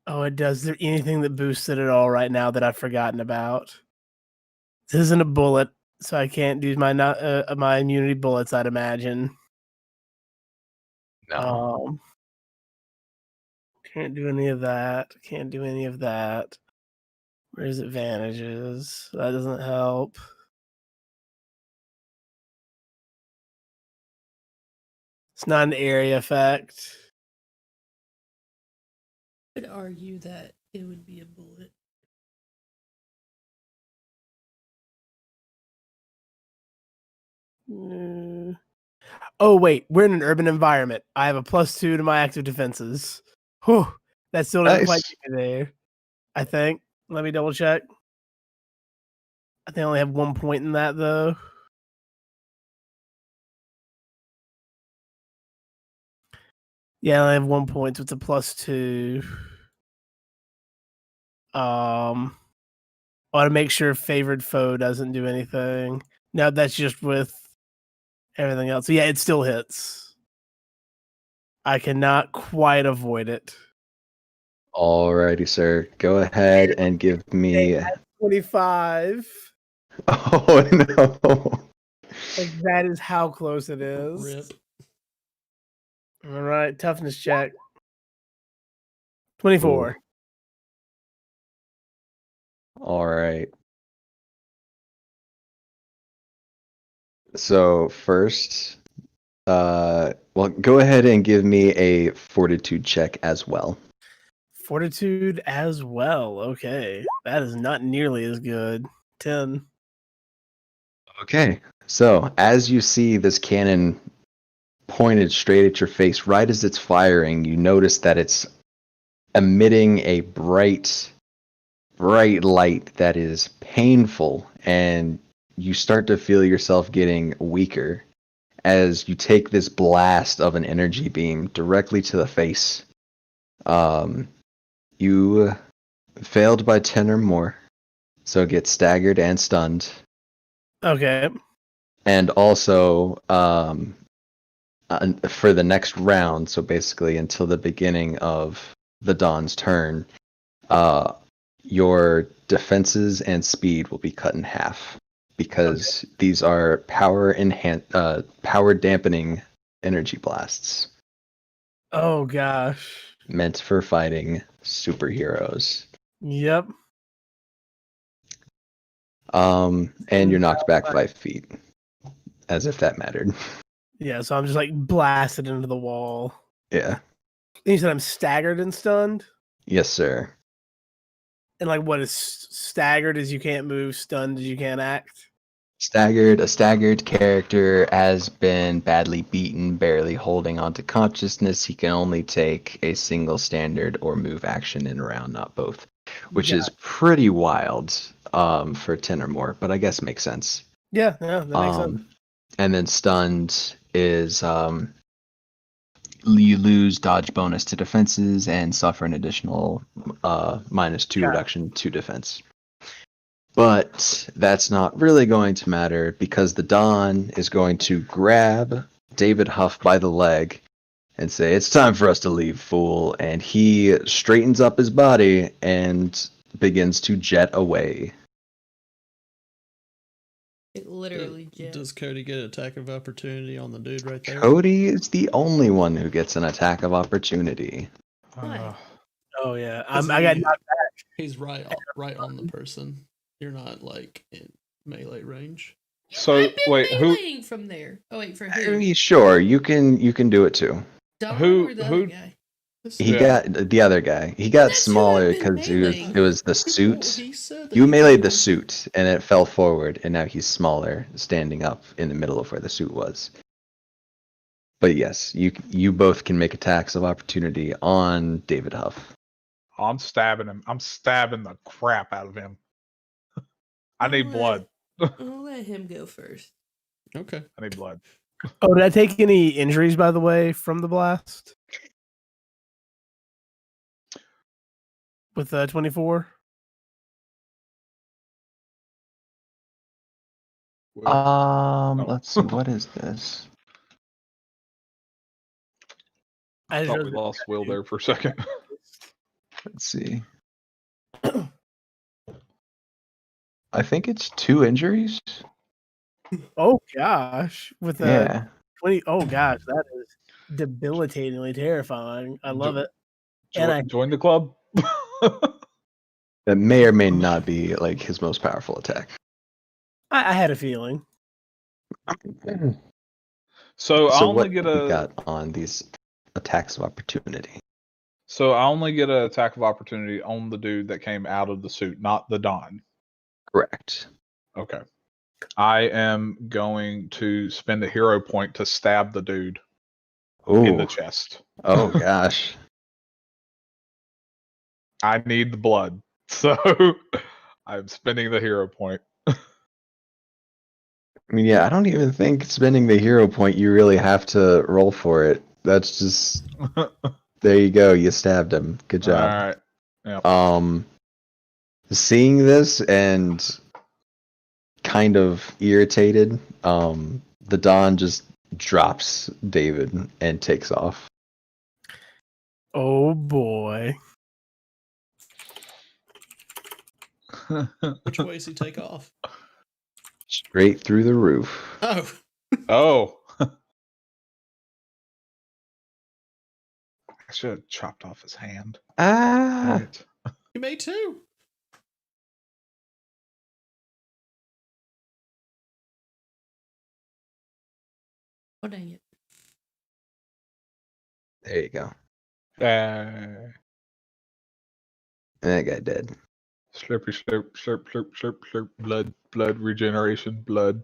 Oh, it does. Is there anything that boosts it at all right now that I've forgotten about? This isn't a bullet, so I can't do my immunity bullets, I'd imagine. No. Can't do any of that. Can't do any of that. Where's advantages? That doesn't help. It's not an area effect. I could argue that it would be a bullet. Oh, wait. We're in an urban environment. I have a +2 to my active defenses. Whew. That still doesn't quite get me there. I think. Let me double check. I think I only have 1 point in that, though. Yeah, I have 1 point, so it's a +2. I want to make sure favored foe doesn't do anything. No, that's just with everything else. So yeah, it still hits. I cannot quite avoid it. Alrighty, sir. Go ahead and give me 25. Oh no. Like, that is how close it is. Rip. All right, toughness check. 24. All right. So first, well, go ahead and give me a fortitude check as well. Fortitude as well. Okay. That is not nearly as good. 10. Okay. So as you see this cannon pointed straight at your face. Right as it's firing, you notice that it's emitting a bright light that is painful, and you start to feel yourself getting weaker as you take this blast of an energy beam directly to the face. You failed by 10 or more, so get staggered and stunned. Okay. And also, for the next round, so basically until the beginning of the Dawn's turn, your defenses and speed will be cut in half because these are power dampening energy blasts. Oh gosh. Meant for fighting superheroes. Yep. And you're knocked back 5 feet. As if that mattered. Yeah, so I'm just like blasted into the wall. Yeah. And you said I'm staggered and stunned? Yes, sir. And like what is staggered is you can't move, stunned is you can't act? A staggered character has been badly beaten, barely holding on to consciousness. He can only take a single standard or move action in a round, not both. Which is pretty wild for 10 or more, but I guess makes sense. Yeah, that makes sense. And then stunned is you lose dodge bonus to defenses and suffer an additional -2 reduction to defense. But that's not really going to matter because the Dawn is going to grab David Huff by the leg and say, "It's time for us to leave, fool." And he straightens up his body and begins to jet away. It literally jets. Does Cody get an attack of opportunity on the dude right there? Cody is the only one who gets an attack of opportunity. Why? Oh yeah. I 'Cause got he- knocked back. He's right on the person. You're not like in melee range. So I've been wait, who meleeing from there. Oh wait, for I who? mean, sure, you can do it too. Don who- or the who- other guy? He Yeah. got the other guy. He got That's who smaller I've been because meleeing. it was the Well, suit. he said that You he meleeed the didn't- suit, and it fell forward, and now he's smaller, standing up in the middle of where the suit was. But yes, you both can make attacks of opportunity on David Huff. I'm stabbing him. I'm stabbing the crap out of him. I need blood. I'll let him go first. Okay. I need blood. Oh, did I take any injuries by the way from the blast? With 24? Let's see, what is this? I thought we lost Will there for a second. Let's see. I think it's 2 injuries. Oh gosh. With Yeah. 20. Oh gosh, that is debilitatingly terrifying. I love it. Join the club. That may or may not be like his most powerful attack. I had a feeling. So I only what get we a got on these attacks of opportunity. So I only get an attack of opportunity on the dude that came out of the suit, not the Don. Correct. Okay. I am going to spend a hero point to stab the dude in the Ooh. chest. Oh gosh. I need the blood. So I'm spending the hero point. I mean, yeah, I don't even think spending the hero point you really have to roll for it. That's just there you go, you stabbed him. Good job. All right. Yep. Seeing this and kind of irritated, the Don just drops David and takes off. Oh boy. Which way does he take off? Straight through the roof. Oh, Oh. I should have chopped off his hand. Ah! Right. you made 2. Oh dang it! There you go. Uh, And that guy dead. slurpy, slurp, slurp, slurp, slurp, slurp. Blood, blood regeneration, blood.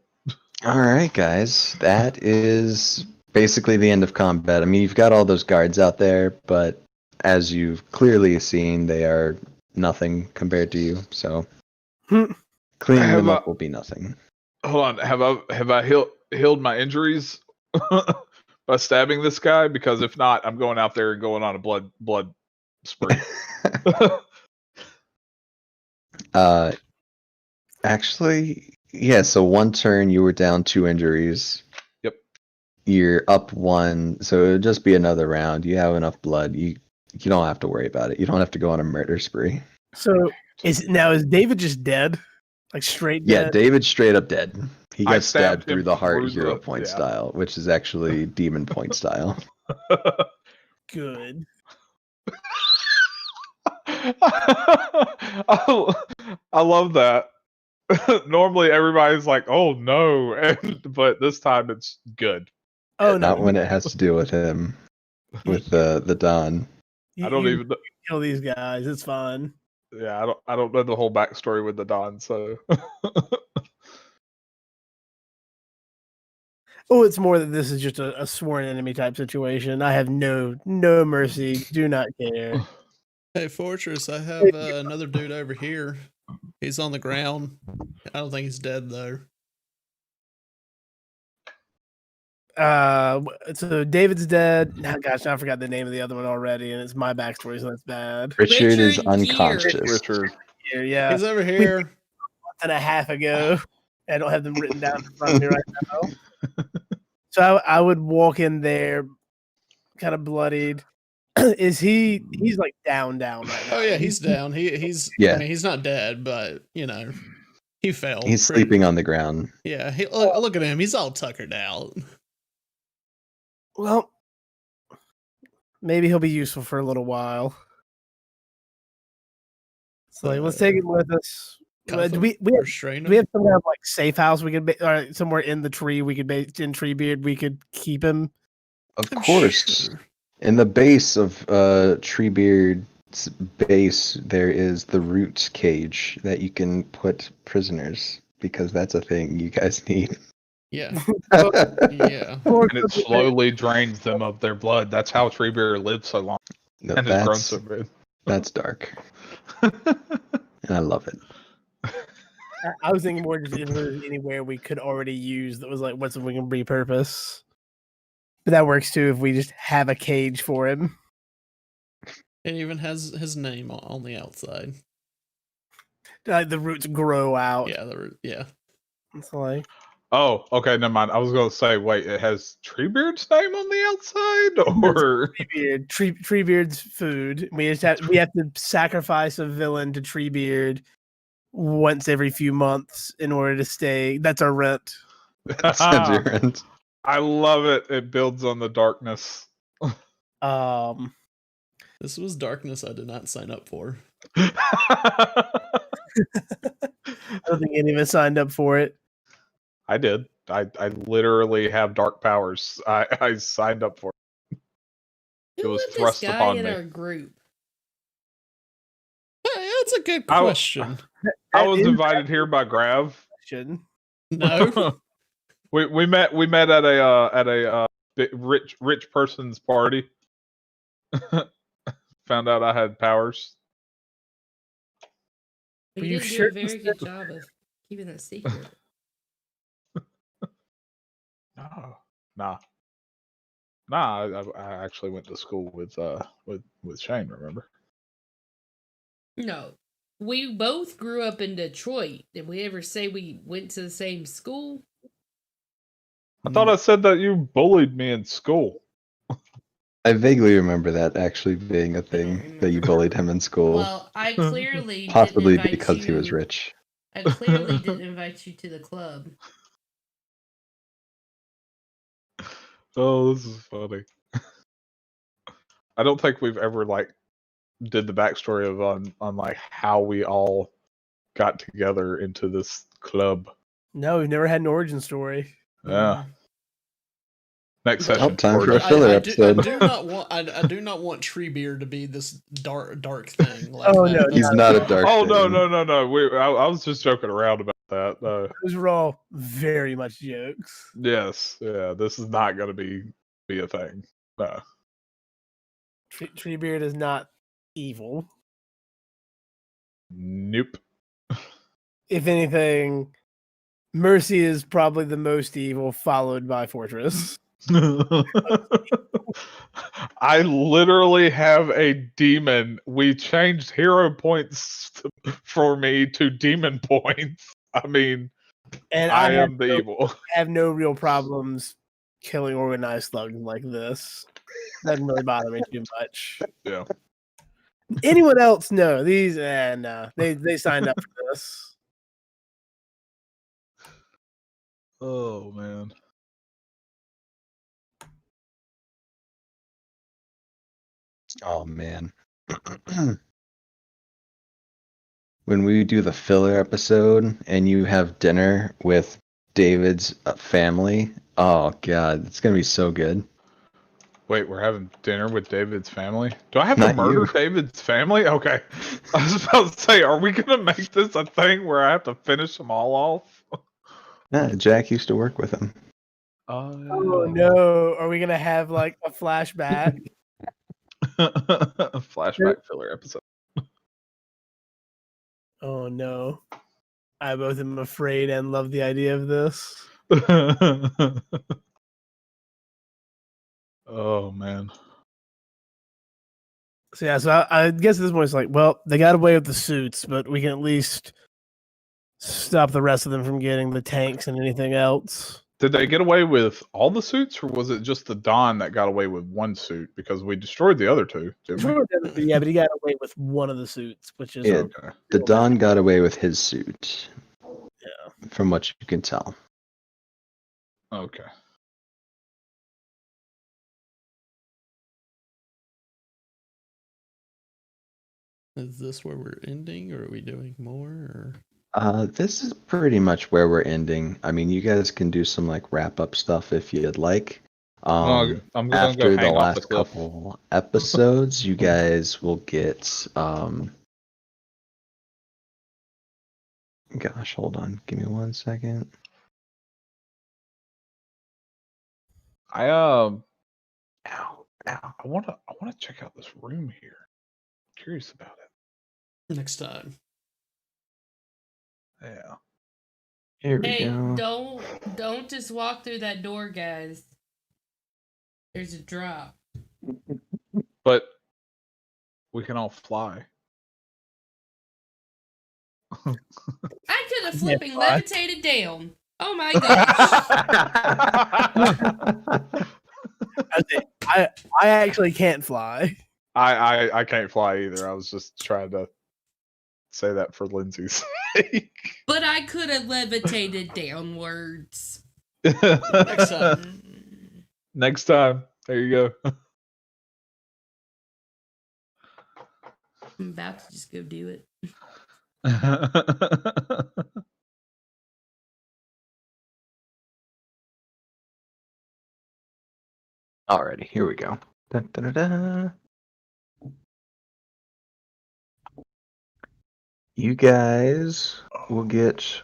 All right, guys. That is basically the end of combat. I mean, you've got all those guards out there, but as you've clearly seen, they are nothing compared to you. So cleaning them up will be nothing. Hold on, have I healed my injuries by stabbing this guy? Because if not, I'm going out there and going on a blood spree. Actually, yeah. So one turn, you were down 2 injuries. Yep. You're up 1, so it'll just be another round. You have enough blood. You don't have to worry about it. You don't have to go on a murder spree. So is David just dead? Like straight dead? Yeah, David's straight up dead. He got stabbed stabbed through him the heart through hero the- point yeah. style, which is actually demon point style. Good. I love that. Normally everybody's like, "Oh no," but this time it's good. Oh no! Not when it has to deal with him, with the Don. I don't even kill these guys. It's fine. Yeah, I don't know the whole backstory with the Don, so. Oh, it's more that this is just a sworn enemy type situation. I have no mercy. Do not care. Hey, Fortress, I have another dude over here. He's on the ground. I don't think he's dead, though. So David's dead. Oh, gosh, I forgot the name of the other one already, and it's my backstory, so that's bad. Richard is Richard unconscious. Richard. Yeah, He's over here. a month and a half ago. I don't have them written down in front of me right now. So I would walk in there, kind of bloodied. Is he's like down right now? Oh yeah, he's down. He's Yeah. I mean, he's not dead, but you know, he fell. He's sleeping on the ground. Yeah, look at him. He's all tuckered out. Well, maybe he'll be useful for a little while. So let's take him with us. Do we have some kind of like safe house we could or somewhere in the tree we could in Treebeard we could keep him? Of course. Sure. In the base of Treebeard's base, there is the root cage that you can put prisoners, because that's a thing you guys need. Yeah. Yeah. And it slowly drains them of their blood. That's how Treebeard lived so long. No, and has grown so big. That's dark. And I love it. I was thinking more just if there's anywhere we could already use that was like what's we can repurpose. But that works too if we just have a cage for him. It even has his name on the outside. Like the roots grow out. Yeah, yeah. It's like, oh, okay, never mind. I was going to say, wait, it has Treebeard's name on the outside, or Treebeard's food. We have to sacrifice a villain to Treebeard once every few months in order to stay. That's our rent. That's your rent. I love it. It builds on the darkness. This was darkness I did not sign up for. I don't think any of us signed up for it. I did. I literally have dark powers. I signed up for it. Who was let thrust this guy upon in me. our group? Hey, that's a good question. I was invited here by Grav. No. we met at a rich person's party. Found out I had powers. But you didn't do a very good job of keeping that secret. Nah. I actually went to school with Shane. Remember? No, we both grew up in Detroit. Did we ever say we went to the same school? I thought I said that you bullied me in school. I vaguely remember that actually being a thing, that you bullied him in school. Well, I clearly possibly didn't invite because you, he was rich. I clearly didn't invite you to the club. Oh, this is funny. I don't think we've ever did the backstory of on like how we all got together into this club. No, we've never had an origin story. Yeah. Next session. Time for a filler episode. I do not want Treebeard to be this dark thing. Like Oh, that. no, He's not a dark Oh thing. no. I was just joking around about that. Those were all very much jokes. Yes. Yeah. This is not going to be be a thing. No. Treebeard is not evil. Nope. If anything, Mercy is probably the most evil, followed by Fortress. I literally have a demon. We changed hero points for me to demon points. I mean, And I am the evil. I have no real problems killing organized thugs like this. Doesn't really bother me too much. Yeah. Anyone else? No. These no. They signed up for this. Oh man. Oh man. When we do the filler episode and you have dinner with David's family, oh god, it's gonna be so good. Wait, we're having dinner with David's family? Do I have Not to murder you. David's family? Okay. I was about to say, are we gonna make this a thing where I have to finish them all off? Yeah, Jack used to work with him. Oh no. Are we gonna have like a flashback? Flashback filler episode. Oh no. I both am afraid and love the idea of this. Oh man. So yeah, so I guess at this point it's like, well, they got away with the suits, but we can at least stop the rest of them from getting the tanks and anything else. Did they get away with all the suits, or was it just the Don that got away with one suit? Because we destroyed the other two, didn't we? Yeah, but he got away with one of the suits, which is Yeah, Okay. the Don got away with his suit. Yeah. From what you can tell. Okay. Is this where we're ending, or are we doing more? Or? This is pretty much where we're ending. I mean, you guys can do some like wrap up stuff if you'd like. I'm gonna go After the hang off last the cliff. couple episodes, you guys will get gosh, hold on, give me 1 second. Ow. Ow. I wanna check out this room here. Curious about it. Next time. Yeah. Here we Hey, go. don't just walk through that door, guys. There's a drop. But we can all fly. I could have flipping fly. levitated down. Oh my gosh. I actually can't fly. I can't fly either. I was just trying to say that for Lindsay's sake. But I could have levitated downwards. Next time. Next time. There you go. I'm about to just go do it. Alrighty, here we go. Dun, dun, dun, dun. You guys will get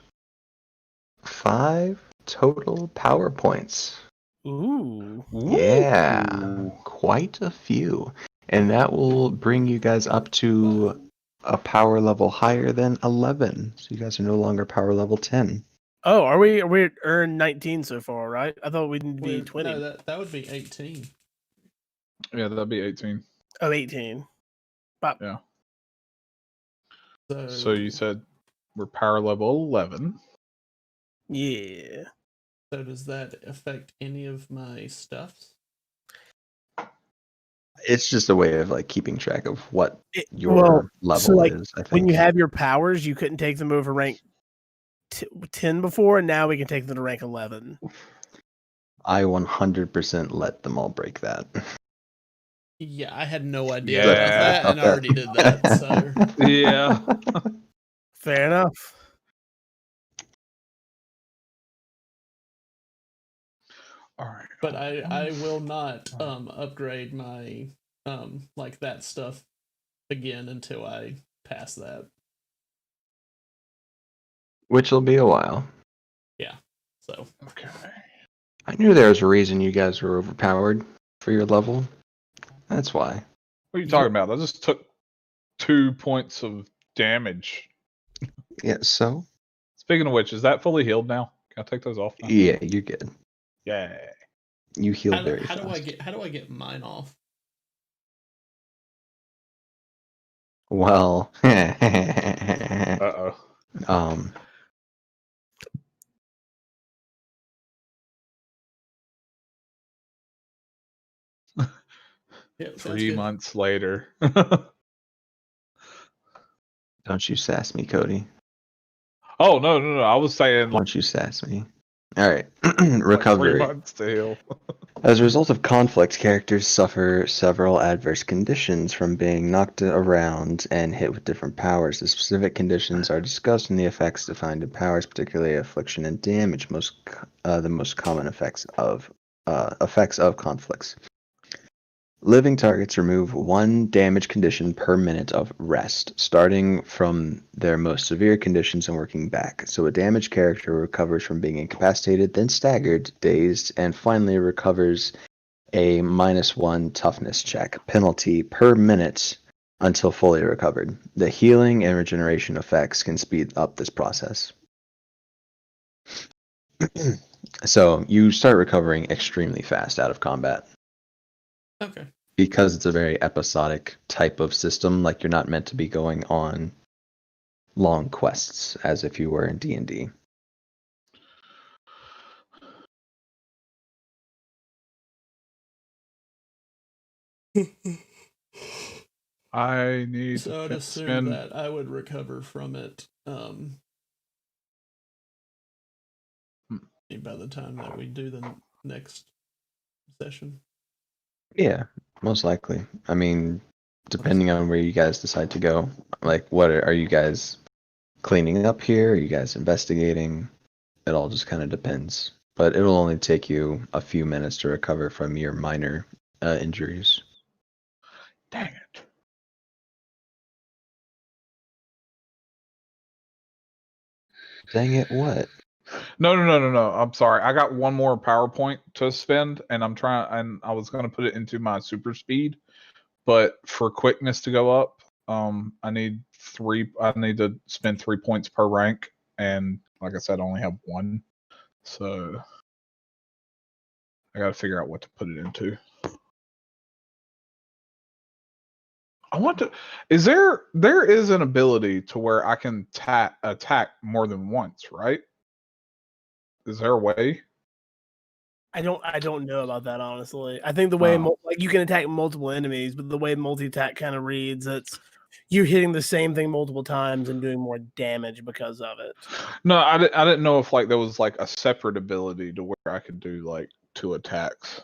5 total power points. Ooh. Yeah, quite a few. And that will bring you guys up to a power level higher than 11. So you guys are no longer power level 10. Oh, are we earned 19 so far, right? I thought we'd be 20. No, that would be 18. Yeah, that'd be 18. Oh, 18. But Yeah. So, So you said we're power level 11. yeah. So does that affect any of my stuffs? It's just a way of like keeping track of what your well, level so, like, is. I think. When you have your powers, you couldn't take them over rank 10 before, and now we can take them to rank 11. I 100% let them all break that. Yeah, I had no idea Yeah. about that, and I already did that. So Yeah. Fair enough. All right. but I will not upgrade my like that stuff again until I pass that. Which will be a while. So Okay. I knew there was a reason you guys were overpowered for your level. That's why. What are you talking about? I just took 2 points of damage. Yeah, so? Speaking of which, is that fully healed now? Can I take those off now? Yeah, you're good. Yeah. You heal How very do fast. how do I get mine off? Well, Uh-oh. um, Yeah, sounds 3 good. months later. don't you sass me, Cody. Oh, no. I was saying like, Don't you sass me. Alright, like 3 recovery. months to heal. As a result of conflict, characters suffer several adverse conditions from being knocked around and hit with different powers. The specific conditions are discussed in the effects defined in powers, particularly affliction and damage, the most common effects of conflicts. Living targets remove 1 damage condition per minute of rest, starting from their most severe conditions and working back. So a damaged character recovers from being incapacitated, then staggered, dazed, and finally recovers a -1 toughness check penalty per minute until fully recovered. The healing and regeneration effects can speed up this process. So you start recovering extremely fast out of combat. Okay. Because it's a very episodic type of system, like you're not meant to be going on long quests as if you were in D&D. I need So I'd to assume spend. that I would recover from it by the time that we do the next session. Yeah, most likely. I mean, depending on where you guys decide to go, like what are you guys cleaning up here? Are you guys investigating? It all just kind of depends. But it'll only take you a few minutes to recover from your minor injuries. Dang it. Dang it, what? No. I'm sorry. I got one more PowerPoint to spend, and I was going to put it into my super speed, but for quickness to go up, I need to spend 3 points per rank, and like I said, I only have 1, so I got to figure out what to put it into. I want to. There is an ability to where I can attack more than once, right? Is there a way? I don't know about that, honestly. I think the way like you can attack multiple enemies, but the way multi-attack kind of reads, it's you're hitting the same thing multiple times and doing more damage because of it. No, I didn't know if like there was like a separate ability to where I could do like 2 attacks.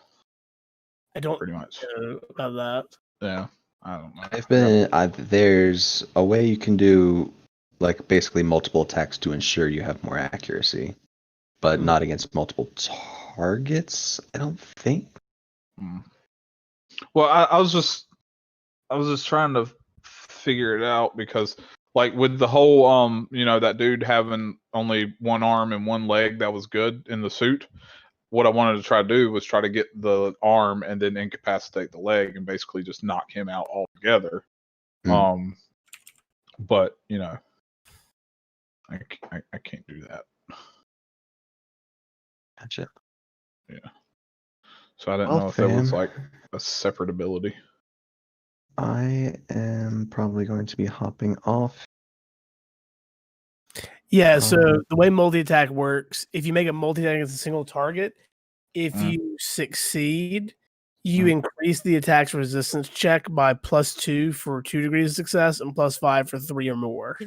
I don't Pretty much. know about that. Yeah, I don't know. There's a way you can do like basically multiple attacks to ensure you have more accuracy, but not against multiple targets, I don't think. Well, I was just trying to figure it out because like with the whole that dude having only 1 arm and 1 leg that was good in the suit, what I wanted to try to do was try to get the arm and then incapacitate the leg and basically just knock him out altogether. But I can't do that. Gotcha. Yeah. So I didn't know if there was like a separate ability. I am probably going to be hopping off. Yeah, so the way multi-attack works, if you make a multi-attack against a single target, if you succeed, you increase the attack's resistance check by +2 for 2 degrees of success and +5 for 3 or more.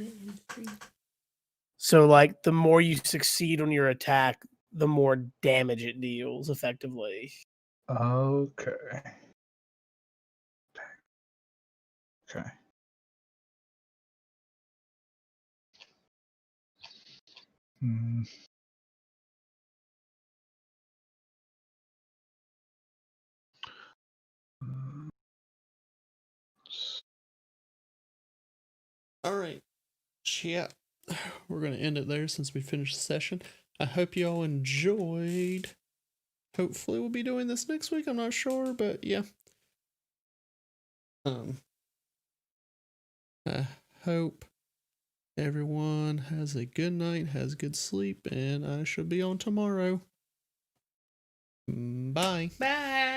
So, like, the more you succeed on your attack, the more damage it deals effectively. Okay. Okay. All right. Chat. We're going to end it there since we finished the session. I hope you all enjoyed hopefully we'll be doing this next week. I'm not sure, but yeah. I hope everyone has a good night, has good sleep, and I shall be on tomorrow. Bye. Bye.